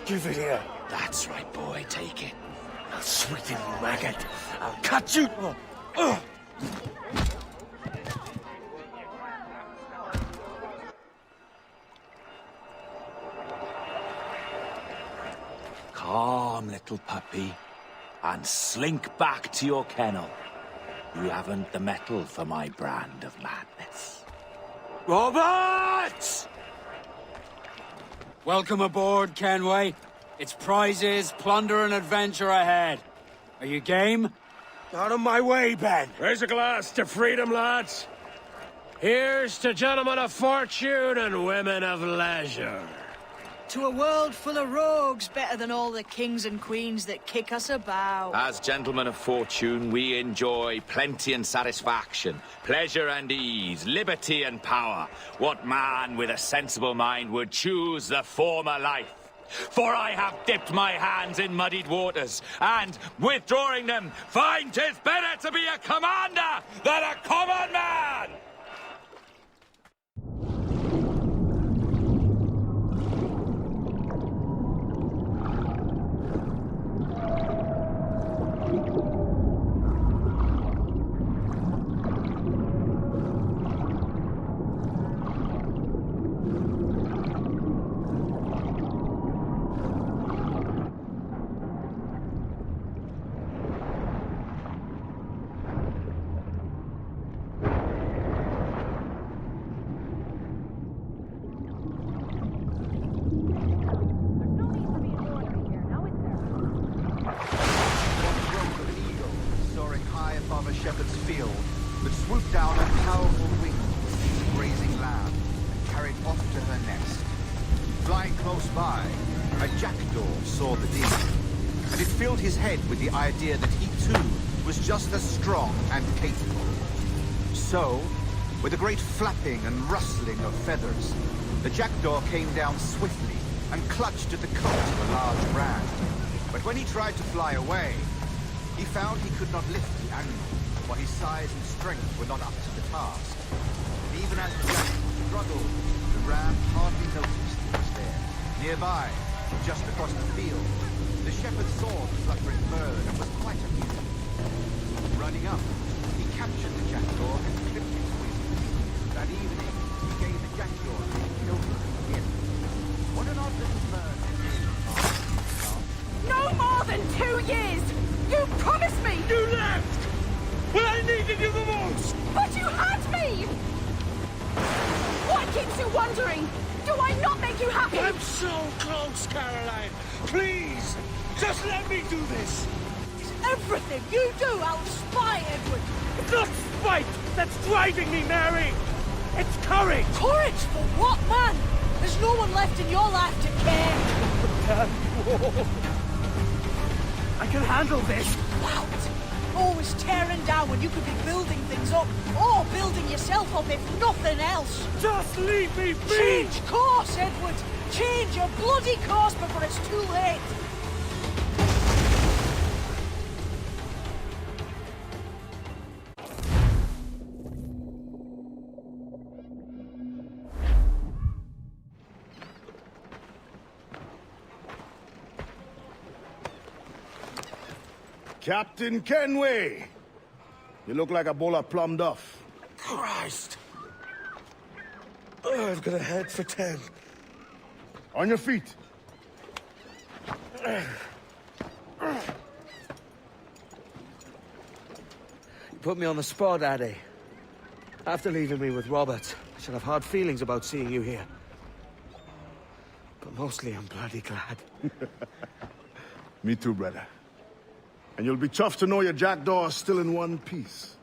Give it here. That's right, boy, take it. I'll sweeten you, maggot. I'll cut you. Calm, little puppy, and slink back to your kennel. You haven't the mettle for my brand of madness. Roberts! Welcome aboard, Kenway. It's prizes, plunder, and adventure ahead. Are you game? Out of my way, Ben. Raise a glass to freedom, lads. Here's to gentlemen of fortune and women of leisure. To a world full of rogues, better than all the kings and queens that kick us about. As gentlemen of fortune, we enjoy plenty and satisfaction, pleasure and ease, liberty and power. What man with a sensible mind would choose the former life? For I have dipped my hands in muddied waters, and, withdrawing them, find 'tis better to be a commander than a common man! One stroke of an eagle, soaring high above a shepherd's field, would swoop down on powerful wings, seize a grazing lamb, and carry it off to her nest. Flying close by, a jackdaw saw the deed, and it filled his head with the idea that he too was just as strong and capable. So, with a great flapping and rustling of feathers, the jackdaw came down swiftly and clutched at the coat of a large ram. But when he tried to fly away, he found he could not lift the animal, for his size and strength were not up to the task. And even as the jackdaw struggled, the ram hardly noticed he was there. Nearby, just across the field, the shepherd saw the fluttering bird and was quite amused. Running up, he captured the jackdaw and clipped its wings. That evening, he gave the jackdaw to his children as a gift. What an odd little bird it is. No more than 2 years! You promised me! You left! When I needed you the most! But you had me! What keeps you wondering? Do I not make you happy? I'm so close, Caroline! Please! Just let me do this! Everything you do out of spite, Edward! It's not spite that's driving me, Mary! It's courage! Courage for what, man? There's no one left in your life to care! I can handle this! Loud! Always tearing down when you could be building things up, or building yourself up if nothing else! Just leave me be! Change course, Edward! Change your bloody course before it's too late! Captain Kenway! You look like a bowl of plum duff. Christ! Oh, I've got a head for 10. On your feet. You put me on the spot, Addy. After leaving me with Robert, I should have hard feelings about seeing you here. But mostly I'm bloody glad. Me too, brother. And you'll be chuffed to know your jackdaw is still in one piece.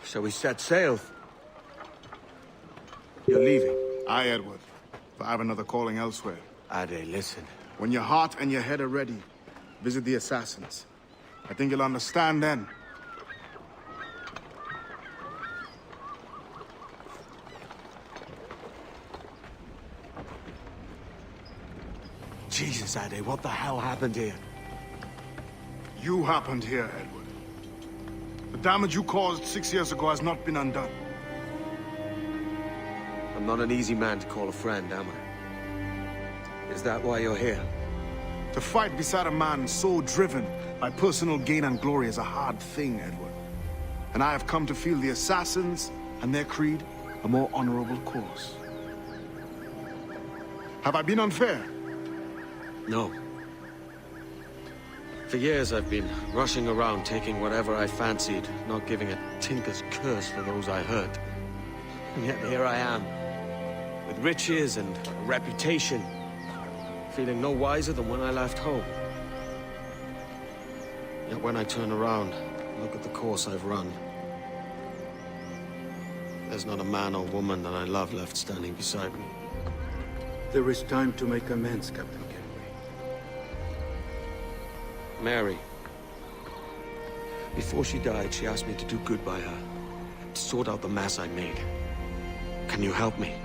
Shall we set sail? You're leaving? Aye, Edward. But I have another calling elsewhere. Ade, listen. When your heart and your head are ready, visit the assassins. I think you'll understand then. Jesus, Ade, what the hell happened here? You happened here, Edward. The damage you caused 6 years ago has not been undone. I'm not an easy man to call a friend, am I? Is that why you're here? To fight beside a man so driven by personal gain and glory is a hard thing, Edward. And I have come to feel the assassins and their creed a more honorable course. Have I been unfair? No. For years I've been rushing around taking whatever I fancied, not giving a tinker's curse for those I hurt. And yet here I am, with riches and a reputation, feeling no wiser than when I left home. Yet when I turn around, look at the course I've run. There's not a man or woman that I love left standing beside me. There is time to make amends, Captain Kenway. Mary. Before she died, she asked me to do good by her, to sort out the mess I made. Can you help me?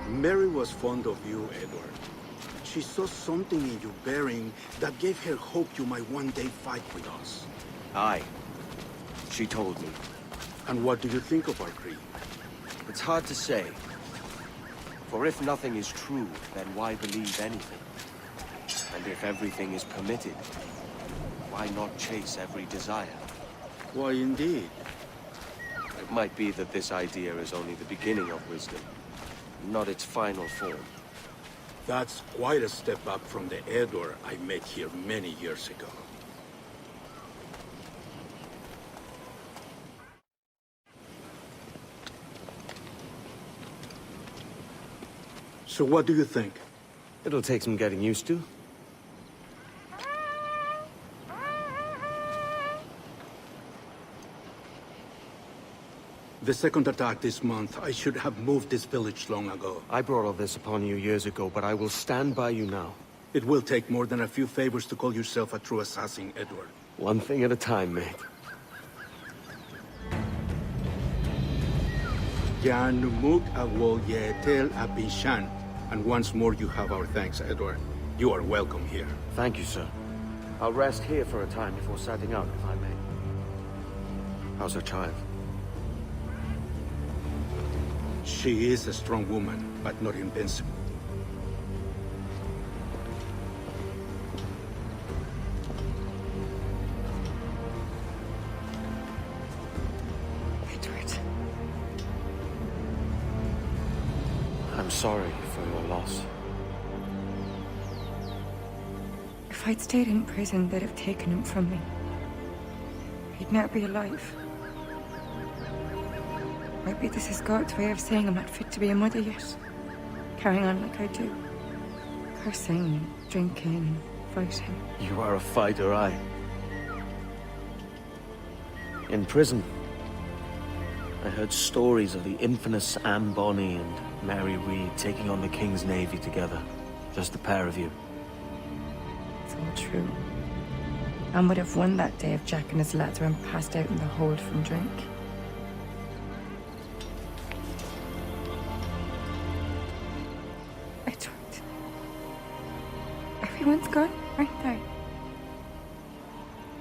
Mary was fond of you, Edward. She saw something in your bearing that gave her hope you might one day fight with us. Aye. She told me. And what do you think of our creed? It's hard to say. For if nothing is true, then why believe anything? And if everything is permitted, why not chase every desire? Why, indeed. It might be that this idea is only the beginning of wisdom, not its final form. That's quite a step up from the Edward I met here many years ago. So what do you think? It'll take some getting used to. The second attack this month, I should have moved this village long ago. I brought all this upon you years ago, but I will stand by you now. It will take more than a few favors to call yourself a true assassin, Edward. One thing at a time, mate. Janumuk awol yetel abishan. And once more, you have our thanks, Edward. You are welcome here. Thank you, sir. I'll rest here for a time before setting out, if I may. How's her child? She is a strong woman, but not invincible. Edward. I'm sorry for your loss. If I'd stayed in prison, they'd have taken him from me. He'd never be alive. Maybe this is God's way of saying I'm not fit to be a mother yet. Carrying on like I do. Cursing, drinking, fighting. You are a fighter, aye. In prison, I heard stories of the infamous Anne Bonny and Mary Reed taking on the King's Navy together. Just the pair of you. It's all true. Anne would have won that day if Jack and his lads weren't passed out in the hold from drink. Everyone's gone, aren't they?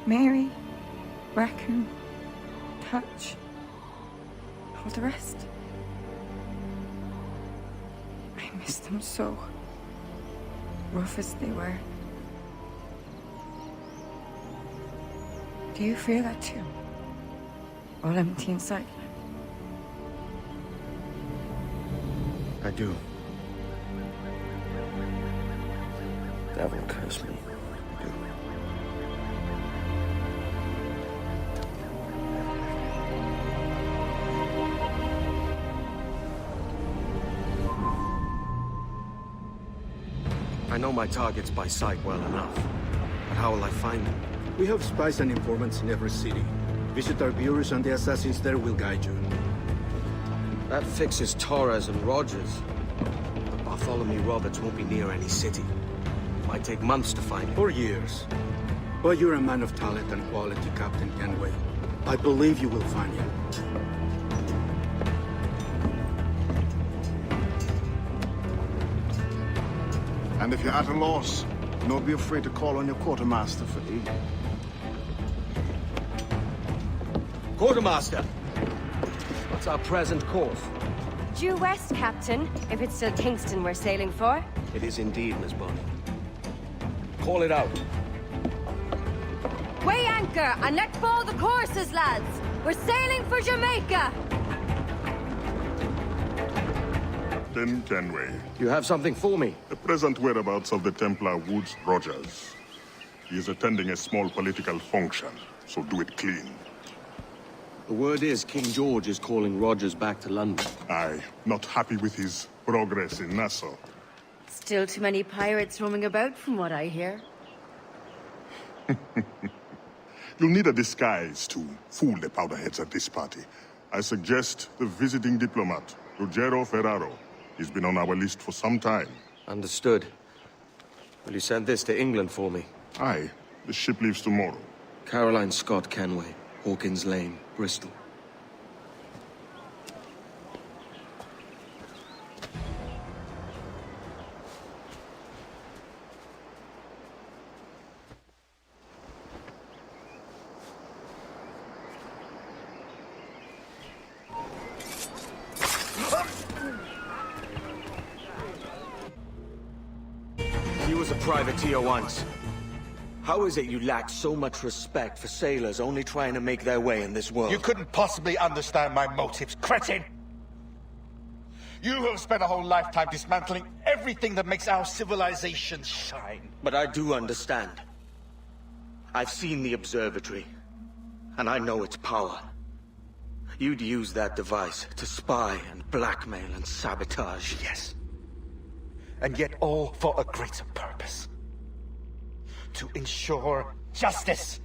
Mary, Raccoon, Touch, all the rest. I miss them so. Rough as they were. Do you feel that too? All empty inside? I do. Devil curse me. I do. I know my targets by sight well enough. But how will I find them? We have spies and informants in every city. Visit our bureaus and the assassins there will guide you. That fixes Torres and Rogers. But Bartholomew Roberts won't be near any city. Might take months to find him. Or years. But you're a man of talent and quality, Captain Kenway. I believe you will find him. And if you're at a loss, don't be afraid to call on your quartermaster for aid. Quartermaster! What's our present course? Due west, Captain, if it's still Kingston we're sailing for. It is indeed, Miss Bonny. Call it out. Weigh anchor and let fall the courses, lads. We're sailing for Jamaica. Captain Kenway. You have something for me? The present whereabouts of the Templar Woods Rogers. He is attending a small political function, so do it clean. The word is King George is calling Rogers back to London. Aye, not happy with his progress in Nassau. Still too many pirates roaming about from what I hear. You'll need a disguise to fool the powderheads at this party. I suggest the visiting diplomat, Ruggiero Ferraro. He's been on our list for some time. Understood. Will you send this to England for me? Aye. The ship leaves tomorrow. Caroline Scott Kenway, Hawkins Lane, Bristol. He was a privateer once. How is it you lack so much respect for sailors only trying to make their way in this world? You couldn't possibly understand my motives, cretin! You have spent a whole lifetime dismantling everything that makes our civilization shine. But I do understand. I've seen the observatory, and I know its power. You'd use that device to spy and blackmail and sabotage, yes. and yet all for a greater purpose. To ensure justice,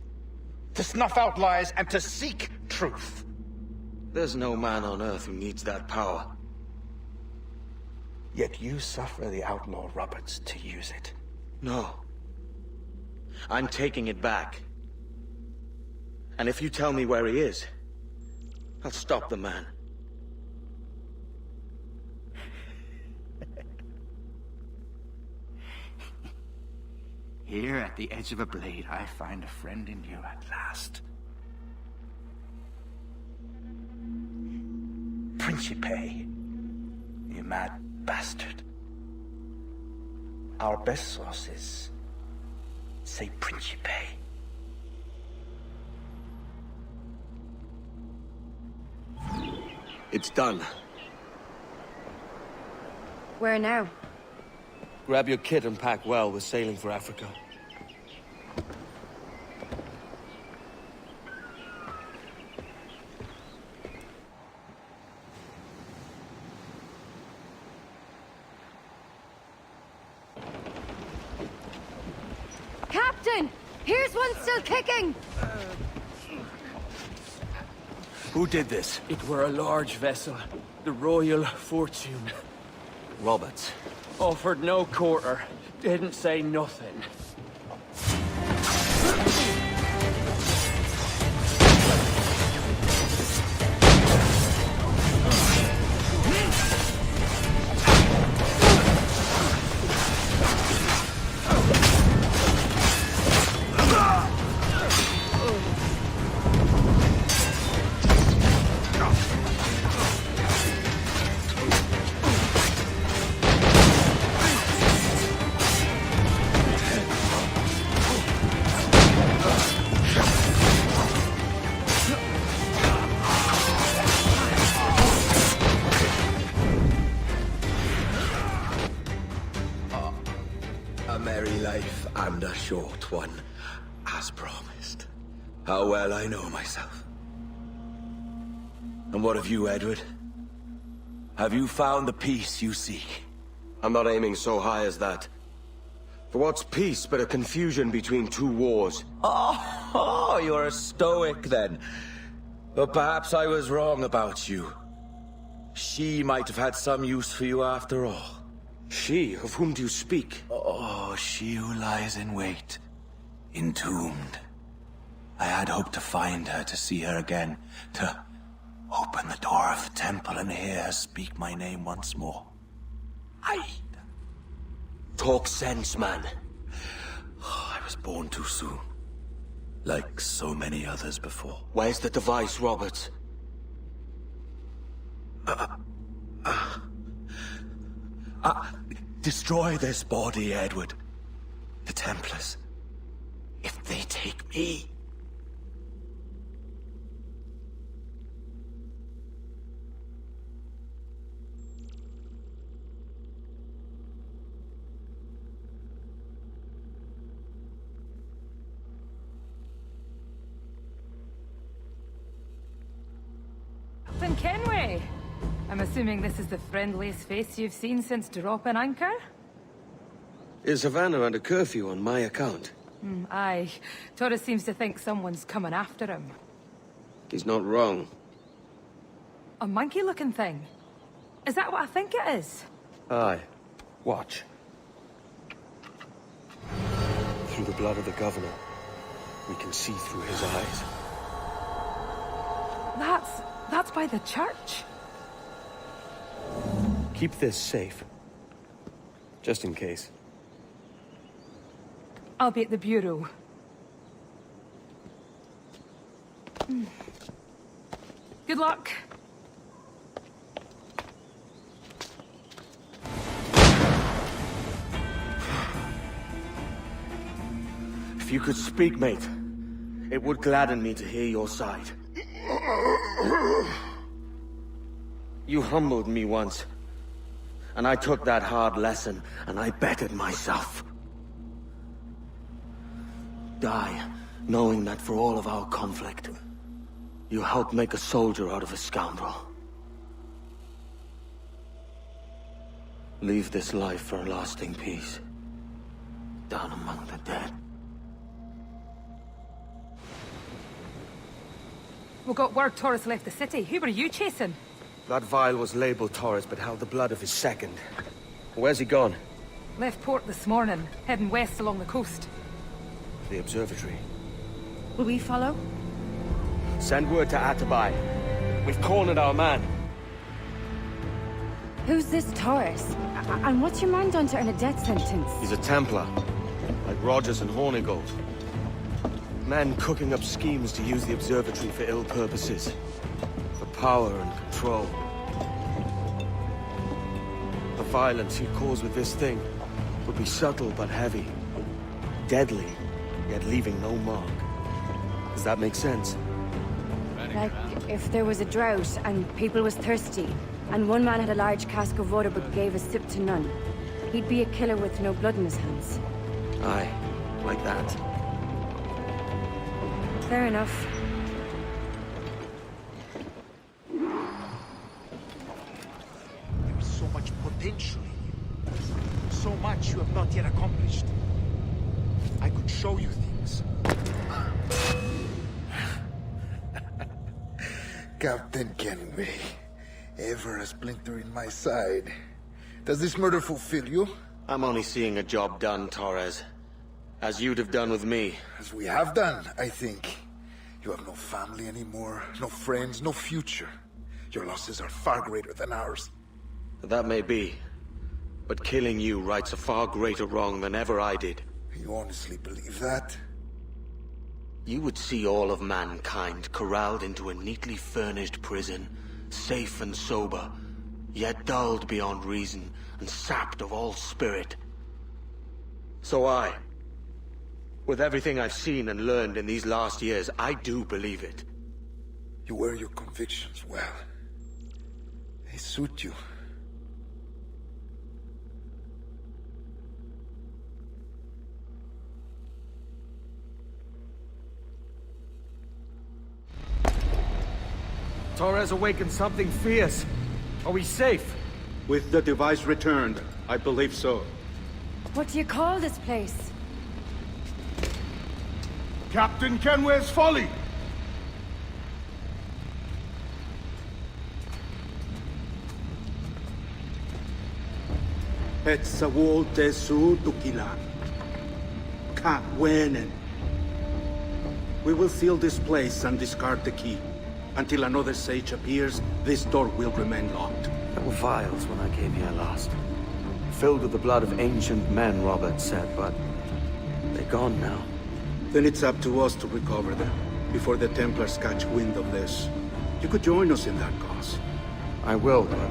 to snuff out lies, and to seek truth. There's no man on Earth who needs that power. Yet you suffer the outlaw Roberts to use it. No. I'm taking it back. And if you tell me where he is, I'll stop the man. Here at the edge of a blade, I find a friend in you at last. Principe, you mad bastard. Our best sources say Principe. It's done. Where now? Grab your kit and pack well. We're sailing for Africa. Captain! Here's one still kicking! Who did this? It were a large vessel, the Royal Fortune. Roberts. Offered no quarter, didn't say nothing. A merry life and a short one, as promised. How well I know myself. And what of you, Edward? Have you found the peace you seek? I'm not aiming so high as that. For what's peace but a confusion between two wars? Oh, you're a stoic then. But perhaps I was wrong about you. She might have had some use for you after all. She? Of whom do you speak? Oh, she who lies in wait, entombed. I had hoped to find her, to see her again, to open the door of the temple and hear her speak my name once more. Talk sense, man. I was born too soon. Like so many others before. Where's the device, Roberts? Destroy this body, Edward. The Templars. If they take me... Captain Kenway! I'm assuming this is the friendliest face you've seen since dropping anchor? Is Havana under curfew on my account? Aye. Torres seems to think someone's coming after him. He's not wrong. A monkey-looking thing? Is that what I think it is? Aye. Watch. Through the blood of the governor, we can see through his eyes. That's by the church. Keep this safe. Just in case. I'll be at the bureau. Good luck. If you could speak, mate, it would gladden me to hear your side. You humbled me once, and I took that hard lesson, and I bettered myself. Die, knowing that for all of our conflict, you helped make a soldier out of a scoundrel. Leave this life for a lasting peace. Down among the dead. We got word Torres left the city. Who were you chasing? That vial was labeled Torres, but held the blood of his second. Where's he gone? Left port this morning, heading west along the coast. The observatory. Will we follow? Send word to Atabai. We've cornered our man. Who's this Torres? And what's your man done to earn a death sentence? He's a Templar, like Rogers and Hornigold. Men cooking up schemes to use the observatory for ill purposes. For power and control. The violence he'd cause with this thing would be subtle but heavy. Deadly, yet leaving no mark. Does that make sense? Like, if there was a drought and people was thirsty, and one man had a large cask of water but gave a sip to none, he'd be a killer with no blood in his hands. Aye, like that. Fair enough. There is so much potential in you. So much you have not yet accomplished. I could show you things. Captain Kenway, ever a splinter in my side. Does this murder fulfill you? I'm only seeing a job done, Torres. As you'd have done with me. As we have done, I think. You have no family anymore, no friends, no future. Your losses are far greater than ours. That may be. But killing you rights a far greater wrong than ever I did. You honestly believe that? You would see all of mankind corralled into a neatly furnished prison, safe and sober, yet dulled beyond reason and sapped of all spirit. So with everything I've seen and learned in these last years, I do believe it. You wear your convictions well. They suit you. Torres awakened something fierce. Are we safe? With the device returned, I believe so. What do you call this place? Captain Kenway's Folly! Etsawol Tesu Tukila. Ka Wenen. We will seal this place and discard the key. Until another sage appears, this door will remain locked. There were vials when I came here last. Filled with the blood of ancient men, Robert said, but they're gone now. Then it's up to us to recover them, before the Templars catch wind of this. You could join us in that cause. I will, but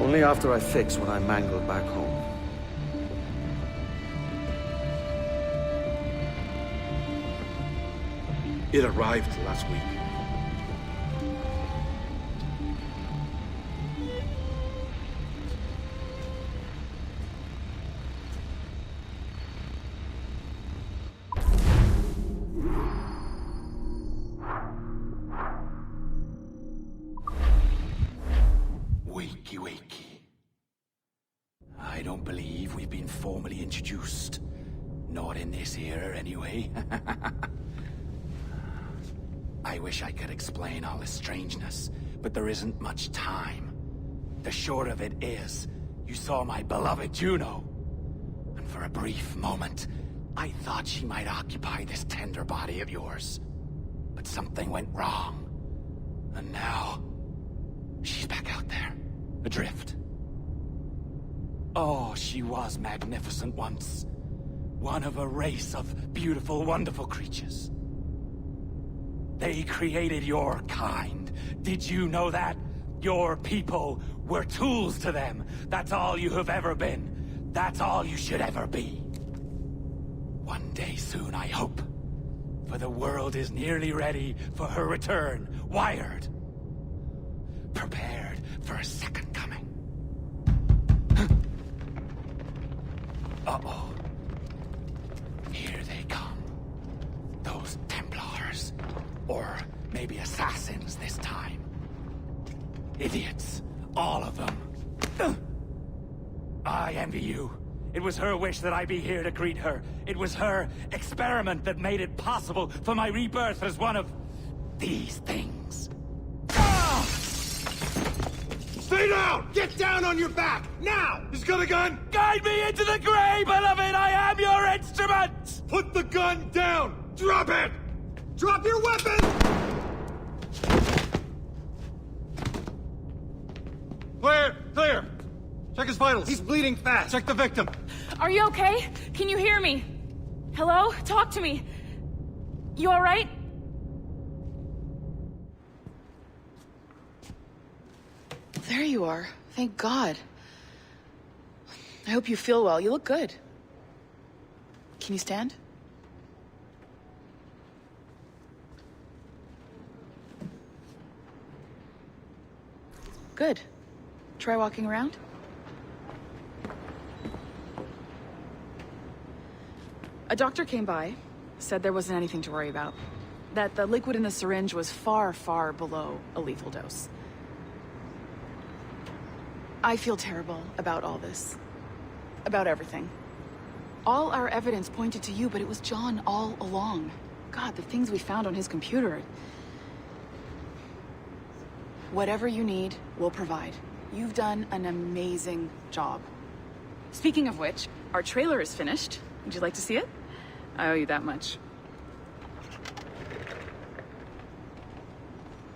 only after I fix what I mangled back home. It arrived last week. Wakey, wakey. I don't believe we've been formally introduced. Not in this era, anyway. I wish I could explain all this strangeness, but there isn't much time. The short of it is, you saw my beloved Juno. And for a brief moment, I thought she might occupy this tender body of yours. But something went wrong. And now, she's back out there, adrift. Oh, she was magnificent once. One of a race of beautiful, wonderful creatures. They created your kind. Did you know that? Your people were tools to them. That's all you have ever been. That's all you should ever be. One day soon, I hope. For the world is nearly ready for her return. Wired. Prepared for a second coming. Uh-oh. Here they come. Those Templars. Or maybe assassins this time. Idiots. All of them. I envy you. It was her wish that I be here to greet her. It was her experiment that made it possible for my rebirth as one of these things. Stay down! Get down on your back! Now! He's got a gun! Guide me into the grave, beloved! I am your instrument! Put the gun down! Drop it! Drop your weapon! Clear! Clear! Check his vitals. He's bleeding fast. Check the victim. Are you okay? Can you hear me? Hello? Talk to me. You alright? There you are. Thank God. I hope you feel well. You look good. Can you stand? Good. Try walking around. A doctor came by, said there wasn't anything to worry about. That the liquid in the syringe was far, far below a lethal dose. I feel terrible about all this. About everything. All our evidence pointed to you, but it was John all along. God, the things we found on his computer. Whatever you need, we'll provide. You've done an amazing job. Speaking of which, our trailer is finished. Would you like to see it? I owe you that much.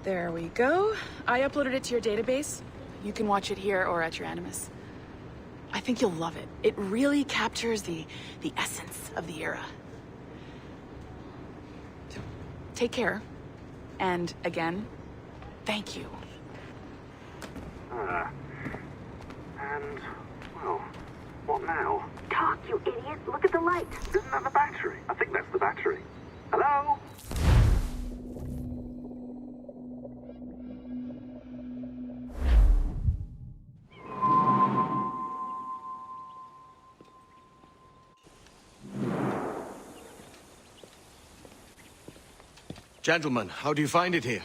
There we go. I uploaded it to your database. You can watch it here or at your Animus. I think you'll love it. It really captures the essence of the era. Take care. And again, thank you. And, well, what now? Talk, you idiot! Look at the light! Isn't that the battery? I think that's the battery. Hello? Gentlemen, how do you find it here?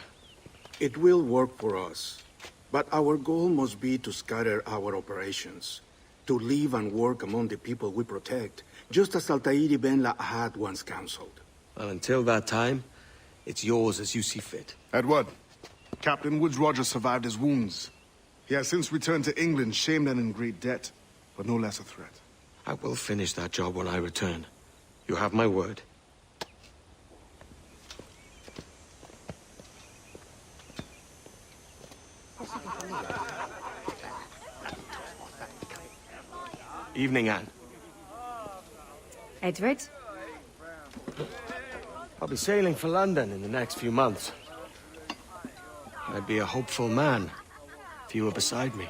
It will work for us. But our goal must be to scatter our operations. To live and work among the people we protect, just as Altair ibn La'ahad once counseled. Well, until that time, it's yours as you see fit. Edward, Captain Woods Rogers survived his wounds. He has since returned to England, shamed and in great debt, but no less a threat. I will finish that job when I return. You have my word. Evening, Anne. Edward? I'll be sailing for London in the next few months. I'd be a hopeful man if you were beside me.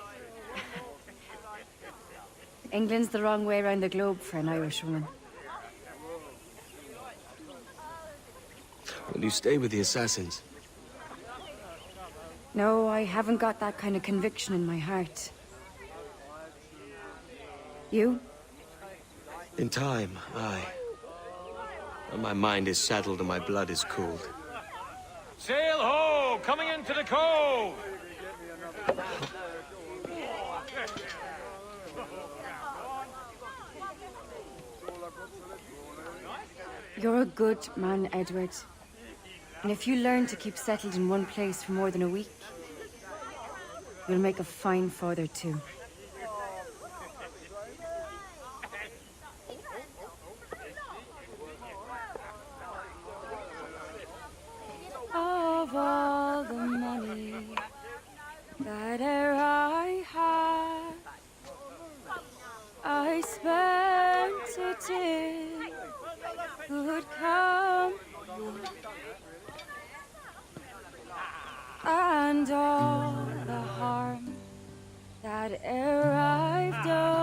England's the wrong way around the globe for an Irish woman. Will you stay with the assassins? No, I haven't got that kind of conviction in my heart. You? In time, aye. When my mind is settled and my blood is cooled. Sail ho! Coming into the cove! You're a good man, Edward. And if you learn to keep settled in one place for more than a week, you'll make a fine father too. Of all the money that e'er I had, I spent it in good company, and all the harm that e'er I've done